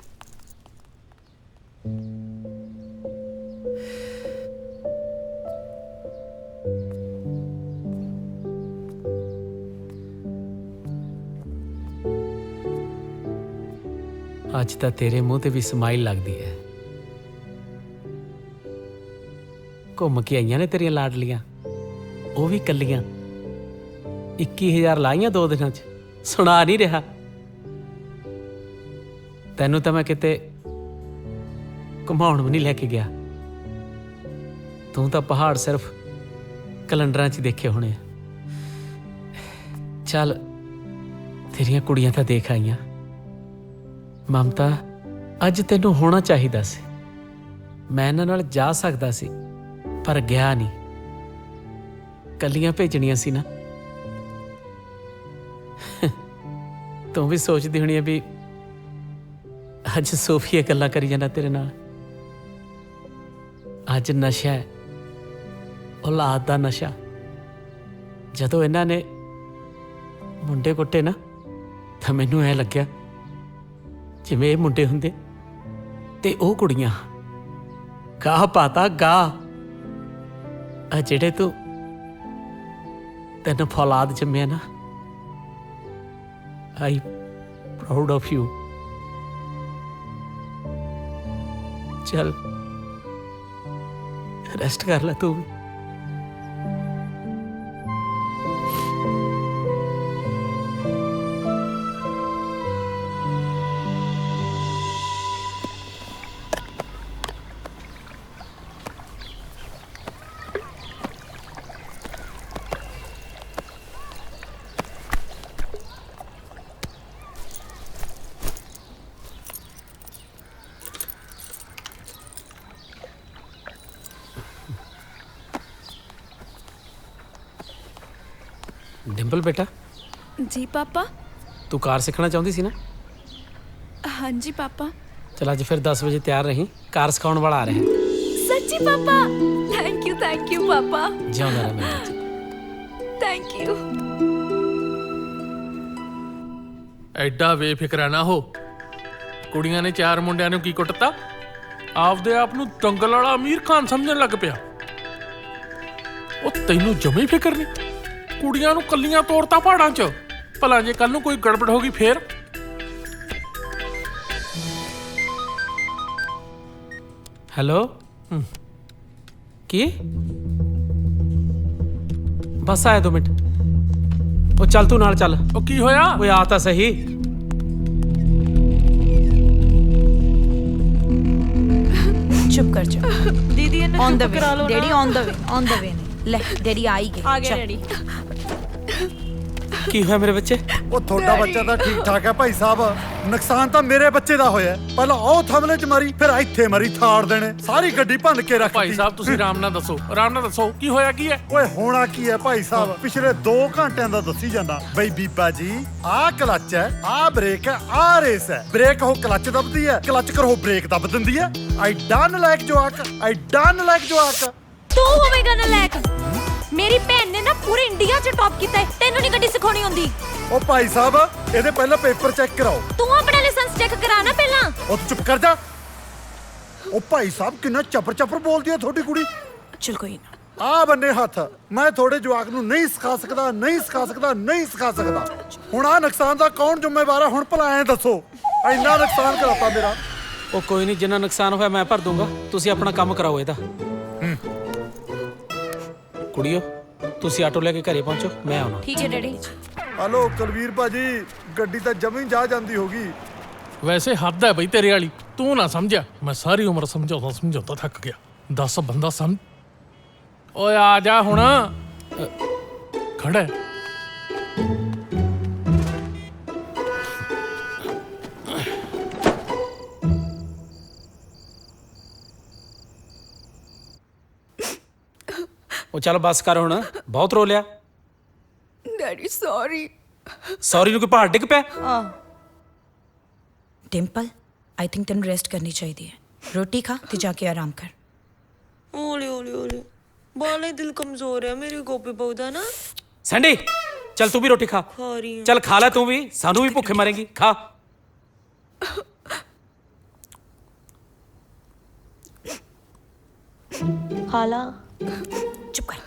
ਅੱਜ ਤਾਂ ਤੇਰੇ ਮੂੰਹ ਤੇ ਵੀ ਸਮਾਈਲ ਲੱਗਦੀ ਹੈ। ਘੁੰਮ ਕੇ ਆਈਆਂ ਨੇ ਤੇਰੀਆਂ ਲਾਡਲੀਆਂ, ਉਹ ਵੀ ਕੱਲੀਆਂ। 21,000 ਲਾਈਆਂ 2 ਦਿਨਾਂ 'ਚ, ਸੁਣਾ ਨਹੀਂ ਰਿਹਾ। ਤੈਨੂੰ ਤਾਂ ਮੈਂ ਕਿਤੇ ਘੁਮਾਉਣ ਵੀ ਨਹੀਂ ਲੈ ਕੇ ਗਿਆ। ਤੂੰ ਤਾਂ ਪਹਾੜ ਸਿਰਫ ਕੈਲੰਡਰਾਂ 'ਚ ਦੇਖੇ ਹੋਣੇ ਆ। ਚੱਲ ਤੇਰੀਆਂ ਕੁੜੀਆਂ ਤਾਂ ਦੇਖ ਆਈਆਂ। ਮਮਤਾ, ਅੱਜ ਤੈਨੂੰ ਹੋਣਾ ਚਾਹੀਦਾ ਸੀ। ਮੈਂ ਇਹਨਾਂ ਨਾਲ ਜਾ ਸਕਦਾ ਸੀ ਪਰ ਗਿਆ ਨਹੀਂ। ਕੱਲੀਆਂ ਭੇਜਣੀਆਂ ਸੀ ਨਾ। ਤੂੰ ਵੀ ਸੋਚਦੀ ਹੋਣੀ ਹੈ ਵੀ ਅੱਜ ਸੋਫੀਆ ਗੱਲਾਂ ਕਰੀ ਜਾਂਦਾ ਤੇਰੇ ਨਾਲ। ਅੱਜ ਨਸ਼ਾ ਹੈ, ਔਲਾਦ ਦਾ ਨਸ਼ਾ। ਜਦੋਂ ਇਹਨਾਂ ਨੇ ਮੁੰਡੇ ਕੁੱਟੇ ਨਾ ਤਾਂ ਮੈਨੂੰ ਐ ਲੱਗਿਆ ਜਿਵੇਂ ਇਹ ਮੁੰਡੇ ਹੁੰਦੇ ਤੇ ਉਹ ਕੁੜੀਆਂ। ਗਾ ਪਾਤਾ ਗਾ ਆ ਜਿਹੜੇ ਤੂੰ ਤੈਨੂੰ ਫੌਲਾਦ ਜੰਮਿਆ ਨਾ ਆਈ ਪ੍ਰਾਊਡ ਆਫ ਯੂ चल रेस्ट कर ले तू भी डिंपल बेटा जी पापा। तू कार सीखना चाहती सी ना? हाँ जी पापा। चल आज फिर 10 बजे तैयार रही, कार सिखाने वाला आ रहे हैं। सच्ची पापा? थैंक यू पापा। जाओ मेरा बेटा। Thank you. ਐਡਾ ਬੇਫਿਕਰਾ ਨਾ ਹੋ। ਕੁੜੀਆਂ ਨੇ 4 ਮੁੰਡਿਆਂ ਨੂੰ ਕੀ ਕੁੱਟਤਾ, ਆਪਦੇ ਆਪ ਨੂੰ ਦੰਗਲ ਵਾਲਾ ਅਮੀਰ ਖਾਨ ਸਮਝਣ ਲੱਗ ਪਿਆ। ਉਹ ਤੈਨੂੰ ਜਮੇ ਫਿਕਰ ਨਹੀਂ, ਕੁੜੀਆਂ ਨੂੰ ਕੱਲੀਆਂ ਤੋੜਤਾ ਪਹਾੜਾਂ 'ਚ। ਭਲਾ ਜੇ ਕੱਲ ਨੂੰ ਕੋਈ ਗੜਬੜ ਹੋ ਗਈ ਫੇਰ? हेलो की बस आया 2 मिनट। ओ चल तू नाल चल। ओ की होया? ओए आ ता सही। चुप कर जा दीदी ने ऑन द चुप करा लो वे। ना। डैडी ऑन द वे ने ले डैडी आ ही गए। आ गया चल। डैडी। ਕੀ ਹੋਇਆ ਮੇਰੇ ਬੱਚੇ? ਉਹ ਤੁਹਾਡਾ ਬੱਚਾ ਤਾਂ ਠੀਕ ਠਾਕ ਹੈ ਭਾਈ ਸਾਹਿਬ, ਨੁਕਸਾਨ ਤਾਂ ਮੇਰੇ ਬੱਚੇ ਦਾ ਹੋਇਆ। ਪਹਿਲਾਂ ਉਹ ਥਮਲੇ 'ਚ ਮਾਰੀ, ਫਿਰ ਇੱਥੇ ਮਾਰੀ ਥਾੜ ਦੇਣੇ, ਸਾਰੀ ਗੱਡੀ ਭੰਨ ਕੇ ਰੱਖਤੀ। ਭਾਈ ਸਾਹਿਬ ਤੁਸੀਂ ਆਰਾਮ ਨਾਲ ਦੱਸੋ, ਆਰਾਮ ਨਾਲ ਦੱਸੋ ਕੀ ਹੋਇਆ ਕੀ ਹੈ? ਓਏ ਹੋਣਾ ਕੀ ਹੈ ਭਾਈ ਸਾਹਿਬ, ਪਿਛਲੇ 2 ਘੰਟਿਆਂ ਦਾ ਦੱਸੀ ਜਾਂਦਾ ਬਈ ਬੀਬਾ ਜੀ। ਆਹ ਕਲੱਚ ਹੈ, ਆਹ ਬ੍ਰੇਕ ਹੈ, ਆਹ ਰੇਸ ਹੈ। ਬ੍ਰੇਕ ਉਹ ਕਲੱਚ ਦਬਦੀ ਹੈ, ਕਲੱਚ ਕਰੋ ਬ੍ਰੇਕ ਦਬ ਦਿੰਦੀ ਹੈ। ਐਡਾ ਨਲਾਇਕ ਜਵਾਕ, ਐਡਾ ਨਲਾਇਕ ਜਵਾਕ। ਤੂੰ ਹੋਵੇਗਾ ਨਲਾਇਕ। ਮੇਰੀ ਭੈਣ ਨੇ ਨਾ ਪੂਰੇ ਇੰਡੀਆ 'ਚ ਟੌਪ ਕੀਤਾ ਹੈ, ਤੈਨੂੰ ਨਹੀਂ ਗੱਡੀ ਸਿਖਾਉਣੀ ਹੁੰਦੀ। ਉਹ ਭਾਈ ਸਾਹਿਬ ਇਹਦੇ ਪਹਿਲਾਂ ਪੇਪਰ ਚੈੱਕ ਕਰਾਓ। ਤੂੰ ਆਪਣਾ ਲਾਇਸੈਂਸ ਚੈੱਕ ਕਰਾ ਨਾ ਪਹਿਲਾਂ। ਉਹ ਚੁੱਪ ਕਰ ਜਾ। ਉਹ ਭਾਈ ਸਾਹਿਬ ਕਿੰਨਾ ਚਪਰ ਚਪਰ ਬੋਲਦੀ ਹੈ ਤੁਹਾਡੀ ਕੁੜੀ। ਚਲ ਕੋਈ ਨਾ। ਆ ਬੰਨੇ ਹੱਥ, ਮੈਂ ਤੁਹਾਡੇ ਜਵਾਕ ਨੂੰ ਨਹੀਂ ਸਿਖਾ ਸਕਦਾ, ਨਹੀਂ ਸਿਖਾ ਸਕਦਾ, ਨਹੀਂ ਸਿਖਾ ਸਕਦਾ। ਹੁਣ ਆ ਨੁਕਸਾਨ ਦਾ ਕੌਣ ਜ਼ਿੰਮੇਵਾਰ ਹੈ? ਹੁਣ ਭਲਾ ਐਂ ਦੱਸੋ, ਇੰਨਾ ਨੁਕਸਾਨ ਕਰਾਤਾ ਮੇਰਾ। ਉਹ ਕੋਈ ਨਹੀਂ, ਜਿੰਨਾ ਨੁਕਸਾਨ ਹੋਇਆ ਮੈਂ ਭਰ ਦੂੰਗਾ, ਤੁਸੀਂ ਆਪਣਾ ਕੰਮ ਕਰਾਓ ਇਹਦਾ। ਕੁੜੀਓ ਤੁਸੀਂ ਆਟੋ ਲੈ ਕੇ ਘਰੇ ਪਹੁੰਚੋ, ਮੈਂ ਆਉਣਾ। ਠੀਕ ਹੈ ਡੈਡੀ। ਹਲੋ ਕੁਲਵੀਰ ਭਾਜੀ, ਗੱਡੀ ਤਾਂ ਜਮੀ ਜਾ ਜਾਂਦੀ ਹੋਗੀ। ਵੈਸੇ ਹੱਦ ਹੈ ਬਈ ਤੇਰੇ ਵਾਲੀ, ਤੂੰ ਨਾ ਸਮਝਿਆ। ਮੈਂ ਸਾਰੀ ਉਮਰ ਸਮਝਾਉਂਦਾ ਥੱਕ ਗਿਆ। 10 ਬੰਦਾ ਸਮਝ। ਓਏ ਆ ਜਾ ਹੁਣ, ਖੜਾ। ਉਹ ਚੱਲ ਬੱਸ ਕਰ ਹੁਣ, ਬਹੁਤ ਰੋ ਲਿਆ। Daddy sorry. ਸੌਰੀ ਨੂੰ ਕੋਈ ਪਹਾੜ ਡਿੱਗ ਪਿਆ? डिम्पल आई थिंक तेन रेस्ट करनी चाहिए। रोटी खा ते जाके आराम कर। ओले ओले ओले बाले दिल कमजोर है मेरे गोपी बहुदा ना। सैंडी चल तू भी रोटी खा। खा रही हूं। चल खा ले तू भी, सानू भी भूखे मरेंगी। खा। खाला चुप कर।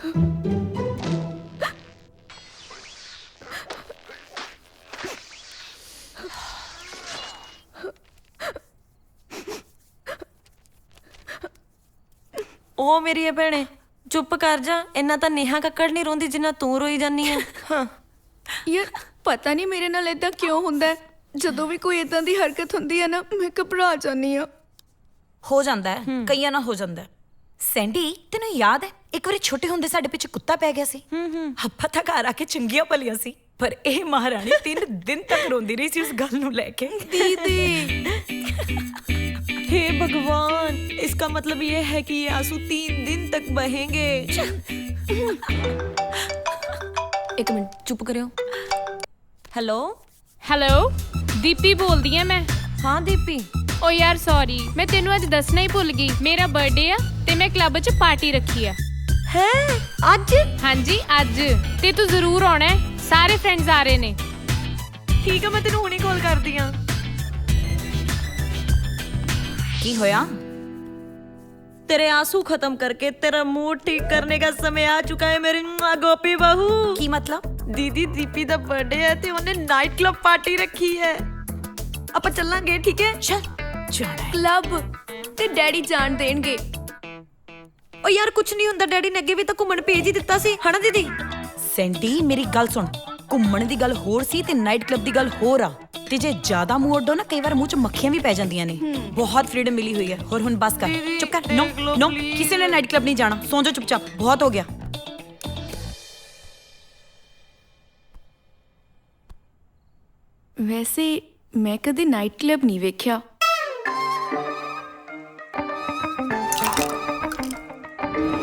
ਉਹ ਮੇਰੀ ਭੈਣੇ ਚੁੱਪ ਕਰ ਜਾ। ਇੰਨਾ ਤਾਂ ਨੇਹਾ ਕੱਕੜ ਨਹੀਂ ਰੋਂਦੀ ਜਿੰਨਾ ਤੂੰ ਰੋਈ ਜਾਨੀ ਆ। ਹਾਂ ਯਾਰ ਪਤਾ ਨਹੀਂ ਮੇਰੇ ਨਾਲ ਇਦਾਂ ਕਿਉਂ ਹੁੰਦਾ ਹੈ। ਜਦੋਂ ਵੀ ਕੋਈ ਇਦਾਂ ਦੀ ਹਰਕਤ ਹੁੰਦੀ ਹੈ ਨਾ, ਮੈਂ ਘਬਰਾ ਜਾਂਦੀ ਆ। ਹੋ ਜਾਂਦਾ ਹੈ, ਕਈਆਂ ਨਾਲ ਹੋ ਜਾਂਦਾ ਹੈ। ਸੈਂਡੀ ਤੈਨੂੰ ਯਾਦ ਹੈ ਇੱਕ ਵਾਰੀ ਛੋਟੇ ਹੁੰਦੇ ਸਾਡੇ ਪਿੱਛੇ ਕੁੱਤਾ ਪੈ ਗਿਆ ਸੀ। ਆਪਾਂ ਤਾਂ ਘਰ ਆ ਕੇ ਚੰਗੀਆਂ ਭਲੀਆਂ ਸੀ, ਪਰ ਇਹ ਮਹਾਰਾਣੀ 3 ਦਿਨ ਤੱਕ ਰੋਂਦੀ ਰਹੀ ਸੀ ਉਸ ਗੱਲ ਨੂੰ ਲੈ ਕੇ। दीदी हे भगवान, इसका मतलब ये है कि ये आंसू 3 दिन तक बहेंगे। एक मिनट चुप करियो। हेलो ਹੈਲੋ ਦੀਪੀ ਬੋਲਦੀ ਆ ਮੈਂ। ਹਾਂ ਦੀਪੀ। ਓ ਯਾਰ ਸੌਰੀ, ਮੈਂ ਤੈਨੂੰ ਅੱਜ ਦੱਸਣਾ ਹੀ ਭੁੱਲ ਗਈ। ਮੇਰਾ ਬਰਥਡੇ ਆ ਤੇ ਮੈਂ ਕਲੱਬ 'ਚ ਪਾਰਟੀ ਰੱਖੀ ਆ। ਹੈ ਅੱਜ? ਹਾਂਜੀ ਅੱਜ, ਤੇ ਤੂੰ ਜ਼ਰੂਰ ਆਉਣਾ ਹੈ। ਸਾਰੇ ਫਰੈਂਡਸ ਆ ਰਹੇ ਨੇ। ਠੀਕ ਹੈ, ਮੈਂ ਤੈਨੂੰ ਹੁਣੇ ਕਾਲ ਕਰਦੀ ਆ। ਕੀ ਹੋਇਆ? तेरे आंसू खत्म करके तेरा मूड ठीक करने का समय आ चुका है मेरी गोपी बहू। की मतलब? दीदी दीपी दा बर्थडे है ते उन्हें नाइट क्लब पार्टी रखी है। ਆਪਾਂ ਚੱਲਾਂਗੇ ਠੀਕ ਹੈ? चल जाना क्लब ਤੇ ਡੈਡੀ ਜਾਣ ਦੇਣਗੇ। ਓ ਯਾਰ ਕੁਝ ਨਹੀਂ ਹੁੰਦਾ, ਡੈਡੀ ਨੇ ਅੱਗੇ ਵੀ ਤਾਂ ਘੁੰਮਣ ਭੇਜ ਹੀ ਦਿੱਤਾ ਸੀ ਹਨਾ ਦੀਦੀ। ਸੈਂਡੀ ਮੇਰੀ ਗੱਲ ਸੁਣ, ਘੁੰਮਣ ਦੀ ਗੱਲ ਹੋਰ ਸੀ ਤੇ ਨਾਈਟ ਕਲੱਬ ਦੀ ਗੱਲ ਹੋਰ ਆ। ਤੇ ਜੇ ਜ਼ਿਆਦਾ ਮੂੰਹ ਅੱਡੋ ਨਾ ਕਈ ਵਾਰ ਮੂੰਹ 'ਚ ਮੱਖੀਆਂ ਵੀ ਪੈ ਜਾਂਦੀਆਂ ਨੇ। ਬਹੁਤ ਫਰੀडम ਮਿਲੀ ਹੋਈ ਹੈ। ਹੋਰ ਹੁਣ ਬਸ ਕਰ, ਚੁੱਪ ਕਰ। ਨੋ ਨੋ ਕਿਸੇ ਨੇ ਨਾਈਟ ਕਲੱਬ ਨਹੀਂ ਜਾਣਾ, ਸੌਂ ਜਾ ਚੁੱਪਚਾਪ, ਬਹੁਤ ਹੋ ਗਿਆ। ਵੈਸੇ ਮੈਂ ਕਦੇ ਨਾਈਟ ਕਲੱਬ ਨਹੀਂ ਵੇਖਿਆ।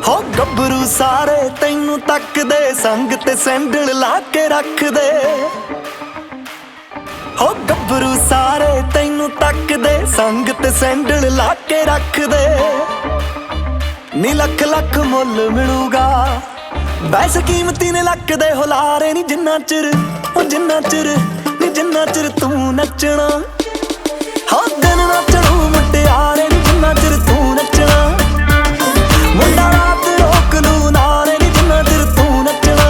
ਹੋ ਗੱਭਰੂ ਸਾਰੇ ਤੈਨੂੰ ਤੱਕਦੇ, ਸੰਗ ਤੇ ਸੈਂਡਲ ਲਾ ਕੇ ਰੱਖਦੇ। ਹੋ ਗੱਭਰੂ ਸਾਰੇ ਤੈਨੂੰ ਤੱਕਦੇ, ਸੰਗ ਤੇ ਸੈਂਡਲ ਲਾ ਕੇ ਰੱਖਦੇ। ਨੀ ਲੱਖ ਲੱਖ ਮੁੱਲ ਮਿਲੂਗਾ, ਵੈਸੇ ਕੀਮਤੀ ਨੇ ਲੱਕਦੇ ਹੁਲਾਰੇ ਨੀ ਜਿੰਨਾ ਚਿਰ, ਉਹ ਜਿੰਨਾ ਚਿਰ ਨੀ ਜਿੰਨਾ ਚਿਰ ਤੂੰ ਨੱਚਣਾ। ਹਾਂ ਦਿਨ ਨਾ ਚੜੂ ਮੁਟਿਆਰੇ ਨੀ ਜਿੰਨਾ ਚਿਰ ਤੂੰ ਨੱਚਣਾ। ਮੁੰਡਾ ਰਾਤ ਰੋਕ ਲੂ ਨਾਰੇ ਨੀ ਜਿੰਨਾ ਚਿਰ ਤੂੰ ਨੱਚਣਾ।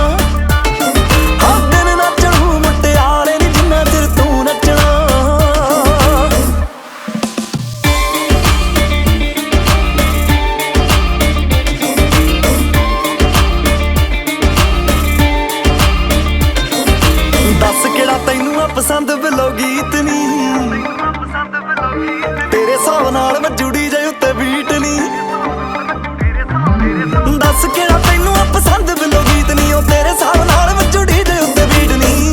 ਹਾਂ ਦਿਨ ਨਾ ਚੜੂ ਮੁਟਿਆਰੇ ਨੀ ਜਿੰਨਾ ਚਿਰ ਤੂੰ ਨੱਚਣਾ। ਦੱਸ ਕਿਹੜਾ ਤੈਨੂੰ ਆ ਪਸੰਦ ਬਿਲੋ ਗੀਤ ਨੀ, ਤੇਰੇ ਹਿਸਾਬ ਨਾਲ ਮੈਂ ਜੁੜੀ ਜਾਏ ਉੱਤੇ ਬੀਟ ਨੀ। ਦੱਸ ਕਿਹੜਾ ਤੈਨੂੰ ਆ ਪਸੰਦ ਬਿਲੋ ਗੀਤ ਨੀ, ਉਹ ਤੇਰੇ ਹਿਸਾਬ ਨਾਲ ਮੈਂ ਜੁੜੀ ਜਾਏ ਉੱਤੇ ਬੀਟ ਨੀ।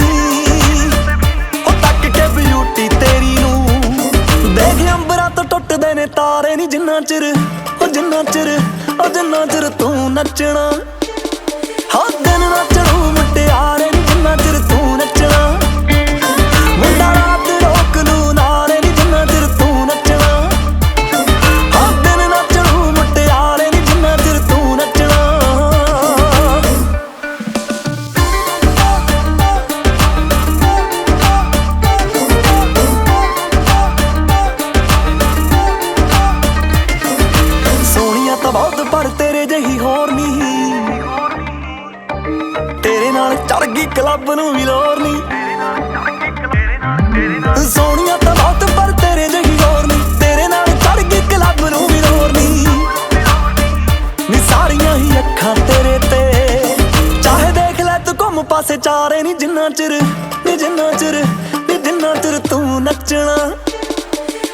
ਉਹ ਤੱਕ ਕੇ ਬਿਊਟੀ ਤੇਰੀ ਨੂੰ ਦੇਖ ਅੰਬਰਾਂ ਤੋਂ ਟੁੱਟਦੇ ਨੇ ਤਾਰੇ ਨੀ ਜਿੰਨਾ ਚਿਰ, ਉਹ ਜਿੰਨਾ ਚਿਰ, ਉਹ ਜਿੰਨਾ ਚਿਰ ਤੂੰ ਨੱਚਣਾ। ਹਾਂ ਦਿਨ ਨਾ ਚੜੂ ਮੁਟਿਆਰੇ ਨੀ ਜਿੰਨਾ ਚਿਰ ਤੂੰ ਨੱਚਣਾ। ਮੁੰਡਾ ਰਾਤ ਰੋਕ ਲੂ ਨਾਰੇ ਨੀ ਜਿੰਨਾ ਚਿਰ ਤੂੰ ਨੱਚਣਾ। ਹਾਂ ਦਿਨ ਨਾ ਚੜੂ ਮੁਟਿਆਰੇ ਨੀ ਜਿੰਨਾ ਚਿਰ ਤੂੰ ਨੱਚਣਾ। ਸੋਹਣੀਆਂ ਤਾਂ ਬਹੁਤ ਪਰ ਤੇਰੇ ਜਿਹੀ ਹੋਰ ਨਹੀਂ, ਤੇਰੇ ਨਾਲ ਚੜ ਗਈ ਕਲੱਬ ਨੂੰ ਵੀ ਲੋੜ ਨੀ। ਸੋਹਣੀਆਂ ਤਾਂ ਬਹੁਤ ਪਰ ਤੇਰੇ ਜਿਹੀ ਹੋਰ ਨੀ, ਤੇਰੇ ਨਾਲ ਚੜ ਗਈ ਕਲੱਬ ਨੂੰ ਵੀ ਲੋੜ ਨੀ। ਨੀ ਸਾਰੀਆਂ ਹੀ ਅੱਖਾਂ ਤੇਰੇ ਤੇ, ਚਾਹੇ ਦੇਖ ਲੈ ਤੂੰ ਘੁੰਮ ਪਾਸੇ ਚਾਰੇ ਨੀ ਜਿੰਨਾ ਚਿਰ, ਨੀ ਜਿੰਨਾ ਚਿਰ, ਨੀ ਜਿੰਨਾ ਚਿਰ ਤੂੰ ਨੱਚਣਾ।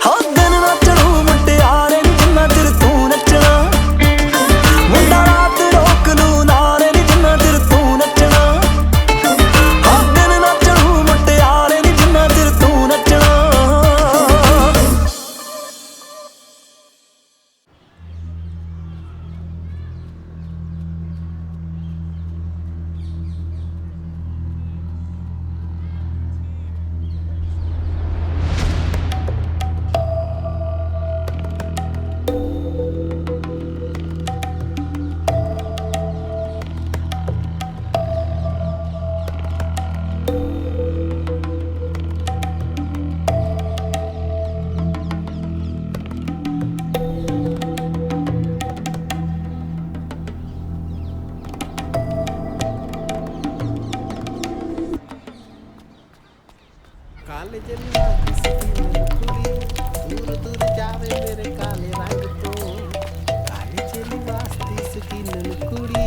ਹਾਂ ਦਿਨ ਨਾ ਚੜੂ ਮੁਟਿਆਰੇ ਨੀ ਜਿੰਨਾ ਚਿਰ ਤੂੰ ਨੱਚਣਾ। ਮੁੰਡਾ ਰਾਤ ਰੋਕ ਲੂ ਨਾਰੇ ਨੀ ਜਿੰਨਾ ਚਿਰ ਤੂੰ ਨੱਚਣਾ। ਹਾਂ ਦਿਨ ਨਾ ਚੜੂ ਮੁਟਿਆਰੇ ਨੀ ਜਿੰਨਾ ਚਿਰ ਤੂੰ ਨੱਚਣਾ। काले जलिया किसी कुड़ी दूर दूर जावे मेरे काले रंग तो। काले जली वास्ती सकी कुड़ी,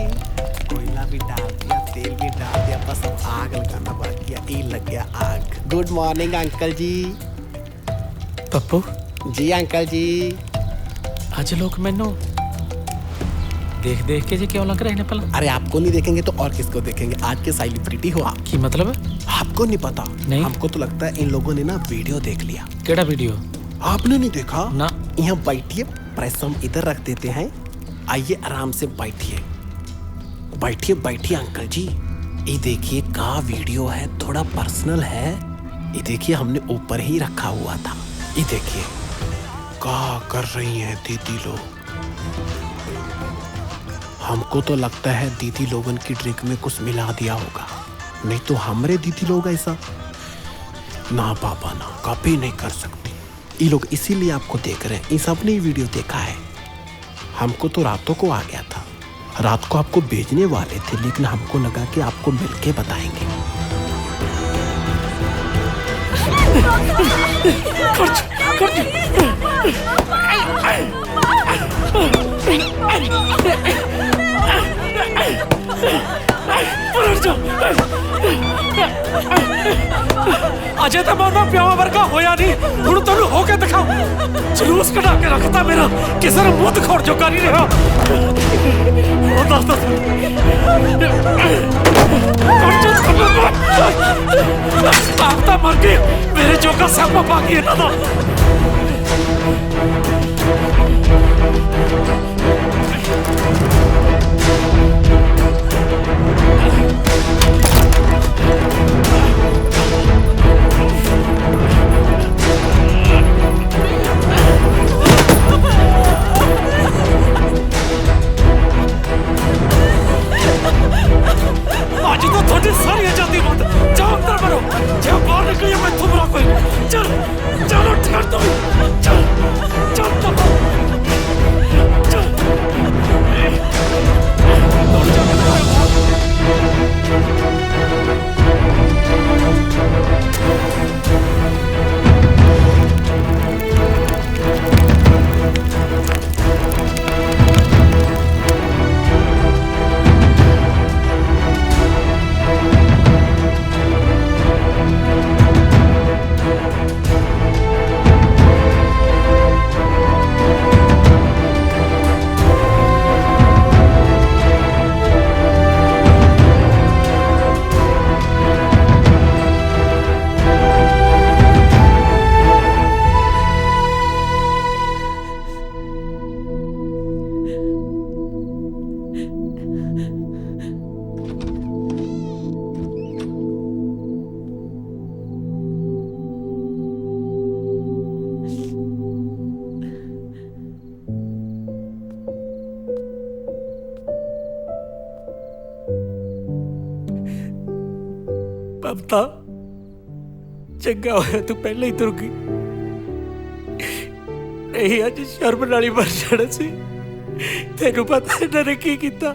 कोयला भी डाल दिया, तेल भी डाल दिया, बस अब आग लगाना बाकी है। ई लग गया आग। गुड मॉर्निंग अंकल जी। पप्पू जी अंकल जी। आज लोग मैनू देख देख के जी क्यों लग रहे हैं भला? अरे आपको नहीं देखेंगे तो और किसको देखेंगे? आज के सेलिब्रिटी हो आप। की मतलब? आपको नहीं पता? नहीं। हमको तो लगता है इन लोगों ने ना वीडियो देख लिया। केड़ा वीडियो? आपने नहीं देखा? ना। यहाँ बैठिए, प्रेस हम इधर रख देते हैं। आइए आराम से बैठिए, बैठिए बैठिए अंकल जी। ये देखिए का वीडियो है, थोड़ा पर्सनल है। ये देखिए हमने ऊपर ही रखा हुआ था। ये देखिए क्या कर रही हैं दीदी लोग। हमको तो लगता है दीदी लोगन की ड्रिंक में कुछ मिला दिया होगा, नहीं तो हमारे दीदी लोग ऐसा ना पापा ना कभी नहीं कर सकते। ये लोग इसीलिए आपको देख रहे हैं। इन सब ने वीडियो देखा है। हमको तो रातों को आ गया था, रात को आपको भेजने वाले थे, लेकिन हमको लगा कि आपको मिलके बताएंगे। अजय तो मैं प्यावा वर्गा होया नहीं, हुण तैनूं हो के दिखाऊं। जलूस कढा के रखता मेरा, किसी ने मुंह दिखाउण जोगा नहीं रहा। आप तो मर गए, मेरे जोगा स्यापा पा गई इन्हां दा। आज तो थोड़ी सारी आजादी बंद, जाओ अंदर मरो, जो बाहर निकली मैं तुम रहा कोई। चल चलो ठहर दो, चल चल चल ममता, चंगा होया तू पहले ही तुर गई, नहीं अज शर्म नाल ही मर जाना सी। तेनू पता इन्हां ने की कीता?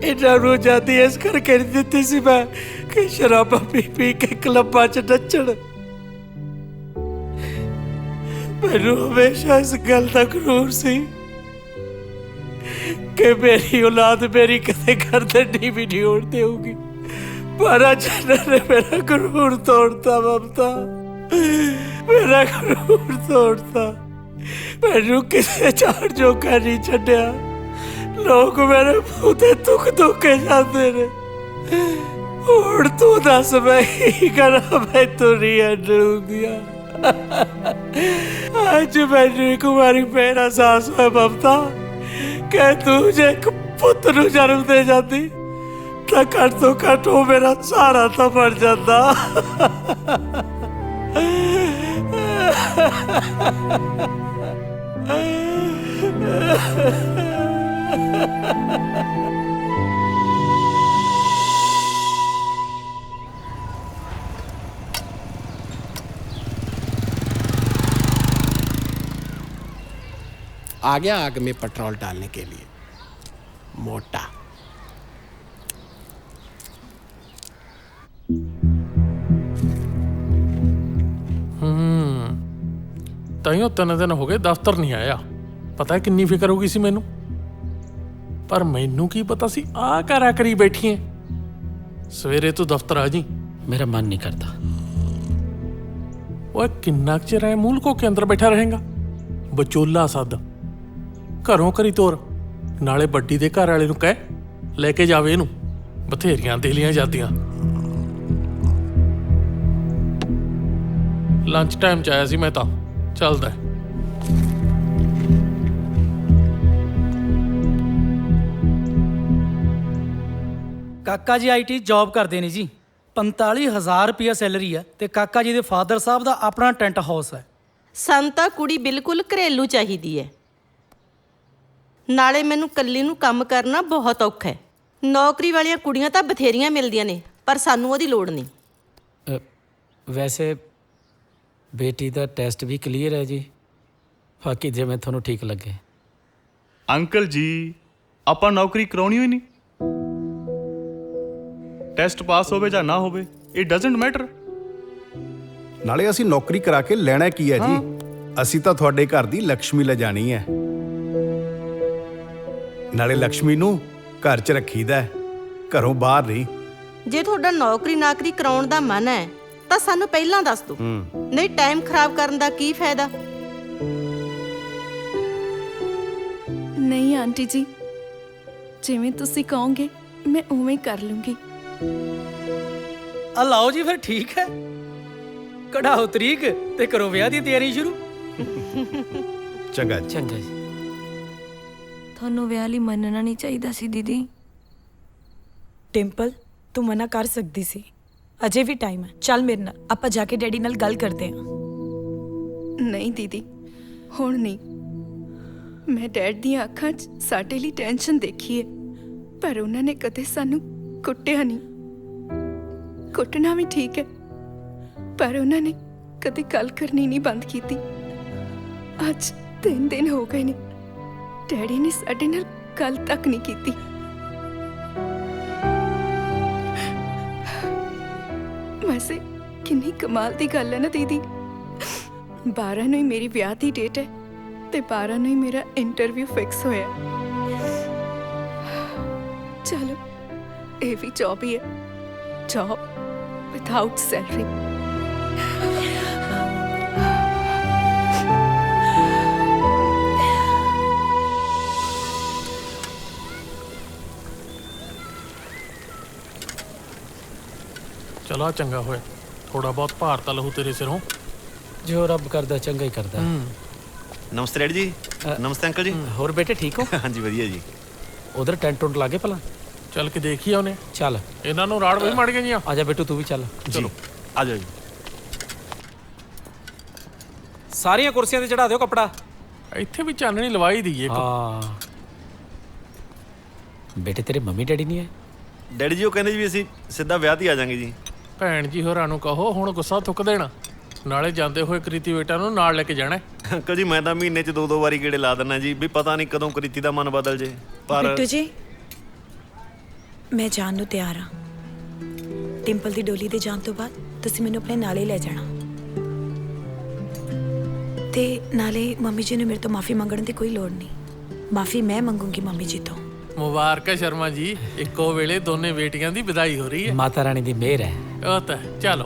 इन्हां नूं आजादी इस करके नहीं दित्ती सी मैं कि शराबा पी पी के क्लबां च नच्चण। मैनू हमेशा इस गल दा गरूर सी कि मेरी औलाद मेरी कदे गर्दन भी नहीं उड़ देगी, पर अज ने मेरा गरूर तोड़ता। ममता, मेरा गरूर तोड़ता। मैनू किसी चार जोगा नहीं छड्डिया। लोग मेरे मुंह ते दुख दुखे जाते ने। हुण तू दस मैं की करा, मैं तू नहीं हंडूंदिया। अज मैनू एक बारी मेरा एहसास होया ममता कि तू जे एक पुत नूं जन्म दे जाती तो घट तो घट वो मेरा सहारा तो बन जाता। आ गया आग में पेट्रोल डालने के लिए मोटा। ਤਾਈਓ 3 ਦਿਨ ਹੋ ਗਏ ਦਫ਼ਤਰ ਨਹੀਂ ਆਇਆ। ਪਤਾ ਕਿੰਨੀ ਫਿਕਰ ਹੋ ਗਈ ਸੀ ਮੈਨੂੰ, ਪਰ ਮੈਨੂੰ ਕੀ ਪਤਾ ਸੀ ਆ ਕਰਾ ਕਰੀ ਬੈਠੀ ਐ। ਸਵੇਰੇ ਤੂੰ ਦਫ਼ਤਰ ਆ ਜੀ। मेरा मन नहीं करता। ਓਏ ਕਿੰਨਾ ਕੁ ਚਿਰ ਐ ਮੂਲ ਕੋ ਕੇ ਅੰਦਰ ਬੈਠਾ ਰਹੇਗਾ? ਬਚੋਲਾ ਸੱਦ, ਘਰੋਂ ਕਰੀ ਤੋਰ, ਨਾਲੇ ਵੱਡੀ ਦੇ ਘਰ ਵਾਲੇ ਨੂੰ ਕਹਿ ਲੈ ਕੇ ਜਾਵੇ ਇਹਨੂੰ। ਬਥੇਰੀਆਂ ਦੇਲੀਆਂ ਜਾਂਦੀਆਂ। ਲੰਚ ਟਾਈਮ ਚ ਆਇਆ ਸੀ ਮੈਂ ਤਾਂ। ਚੱਲਦਾ ਕਾਕਾ ਜੀ ਆਈਟੀ ਜੌਬ ਕਰਦੇ ਨੇ ਜੀ। 45,000 ਰੁਪਇਆ ਸੈਲਰੀ ਆ ਤੇ ਕਾਕਾ ਜੀ ਦੇ ਫਾਦਰ ਸਾਹਿਬ ਦਾ ਆਪਣਾ ਟੈਂਟ ਹਾਊਸ ਹੈ। ਸਾਨੂੰ ਤਾਂ ਕੁੜੀ ਬਿਲਕੁਲ ਘਰੇਲੂ ਚਾਹੀਦੀ ਹੈ, ਨਾਲੇ ਮੈਨੂੰ ਕੱਲੀ ਨੂੰ ਕੰਮ ਕਰਨਾ ਬਹੁਤ ਔਖਾ ਹੈ। ਨੌਕਰੀ ਵਾਲੀਆਂ ਕੁੜੀਆਂ ਤਾਂ ਬਥੇਰੀਆਂ ਮਿਲਦੀਆਂ ਨੇ, ਪਰ ਸਾਨੂੰ ਉਹਦੀ ਲੋੜ ਨਹੀਂ। ਵੈਸੇ ਬੇਟੀ ਦਾ ਟੈਸਟ ਵੀ ਕਲੀਅਰ ਹੈ ਜੀ। ਬਾਕੀ ਜਿਵੇਂ ਤੁਹਾਨੂੰ ਠੀਕ ਲੱਗੇ। ਅੰਕਲ ਜੀ ਆਪਾਂ ਨੌਕਰੀ ਕਰਾਉਣੀ ਹੋਈ ਨਹੀਂ, ਟੈਸਟ ਪਾਸ ਹੋਵੇ ਜਾਂ ਨਾ ਹੋਵੇ ਇਟ ਡਸਨਟ ਮੈਟਰ। ਨਾਲੇ ਅਸੀਂ ਨੌਕਰੀ ਕਰਾ ਕੇ ਲੈਣਾ ਕੀ ਹੈ ਜੀ? ਅਸੀਂ ਤਾਂ ਤੁਹਾਡੇ ਘਰ ਦੀ ਲక్ష్ਮੀ ਲਿਜਾਣੀ ਹੈ। ਨਾਲੇ ਲక్ష్ਮੀ ਨੂੰ ਘਰ 'ਚ ਰੱਖੀਦਾ, ਘਰੋਂ ਬਾਹਰ ਨਹੀਂ। ਜੇ ਤੁਹਾਡਾ ਨੌਕਰੀ ਕਰਾਉਣ ਦਾ ਮਨ ਹੈ ਤਾਂ ਸਾਨੂੰ ਪਹਿਲਾਂ ਦੱਸ ਦਿਓ, ਨਹੀਂ ਟਾਈਮ ਖਰਾਬ ਕਰਨ ਦਾ ਕੀ ਫਾਇਦਾ। ਨਹੀਂ ਆਂਟੀ ਜੀ, ਜਿਵੇਂ ਤੁਸੀਂ ਕਹੋਗੇ ਮੈਂ ਉਵੇਂ ਕਰ ਲੂੰਗੀ। ਆ ਲਾਓ ਜੀ, ਫਿਰ ਠੀਕ ਹੈ, ਕਢਾਓ ਤਰੀਕ ਤੇ ਕਰੋ ਵਿਆਹ ਦੀ ਤਿਆਰੀ ਸ਼ੁਰੂ। ਚੰਗਾ ਜੀ। ਚੰਗਾ ਜੀ। ਤੁਹਾਨੂੰ ਵਿਆਹ ਲਈ ਮੰਨਣਾ ਨਹੀਂ ਚਾਹੀਦਾ ਸੀ ਦੀਦੀ। ਟਿੰਪਲ, ਤੂੰ ਮਨਾ ਕਰ ਸਕਦੀ ਸੀ, ਅਜੇ ਵੀ ਟਾਈਮ ਹੈ। ਚੱਲ ਮੇਰੇ ਨਾਲ, ਆਪਾਂ ਜਾ ਕੇ ਡੈਡੀ ਨਾਲ ਗੱਲ ਕਰਦੇ ਹਾਂ। ਨਹੀਂ ਦੀਦੀ, ਹੁਣ ਨਹੀਂ। ਮੈਂ ਡੈਡ ਦੀਆਂ ਅੱਖਾਂ 'ਚ ਸਾਡੇ ਲਈ ਟੈਨਸ਼ਨ ਦੇਖੀ ਹੈ, ਪਰ ਉਹਨਾਂ ਨੇ ਕਦੇ ਸਾਨੂੰ ਕੁੱਟਿਆ ਨਹੀਂ। ਕੁੱਟਣਾ ਵੀ ਠੀਕ ਹੈ, ਪਰ ਉਹਨਾਂ ਨੇ ਕਦੇ ਗੱਲ ਕਰਨੀ ਨਹੀਂ ਬੰਦ ਕੀਤੀ। ਅੱਜ 3 ਦਿਨ ਹੋ ਗਏ ਨੇ, ਡੈਡੀ ਨੇ ਸਾਡੇ ਨਾਲ ਗੱਲ ਤੱਕ ਨਹੀਂ ਕੀਤੀ। ਵੈਸੇ ਕਿੰਨੀ ਕਮਾਲ ਦੀ ਗੱਲ ਹੈ ਨਾ ਦੀਦੀ, 12 ਨੂੰ ਹੀ ਮੇਰੀ ਵਿਆਹ ਦੀ ਡੇਟ ਹੈ ਤੇ 12 ਨੂੰ ਹੀ ਮੇਰਾ ਇੰਟਰਵਿਊ ਫਿਕਸ ਹੋਇਆ। ਚਲੋ ਇਹ ਵੀ ਜੌਬ ਹੀ ਹੈ, ਜੌਬ ਵਿਦਆਊਟ ਸੈਲਰੀ। ਚਲਾ ਚੰਗਾ ਹੋਇਆ, ਥੋੜਾ ਬਹੁਤ ਭਾਰ ਤਾਂ ਲਹੂ ਤੇਰੇ ਸਿਰੋਂ। ਜੋ ਰੱਬ ਕਰਦਾ ਚੰਗਾ ਹੀ ਕਰਦਾ। ਨਮਸਤੇ ਡੈਡੀ ਜੀ। ਨਮਸਤੇ ਅੰਕਲ ਜੀ। ਹੋਰ ਬੇਟੇ ਠੀਕ ਹੋ? ਹਾਂਜੀ ਵਧੀਆ ਜੀ। ਉਧਰ ਟੈਂਟ ਟੁੰਟ ਲਾਗੇ ਭਲਾ? ਚੱਲ ਕੇ ਦੇਖੀ ਆ ਉਹਨੇ। ਚੱਲ ਇਹਨਾਂ ਨੂੰ ਰਾੜ ਵੀ ਮੜ ਗਈਆਂ। ਆ ਜਾ ਬੇਟੂ, ਤੂੰ ਵੀ ਚੱਲ। ਚਲੋ ਆ ਜਾਓ ਜੀ। ਸਾਰੀਆਂ ਕੁਰਸੀਆਂ ਤੇ ਚੜਾ ਦਿਓ ਕੱਪੜਾ। ਇੱਥੇ ਵੀ ਚਾਨਣੀ ਲਵਾਈ ਦੀ ਏ। ਹਾਂ ਬੇਟੇ, ਤੇਰੇ ਮੰਮੀ ਡੈਡੀ ਨਹੀਂ ਆਏ? ਡੈਡੀ ਜੀ ਉਹ ਕਹਿੰਦੇ ਜੀ ਵੀ ਅਸੀਂ ਸਿੱਧਾ ਵਿਆਹ ਤੇ ਆ ਜਾਾਂਗੇ ਜੀ। ਭੈਣ ਜੀ ਹੋਰਾਂ ਨੂੰ ਕਹੋ ਹੁਣ ਗੁੱਸਾ ਥੁੱਕ ਦੇਣਾ, ਨਾਲੇ ਜਾਂਦੇ ਹੋਏ ਕ੍ਰਿਤੀ ਬੇਟਾ ਨੂੰ ਨਾਲ ਲੈ ਕੇ ਜਾਣਾ। ਅੰਕਲ ਜੀ ਮੈਂ ਤਾਂ ਮਹੀਨੇ 'ਚ 2-2 ਵਾਰੀ ਗੇੜੇ ਲਾ ਦਿੰਦਾ ਜੀ, ਵੀ ਪਤਾ ਨਹੀਂ ਕਦੋਂ ਕ੍ਰਿਤੀ ਦਾ ਮਨ ਬਦਲ ਜੇ। ਪਰ ਬਿੱਟੂ ਜੀ, ਮੈਂ ਜਾਣ ਨੂੰ ਤਿਆਰ ਹਾਂ। ਟਿੰਪਲ ਦੀ ਡੋਲੀ ਦੇ ਜਾਣ ਤੋਂ ਬਾਅਦ ਤੁਸੀਂ ਮੈਨੂੰ ਆਪਣੇ ਨਾਲ ਹੀ ਲੈ ਜਾਣਾ, ਤੇ ਨਾਲੇ ਮੰਮੀ ਜੀ ਨੂੰ ਮੇਰੇ ਤੋਂ ਮਾਫੀ ਮੰਗਣ ਦੀ ਕੋਈ ਲੋੜ ਨਹੀਂ। ਮਾਫੀ ਮੈਂ ਮੰਗੂੰਗੀ ਮੰਮੀ ਜੀ ਤੋਂ। ਮੁਬਾਰਕ ਹੈ ਸ਼ਰਮਾ ਜੀ, ਇੱਕੋ ਵੇਲੇ ਦੋਨੇ ਬੇਟੀਆਂ ਦੀ ਵਿਦਾਈ ਹੋ ਰਹੀ ਹੈ। ਮਾਤਾ ਰਾਣੀ ਦੀ ਮਿਹਰ ਹੈ। ਉਹ ਤਾਂ ਚਲੋ।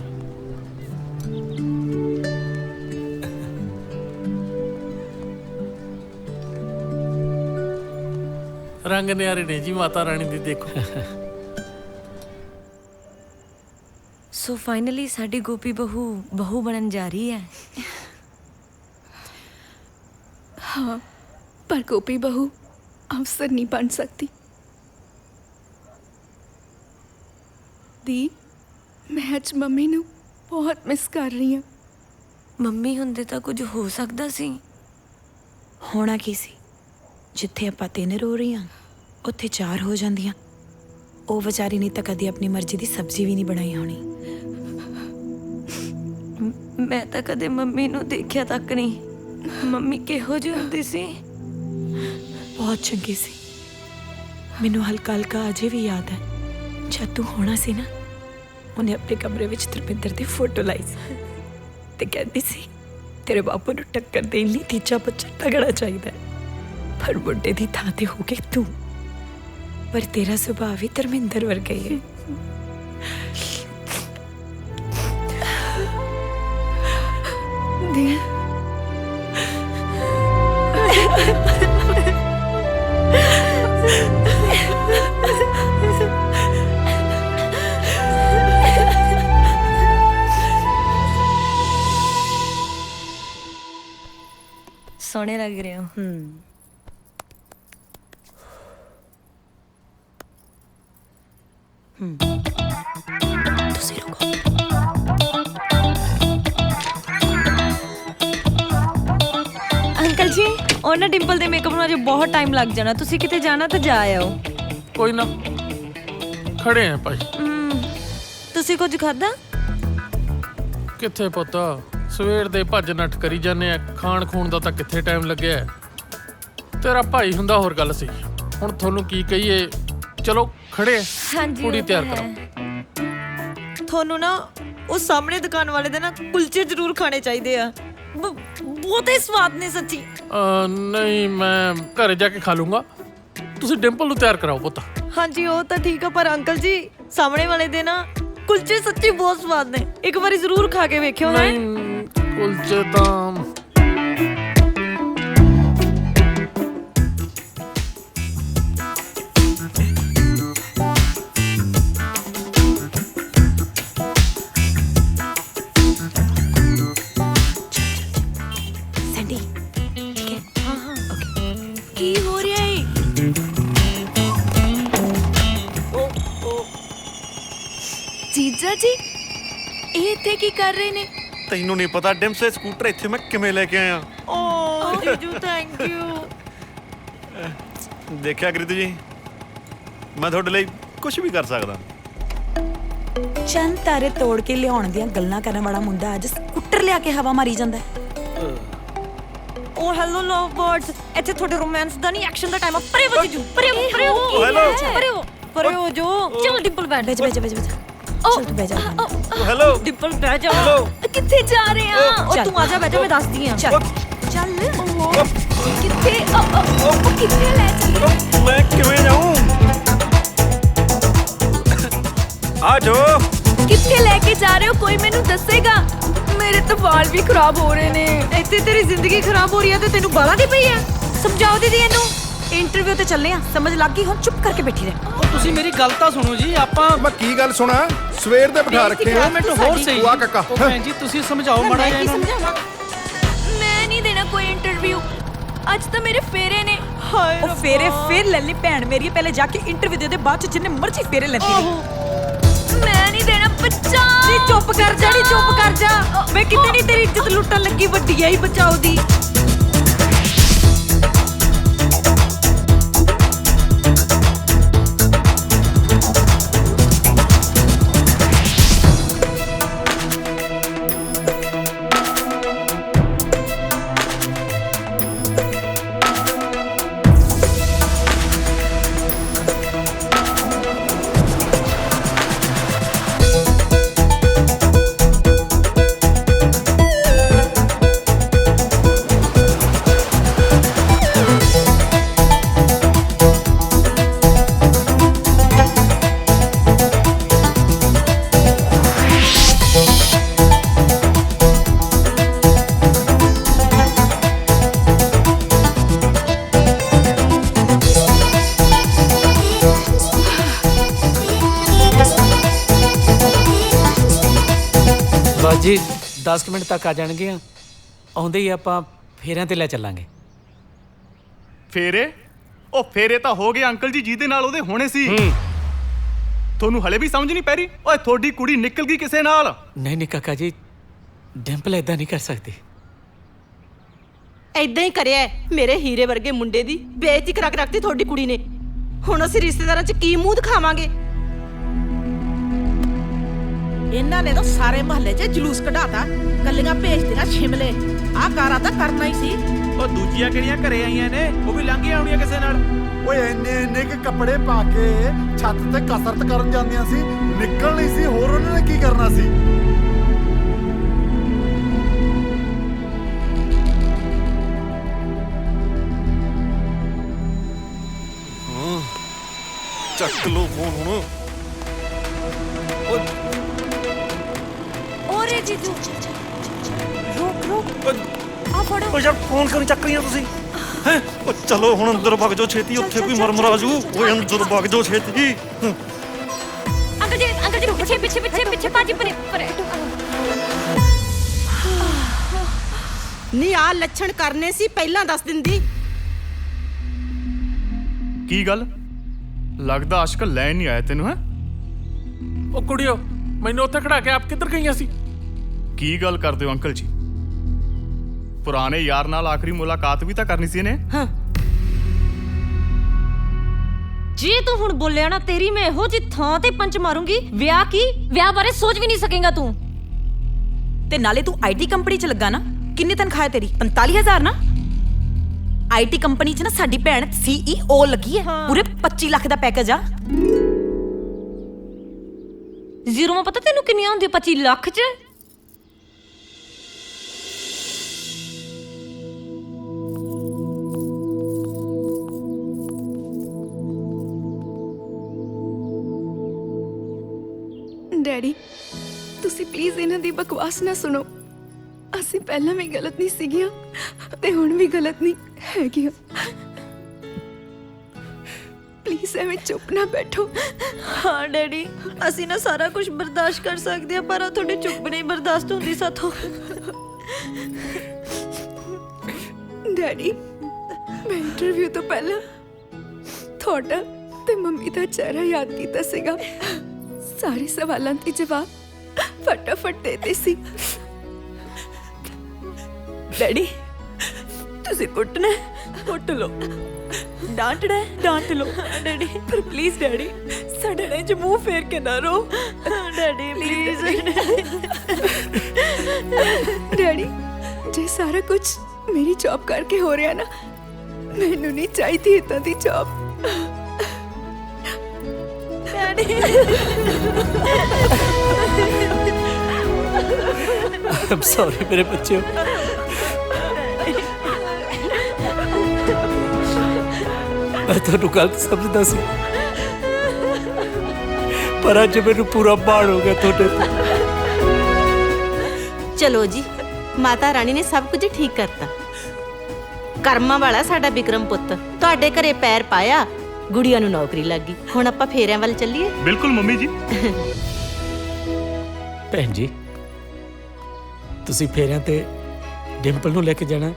ਰੰਗ ਨਿਆਰੇ ਨੇ ਜੀ ਮਾਤਾ ਰਾਣੀ ਦੀ, ਦੇਖੋ। ਸੋ ਫਾਈਨਲੀ ਸਾਡੀ ਗੋਪੀ ਬਹੂ ਬਣਨ ਜਾ ਰਹੀ ਹੈ। हाँ, पर गोपी बहू अफसर नहीं बन सकती। दी, मैं आज मम्मी नू बहुत मिस कर रही हूँ। ਮੰਮੀ ਹੁੰਦੇ ਤਾਂ ਕੁਝ ਹੋ ਸਕਦਾ ਸੀ। ਹੋਣਾ ਕੀ ਸੀ? ਜਿੱਥੇ ਆਪਾਂ 3 ਰੋ ਰਹੀਆਂ ਉੱਥੇ 4 ਹੋ ਜਾਂਦੀਆਂ। ਉਹ ਵਿਚਾਰੀ ਨੇ ਤਾਂ ਕਦੇ ਆਪਣੀ ਮਰਜ਼ੀ ਦੀ ਸਬਜ਼ੀ ਵੀ ਨਹੀਂ ਬਣਾਈ ਹੋਣੀ। ਮੈਂ ਤਾਂ ਕਦੇ ਮੰਮੀ ਨੂੰ ਦੇਖਿਆ ਤੱਕ ਨਹੀਂ। ਮੰਮੀ ਕਿਹੋ ਜਿਹੀ ਹੁੰਦੀ ਸੀ? ਬਹੁਤ ਚੰਗੀ ਸੀ। ਮੈਨੂੰ ਹਲਕਾ ਹਲਕਾ ਅਜੇ ਵੀ ਯਾਦ ਹੈ, ਜਦ ਤੂੰ ਹੋਣਾ ਸੀ ਨਾ, ਉਹਨੇ ਆਪਣੇ ਕਮਰੇ ਵਿੱਚ ਧਰਮਿੰਦਰ ਦੀ ਫੋਟੋ ਲਾਈ ਸੀ ਤੇ ਕਹਿੰਦੀ ਸੀ ਤੇਰੇ ਬਾਪੂ ਨੂੰ ਟੱਕਰ ਦੇਣ ਲਈ ਤੀਜਾ ਬੱਚਾ ਤਗੜਾ ਚਾਹੀਦਾ ਹੈ, ਪਰ ਮੁੰਡੇ ਦੀ ਥਾਂ ਤੇ ਹੋ ਗਈ ਤੂੰ। ਪਰ ਤੇਰਾ ਸੁਭਾਅ ਵੀ ਧਰਮਿੰਦਰ ਵਰਗਾ ਹੀ ਹੈ। दी, ਸੋਹਣੇ ਲੱਗ ਰਹੇ ਹੋ। ਤੁਸੀਂ ਰੁਕੋ। ਅੰਕਲ ਜੀ, ਉਹਨਾਂ ਡਿੰਪਲ ਦੇ ਮੇਕਅਪ ਨੂੰ ਅਜੇ ਬਹੁਤ ਟਾਈਮ ਲੱਗ ਜਾਣਾ। ਤੁਸੀਂ ਕਿਤੇ ਜਾਣਾ ਤਾਂ ਜਾ ਆਓ। ਕੋਈ ਨਾ, ਖੜੇ ਆ ਭਾਈ। ਤੁਸੀਂ ਕੁਝ ਖਾਦਾ? ਕਿੱਥੇ ਪੁੱਤ, ਸਵੇਰ ਦੇ ਭੱਜ ਨੱਠ ਕਰੀ ਜਾਂਦੇ ਆ, ਖਾਣ ਖੂਣ ਦਾ ਤਾਂ ਕਿੱਥੇ ਟਾਈਮ ਲੱਗਿਆ ਹੈ। ਤੇਰਾ ਭਾਈ ਹੁੰਦਾ ਹੋਰ ਗੱਲ ਸੀ। ਹੁਣ ਤੁਹਾਨੂੰ ਕੀ ਕਹੀਏ, ਚਲੋ ਖੜੇ ਆ, ਹਾਂਜੀ, ਕੁੜੀ ਉਹ ਤਿਆਰ ਤਾਂ ਕਰੋ। ਤੁਹਾਨੂੰ ਨਾ ਉਹ ਸਾਹਮਣੇ ਦੁਕਾਨ ਵਾਲੇ ਦੇ ਨਾ ਕੁਲਚੇ ਜ਼ਰੂਰ ਖਾਣੇ ਚਾਹੀਦੇ ਆ, ਬਹੁਤ ਹੀ ਸਵਾਦ ਨੇ ਸੱਚੀ। ਨਹੀਂ, ਮੈਂ ਘਰੇ ਜਾ ਕੇ ਖਾ ਲੂੰਗਾ। ਤੁਸੀਂ ਡਿੰਪਲ ਨੂੰ ਤਿਆਰ ਕਰਾਓ ਪੁੱਤ। ਹਾਂਜੀ ਉਹ ਤਾਂ ਠੀਕ ਆ, ਪਰ ਅੰਕਲ ਜੀ ਸਾਹਮਣੇ ਵਾਲੇ ਦੇ ਨਾ ਕੁਲਚੇ ਸੱਚੀ ਬਹੁਤ ਸਵਾਦ ਨੇ, ਇੱਕ ਵਾਰੀ ਜ਼ਰੂਰ ਖਾ ਕੇ ਵੇਖਿਓ। ਨਹੀਂ, ਕੁਲਚੇ ਤਾਂ ਸੈਂਡੀ ਠੀਕ ਹੈ? ਹਾਂ ਹਾਂ ਓਕੇ। ਕੀ ਹੋ ਰਿਹਾ ਹੈ? ਜੀਜਾ ਜੀ ਇਹ ਇੱਥੇ ਕੀ ਕਰ ਰਹੇ ਨੇ? ਤੈਨੂੰ ਨਹੀਂ ਪਤਾ ਡਿੰਪਸੇ ਸਕੂਟਰ ਇੱਥੇ ਮੈਂ ਕਿਵੇਂ ਲੈ ਕੇ ਆਇਆ। ਓ ਜੀਜੂ ਥੈਂਕ ਯੂ। ਦੇਖਿਆ ਕ੍ਰਿਤੂ ਜੀ, ਮੈਂ ਤੁਹਾਡੇ ਲਈ ਕੁਝ ਵੀ ਕਰ ਸਕਦਾ। ਚੰਦ ਤਾਰੇ ਤੋੜ ਕੇ ਲਿਆਉਣ ਦੀਆਂ ਗੱਲਾਂ ਕਰਨ ਵਾਲਾ ਮੁੰਡਾ ਅੱਜ ਸਕੂਟਰ ਲਿਆ ਕੇ ਹਵਾ ਮਾਰੀ ਜਾਂਦਾ ਹੈ। ਓ ਹੈਲੋ ਲਵ ਬਰਡਸ, ਇੱਥੇ ਤੁਹਾਡੇ ਰੋਮਾਂਸ ਦਾ ਨਹੀਂ, ਐਕਸ਼ਨ ਦਾ ਟਾਈਮ ਆ। ਪਰੇ ਹੋ ਜੀਜੂ, ਪਰੇ ਹੋ, ਪਰੇ ਹੋ, ਹੈਲੋ, ਪਰੇ ਹੋ ਜੋ। ਚਲ ਡਿੰਪਲ ਬੈਠ ਜਾ, ਬੈਠ ਜਾ, ਬੈਠ ਜਾ। ਚੱਲ ਤੂੰ ਬਹਿ ਜਾ। ਹੈਲੋ ਡਿੰਪਲ ਬਹਿ ਜਾ। ਕਿੱਥੇ ਜਾ ਰਹੇ ਆ? ਉਹ ਤੂੰ ਆ ਜਾ, ਬੈਠ ਜਾ, ਮੈਂ ਦੱਸਦੀ ਆ। ਚੱਲ ਕਿੱਥੇ ਕਿੱਥੇ ਲੈ ਚੱਲੇ? ਮੈਂ ਕਿਵੇਂ ਜਾਊਂ? ਆ ਜੋ ਕਿੱਥੇ ਲੈ ਕੇ ਜਾ ਰਹੇ ਹੋ? ਕੋਈ ਮੈਨੂੰ ਦੱਸੇਗਾ? ਮੇਰੇ ਤਾਂ ਵਾਲ ਵੀ ਖਰਾਬ ਹੋ ਰਹੇ ਨੇ। ਇੱਥੇ ਤੇਰੀ ਜ਼ਿੰਦਗੀ ਖਰਾਬ ਹੋ ਰਹੀ ਹੈ ਤੇ ਤੈਨੂੰ ਗਾਲਾਂ ਦੀ ਪਈ ਹੈ। ਸਮਝਾਓ ਦੀਦੀ ਇਹਨੂੰ। ਇੰਟਰਵਿਊ ਤੇ ਚੱਲੇ ਆ, ਸਮਝ ਲੱਗ ਗਈ? ਹੁਣ ਚੁੱਪ ਕਰਕੇ ਬੈਠੀ ਰਹਿ। ਉਹ ਤੁਸੀਂ ਮੇਰੀ ਗੱਲ ਤਾਂ ਸੁਣੋ ਜੀ। ਆਪਾਂ ਮੈਂ ਕੀ ਗੱਲ ਸੁਣਾ? ਸਵੇਰ ਦੇ ਬਿਠਾ ਰੱਖੇ ਆ। 2 ਮਿੰਟ ਹੋਰ ਸਹੀ। ਉਹ ਆ ਕਾਕਾ। ਉਹ ਭੈਣ ਜੀ ਤੁਸੀਂ ਸਮਝਾਓ ਮਾੜਾ ਜਿਹਾ ਇਹਨਾਂ ਨੂੰ। ਮੈਂ ਨਹੀਂ ਦੇਣਾ ਕੋਈ ਇੰਟਰਵਿਊ, ਅੱਜ ਤਾਂ ਮੇਰੇ ਫੇਰੇ ਨੇ। ਹਾਏ ਉਹ ਫੇਰੇ ਫੇਰ ਲੈ ਲਈ ਭੈਣ ਮੇਰੀ, ਪਹਿਲੇ ਜਾ ਕੇ ਇੰਟਰਵਿਊ ਦੇ ਦੇ, ਬਾਅਦ ਚ ਜਿੰਨੇ ਮਰਜ਼ੀ ਫੇਰੇ ਲੈਂਦੀ ਰਹੀ। ਮੈਂ ਨਹੀਂ ਦੇਣਾ ਬੱਚਾ। ਨੀ ਚੁੱਪ ਕਰ ਜਾ, ਨੀ ਚੁੱਪ ਕਰ ਜਾ। ਮੈਂ ਕਿਤੇ ਨਹੀਂ ਤੇਰੀ ਇੱਜ਼ਤ ਲੁੱਟਣ ਲੱਗੀ, ਵੱਡੀ ਆਈ ਬਚਾਓ ਦੀ। ਜੀ 10 ਮਿੰਟ ਤੱਕ ਆ ਜਾਣਗੇ। ਆਉਂਦੇ ਹੀ ਆਪਾਂ ਫੇਰਿਆਂ ਤੇ ਲੈ ਚੱਲਾਂਗੇ। ਫੇਰੇ? ਉਹ ਫੇਰੇ ਤਾਂ ਹੋ ਗਏ ਅੰਕਲ ਜੀ, ਜਿਹਦੇ ਨਾਲ ਉਹਦੇ ਹੋਣੇ ਸੀ। ਤੁਹਾਨੂੰ ਹਲੇ ਵੀ ਸਮਝ ਨਹੀਂ ਪੈ ਰਹੀ? ਓਏ ਤੁਹਾਡੀ ਕੁੜੀ ਨਿਕਲ ਗਈ ਕਿਸੇ ਨਾਲ। ਨਹੀਂ ਨਹੀਂ ਕਾਕਾ ਜੀ, ਡਿੰਪਲ ਏਦਾਂ ਨਹੀਂ ਕਰ ਸਕਦੀ। ਐਦਾਂ ਹੀ ਕਰਿਆ ਮੇਰੇ ਹੀਰੇ ਵਰਗੇ ਮੁੰਡੇ ਦੀ ਬੇਇੱਜ਼ਤੀ ਕਰਾ ਕੇ ਰੱਖਤੀ ਤੁਹਾਡੀ ਕੁੜੀ ਨੇ। ਹੁਣ ਅਸੀਂ ਰਿਸ਼ਤੇਦਾਰਾਂ 'ਚ ਕੀ ਮੂੰਹ ਦਿਖਾਵਾਂਗੇ? ਇਹਨਾਂ ਨੇ ਤਾਂ ਸਾਰੇ ਮਹੱਲੇ 'ਚ ਜਲੂਸ ਕਢਾਤਾ, ਕੱਲੀਆਂ ਭੇਜਦੀਆਂ ਸ਼ਿਮਲੇ। ਆਹ ਕਾਰਾ ਤਾਂ ਕਰਨਾ ਹੀ ਸੀ। ਉਹ ਦੂਜੀਆਂ ਕਿਹੜੀਆਂ ਘਰੇ ਆਈਆਂ ਨੇ, ਉਹ ਵੀ ਲੰਘ ਆਉਣੀਆਂ ਕਿਸੇ ਨਾਲ। ਓਏ ਇੰਨੇ ਕਿ ਕੱਪੜੇ ਪਾ ਕੇ ਛੱਤ ਤੇ ਕਸਰਤ ਕਰਨ ਜਾਂਦੀਆਂ ਸੀ, ਨਿਕਲਣੀ ਸੀ, ਹੋਰ ਉਹਨਾਂ ਨੇ ਕੀ ਕਰਨਾ ਸੀ? ਚੱਕ ਲੋ ਫੋਨ ਹੁਣ। ਓਰੇ ਜੀਜੂ ਰੁਕ ਰੁਕ ਆ ਫੜੋ। ਓ ਯਾਰ ਫੋਨ ਕਿਉਂ ਚੱਕ ਰਹੀਆਂ ਤੁਸੀਂ? ਹੈ ਓ ਚਲੋ ਹੁਣ ਅੰਦਰ ਵਗ ਜਾਓ ਛੇਤੀ, ਉੱਥੇ ਕੋਈ ਮਰਮਰਾ ਜੂ। ਓਏ ਅੰਦਰ ਵਗ ਜਾਓ ਛੇਤੀ। ਅੰਕਲ ਜੀ ਪਿੱਛੇ ਪਿੱਛੇ ਪਿੱਛੇ ਪਿੱਛੇ ਬਾਜੀ ਪਰੇ ਪਰੇ। ਨੀ ਆ ਲੱਛਣ ਕਰਨੇ ਸੀ ਪਹਿਲਾਂ ਦੱਸ ਦਿੰਦੀ। ਕੀ ਗੱਲ ਲੱਗਦਾ ਆਸ਼ਕ ਲੈਣ ਨਹੀਂ ਆਇਆ ਤੈਨੂੰ? ਹੈ ਉਹ ਕੁੜੀਓ, ਮੈਨੂੰ ਉੱਥੇ ਖੜਾ ਕੇ ਆਪ ਕਿੱਧਰ ਗਈਆਂ ਸੀ? ਕੀ ਗੱਲ ਕਰਦੇ ਹੋ ਅੰਕਲ ਜੀ? ਪੁਰਾਣੇ ਯਾਰ ਨਾਲ ਆਖਰੀ ਮੁਲਾਕਾਤ ਵੀ ਤਾਂ ਕਰਨੀ ਸੀ ਇਹਨੇ। ਹਾਂ ਜੇ ਤੂੰ ਹੁਣ ਬੋਲਿਆ ਨਾ, ਤੇਰੀ ਮੈਂ ਇਹੋ ਜਿਹੀ ਥਾਂ ਤੇ ਪੰਚ ਮਾਰੂੰਗੀ। ਵਿਆਹ ਕੀ, ਵਿਆਹ ਬਾਰੇ ਸੋਚ ਵੀ ਨਹੀਂ ਸਕੇਗਾ ਤੂੰ। ਤੇ ਨਾਲੇ ਤੂੰ ਆਈਟੀ ਕੰਪਨੀ 'ਚ ਲੱਗਾ ਨਾ, ਕਿੰਨੀ ਤਨਖਾਹ ਹੈ ਤੇਰੀ? 45,000 ਨਾ। ਆਈਟੀ ਕੰਪਨੀ 'ਚ ਨਾ ਸਾਡੀ ਭੈਣ CEO ਲੱਗੀ ਹੈ, ਪੂਰੇ 25 ਲੱਖ ਦਾ ਪੈਕੇਜ ਆ। ਜ਼ੀਰੋ ਮੈਂ ਪਤਾ ਤੈਨੂੰ ਕਿੰਨੀਆਂ ਹੁੰਦੀਆਂ 25 ਲੱਖ 'ਚ? ਡੈਡੀ ਤੁਸੀਂ ਪਲੀਜ਼ ਇਹਨਾਂ ਦੀ ਬਕਵਾਸ ਨਾ ਸੁਣੋ। ਅਸੀਂ ਪਹਿਲਾਂ ਵੀ ਗਲਤ ਨਹੀਂ ਸੀਗੀਆਂ ਤੇ ਹੁਣ ਵੀ ਗਲਤ ਨਹੀਂ ਹੈਗੀਆਂ। ਪਲੀਜ਼ ਐਵੇਂ ਚੁੱਪ ਨਾ ਬੈਠੋ। ਹਾਂ ਡੈਡੀ, ਅਸੀਂ ਨਾ ਸਾਰਾ ਕੁਝ ਬਰਦਾਸ਼ਤ ਕਰ ਸਕਦੇ ਆ, ਪਰ ਤੁਹਾਡੀ ਚੁੱਪ ਨਹੀਂ ਬਰਦਾਸ਼ਤ ਹੁੰਦੀ ਸਾਥੋਂ। ਡੈਡੀ ਮੈਂ ਇੰਟਰਵਿਊ ਤੋਂ ਪਹਿਲਾਂ ਤੁਹਾਡਾ ਤੇ ਮੰਮੀ ਦਾ ਚਿਹਰਾ ਯਾਦ ਕੀਤਾ ਸੀਗਾ। ਸਾਰੇ ਸਵਾਲਾਂ ਦੇ ਜਵਾਬ ਫਟਾਫਟ ਦੇਤੇ ਸੀ। ਡੈਡੀ ਤੁਸੀਂ ਕੁੱਟਣਾ ਕੁੱਟ ਲਓ, ਡਾਂਟਣਾ ਡਾਂਟ ਲਓ ਡੈਡੀ, ਪਰ ਪਲੀਜ਼ ਡੈਡੀ ਸਾਡੇ ਨਾਲ ਚ ਮੂੰਹ ਫੇਰ ਕੇ ਨਾ ਰੋ ਡੈਡੀ ਪਲੀਜ਼। ਡੈਡੀ ਜੇ ਸਾਰਾ ਕੁਝ ਮੇਰੀ ਜੌਬ ਕਰਕੇ ਹੋ ਰਿਹਾ ਨਾ, ਮੈਨੂੰ ਨਹੀਂ ਚਾਹੀਦੀ ਇਦਾਂ ਦੀ ਜੌਬ। I'm sorry ਮੇਰੇ ਬੱਚਿਓ। ਮੈਂ ਤੁਹਾਨੂੰ ਗਲਤ ਸਮਝਦਾ ਸੀ, ਪਰ ਅੱਜ ਮੈਨੂੰ ਪੂਰਾ ਮਾਣ ਹੋ ਗਿਆ ਤੁਹਾਡੇ ਤੇ। ਚਲੋ ਜੀ, ਮਾਤਾ ਰਾਣੀ ਨੇ ਸਭ ਕੁਝ ਠੀਕ ਕਰਤਾ। ਕਰਮਾਂ ਵਾਲਾ ਸਾਡਾ ਵਿਕਰਮ ਪੁੱਤ ਤੁਹਾਡੇ ਘਰੇ ਪੈਰ ਪਾਇਆ, ਗੁੜੀਆ ਨੂੰ ਨੌਕਰੀ ਲੱਗ ਗਈ। ਹੁਣ ਆਪਾਂ ਫੇਰਿਆਂ ਵੱਲ ਚੱਲੀਏ। ਬਿਲਕੁਲ ਮੰਮੀ ਜੀ। ਭੈਣ ਜੀ ਤੁਸੀਂ ਫੇਰਿਆਂ ਤੇ ਡਿੰਪਲ ਨੂੰ ਲੈ ਕੇ ਜਾਣਾ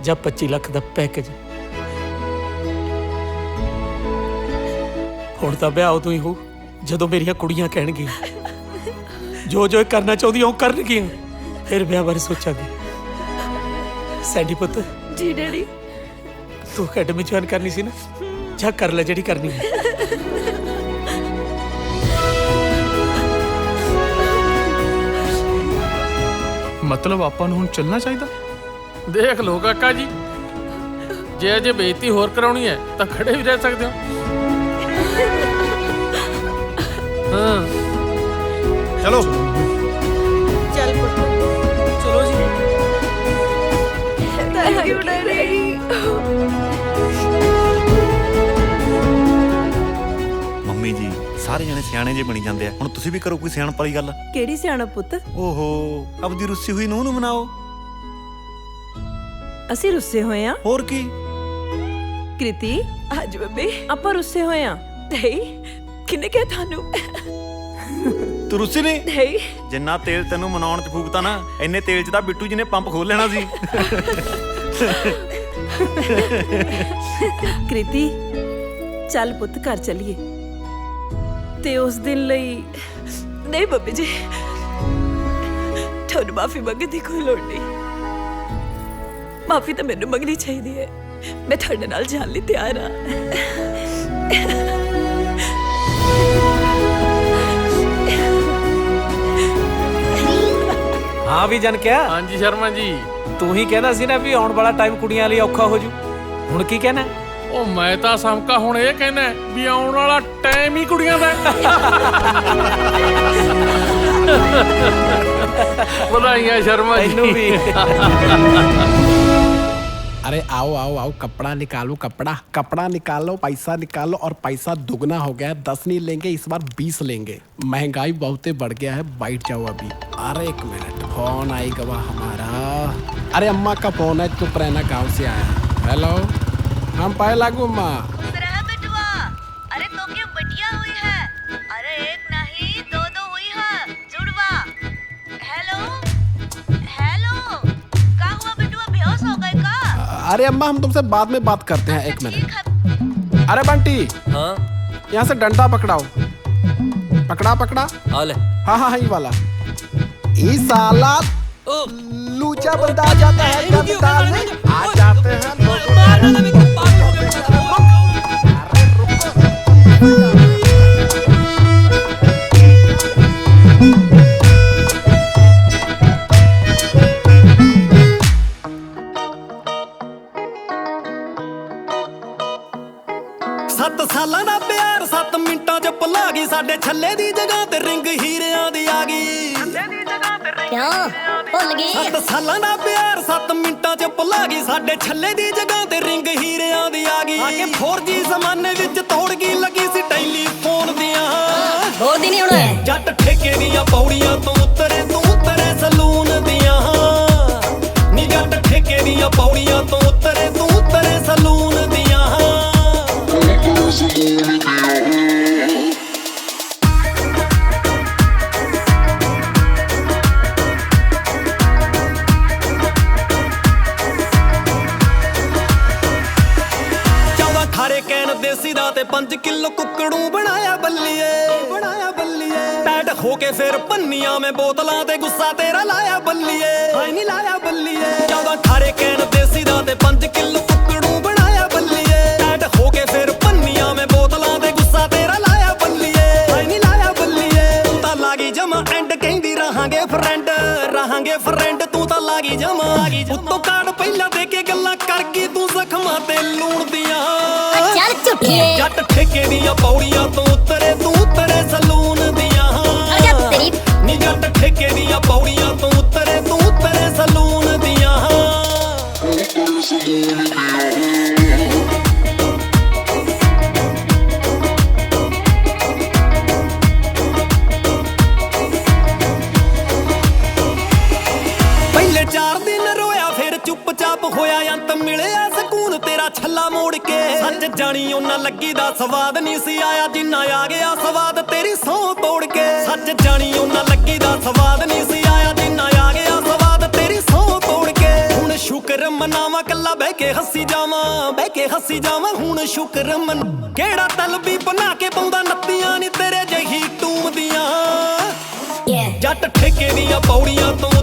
ਜਾਂ 25 ਲੱਖ ਦਾ ਪੈਕੇਜ? ਹੁਣ ਤਾਂ ਵਿਆਹ ਉਦੋਂ ਹੀ ਹੋ ਜਦੋਂ ਮੇਰੀਆਂ ਕੁੜੀਆਂ ਕਹਿਣਗੀਆਂ, ਜੋ ਜੋ ਕਰਨਾ ਚਾਹੁੰਦੀਆਂ ਉਹ ਕਰਨਗੀਆਂ, ਫਿਰ ਵਿਆਹ ਬਾਰੇ ਸੋਚਾਂਗੇ। ਸੈਂਡੀ ਪੁੱਤ। ਜੀ ਡੈਡੀ। ਤੂੰ ਅਕੈਡਮੀ ਜੁਆਇਨ ਕਰਨੀ ਸੀ ਨਾ, ਜਾ ਕਰ ਲੈ ਜਿਹੜੀ ਕਰਨੀ ਹੈ। ਮਤਲਬ ਆਪਾਂ ਨੂੰ ਹੁਣ ਚੱਲਣਾ ਚਾਹੀਦਾ? ਦੇਖ ਲਓ ਕਾਕਾ ਜੀ, ਜੇ ਅਜੇ ਬੇਇੱਜ਼ਤੀ ਹੋਰ ਕਰਾਉਣੀ ਹੈ ਤਾਂ ਖੜੇ ਵੀ ਰਹਿ ਸਕਦੇ ਹੋ। ਹਾਂ ਚਲੋ ਚੱਲ ਪੁੱਤ ਚਲੋ ਜੀ। Thank you daddy. ਮੰਮੀ ਜੀ ਸਾਰੇ ਜਣੇ ਸਿਆਣੇ ਜੇ ਬਣੀ ਜਾਂਦੇ ਆ, ਹੁਣ ਤੁਸੀਂ ਵੀ ਕਰੋ ਕੋਈ ਸਿਆਣਪ ਵਾਲੀ ਗੱਲ। ਕਿਹੜੀ ਸਿਆਣਪ ਪੁੱਤ? ਓਹੋ ਆਪਦੀ ਰੁੱਸੀ ਹੋਈ ਨੂੰਹ ਨੂੰ ਮਨਾਓ। ਅਸੀਂ ਰੁੱਸੇ ਹੋਏ ਆ? ਹੋਰ ਕੀ ਕ੍ਰਿਤੀ, ਅੱਜ ਬੱਬੇ ਆਪਾਂ ਰੁੱਸੇ ਹੋਏ ਆ? ਨਹੀਂ, ਕਿੰਨੇ ਕਿਹਾ ਤੁਹਾਨੂੰ? ਤੂੰ ਰੁੱਸੀ ਨਹੀਂ? ਨਹੀਂ। ਜਿੰਨਾ ਤੇਲ ਤੈਨੂੰ ਮਨਾਉਣ ਚ ਫੂਕਤਾ ਨਾ, ਇੰਨੇ ਤੇਲ ਚ ਤਾਂ ਬਿੱਟੂ ਜੀ ਨੇ ਪੰਪ ਖੋਲ ਲੈਣਾ ਸੀ। ਕ੍ਰਿਤੀ ਚੱਲ ਪੁੱਤ ਘਰ ਚੱਲੀਏ। ਤੇ ਉਸ ਦਿਨ ਲਈ ਨਹੀਂ ਬੱਬੀ ਜੀ, ਤੁਹਾਨੂੰ ਮਾਫੀ ਮੰਗਣ ਦੀ ਕੋਈ ਲੋੜ ਨਹੀਂ। ਮਾਫੀ ਤਾਂ ਮੈਨੂੰ ਮੰਗਣੀ ਚਾਹੀਦੀ ਹੈ। ਮੈਂ ਤੁਹਾਡੇ ਨਾਲ ਜਾਣ ਲਈ ਤਿਆਰ ਹਾਂ। ਹਾਂ ਵੀ ਜਨ ਕਿਹਾ। ਹਾਂਜੀ ਸ਼ਰਮਾ ਜੀ। ਤੂੰ ਹੀ ਕਹਿੰਦਾ ਸੀ ਨਾ ਵੀ ਆਉਣ ਵਾਲਾ ਟਾਈਮ ਕੁੜੀਆਂ ਲਈ ਔਖਾ ਹੋ ਜੂ, ਹੁਣ ਕੀ ਕਹਿਣਾ? ਉਹ ਮੈਂ ਤਾਂ ਸਮਕਾ ਹੁਣ ਇਹ ਕਹਿਣਾ ਵੀ ਆਉਣ ਵਾਲਾ ਟਾਈਮ ਹੀ ਕੁੜੀਆਂ ਦਾ। ਵਧਾਈਆਂ ਸ਼ਰਮਾ ਜੀ। ਤੈਨੂੰ ਵੀ। अरे आओ आओ आओ, कपड़ा निकालो, कपड़ा कपड़ा निकालो, पैसा निकालो, और पैसा दुगना हो गया है। 10 नहीं लेंगे इस बार, 20 लेंगे। महंगाई बहुत बढ़ गया है। बैठ जाओ अभी। अरे एक मिनट, फोन आएगा हमारा। अरे अम्मा का फोन है, चुप रहना, गाँव से आया। हेलो, हम पाए लागू अम्मा। अरे तो क्या बटिया हुई है? अरे एक नहीं दो हुई है, जुड़वा। हेलो हेलो, क्या हुआ बेटुआ, बेहोश हो गए का? अरे अम्मा हम तुमसे बाद में बात करते हैं, एक मिनट। अरे बंटी, हाँ यहाँ से डंडा पकड़ाओ। पकड़ा पकड़ा। हाँ हाँ ये वाला। ये साला लूचा बंदा आ जाता है, जब डालने आ जाते हैं लोग। 7 ਸਾਲਾਂ ਦਾ ਪਿਆਰ 7 ਮਿੰਟਾਂ ਚ ਭੁਲਾ ਗਈ ਸਾਡੇ ਛੱਲੇ ਦੀ ਜਗ੍ਹਾ ਤੇ ਰਿੰਗ ਹੀਰਿਆਂ ਦੀ ਆ ਗਈ ਕਿਉਂ ਭੁੱਲ ਗਈ 7 ਸਾਲਾਂ ਦਾ ਪਿਆਰ 7 ਮਿੰਟਾਂ ਚ ਭੁਲਾ ਗਈ ਸਾਡੇ ਛੱਲੇ ਦੀ ਜਗ੍ਹਾ ਤੇ ਰਿੰਗ ਹੀਰਿਆਂ ਦੀ ਆ ਗਈ ਆ ਕੇ 4G ਜ਼ਮਾਨੇ ਵਿੱਚ ਤੋੜ ਗਈ ਲੱਗੀ ਸੀ ਟੈਲੀਫੋਨ ਦੀਆਂ ਬੋਲਦੀ ਨਹੀਂ ਹੁਣ ਜੱਟ ਠੇਕੇ ਦੀਆਂ ਪੌੜੀਆਂ ਤੋਂ ਉਤਰੇ ਤੂੰ ਉਤਰੇ ਸਲੂਨ ਦੀਆਂ ਨੀ ਜੱਟ ਠੇਕੇ ਦੀਆਂ ਪੌੜੀਆਂ ਤੋਂ ਉਤਰੇ ਤੂੰ ਉਤਰੇ ਸਲੂਨ ਦੀਆਂ ਖਾਰੇ ਕੈਨ ਦੇਸੀ ਦਾ ਤੇ 5 ਕਿਲੋ ਕੁੱਕੜੂ ਬਣਾਇਆ ਬੱਲੀਏ ਟੈਟ ਹੋ ਕੇ ਫਿਰ ਪੰਨੀਆਂ ਮੈਂ ਬੋਤਲਾਂ ਤੇ ਗੁੱਸਾ ਤੇਰਾ ਲਾਇਆ ਬੱਲੀਏ ਹਾਏ ਨਹੀਂ ਲਾਇਆ ਬੱਲੀਏ 14 ਖਾਰੇ ਕੈਨ ਦੇਸੀ ਦਾ ਤੇ 5 ਕਿਲੋ ਕੁੱਕੜੂ ਬਣਾਇਆ ਬੱਲੀਏ ਟੈਟ ਹੋ ਕੇ ਫਿਰ ਪੰਨੀਆਂ ਮੈਂ ਬੋਤਲਾਂ ਤੇ ਗੁੱਸਾ ਤੇਰਾ ਲਾਇਆ ਬੱਲੀਏ ਹਾਏ ਨਹੀਂ ਲਾਇਆ ਬੱਲੀਏ ਤੂੰ ਤਾਂ ਲਾਗੀ ਜਮਾ ਐਂਡ ਕਹਿੰਦੀ ਰਹਾਂਗੇ ਫਰੈਂਡ ਤੂੰ ਤਾਂ ਲਾਗੀ ਜਮਾ ਉੱਤੋਂ ਕਾਰਡ ਪਹਿਲਾਂ ਦੇ ਕੇ ਗੱਲਾਂ ਕਰ ਗਈ ਤੂੰ ਜ਼ਖਮਾਂ ਤੇ ਲੂਣ ਦੀਆਂ ਚੱਲ ਝੁੱਠੀਏ ਜੱਟ ਠੇਕੇ ਦੀਆਂ ਪੌੜੀਆਂ ਤੋਂ ਉਤਰੇ ਤੂੰ ਉਤਰੇ ਸਲੂਨ ਦੀਆਂ ਨੀ ਜੱਟ ਠੇਕੇ ਦੀਆਂ ਪੌੜੀਆਂ ਤੋਂ ਉਤਰੇ ਤੂੰ ਉਤਰੇ ਸਲੂਨ ਦੀਆਂ ਪਹਿਲੇ 4 ਦਿਨ ਰੋਇਆ ਫਿਰ ਚੁੱਪਚਾਪ ਹੋਇਆ ਅੰਤ ਮਿਲਿਆ ਸਕੂਨ ਤੇਰਾ ਛੱਲਾ ਮੋੜ ਕੇ ਸੱਚ ਜਾਣੀ ਉਹਨਾਂ ਲੱਗੀ ਦਾ ਸਵਾਦ ਨਹੀਂ ਸੀ ਆਇਆ ਜਿੰਨਾ ਆ ਗਿਆ ਸਵਾਦ ਤੇਰੀ ਸੌਂ ਤੋੜ ਕੇ ਸੱਚ ਜਾਣੀ ਉਹਨਾਂ ਲੱਗੀ ਦਾ ਸਵਾਦ ਨਹੀਂ ਸੀ ਆਇਆ ਜਿੰਨਾ ਆ ਗਿਆ ਸਵਾਦ ਤੇਰੀ ਸੌਂ ਤੋੜ ਕੇ ਹੁਣ ਸ਼ੁਕਰ ਮਨਾਵਾਂ ਕੱਲਾ ਬਹਿ ਕੇ ਹੱਸੀ ਜਾਵਾਂ ਹੁਣ ਸ਼ੁਕਰ ਮਨ ਕਿਹੜਾ ਤਲਬੀ ਬਣਾ ਕੇ ਪਾਉਂਦਾ ਨੱਤੀਆਂ ਨੀ ਤੇਰੇ ਜਹੀ ਟੂਮ ਦੀਆਂ ਜੱਟ ਠੇਕੇ ਦੀਆਂ ਪੌੜੀਆਂ ਤੋਂ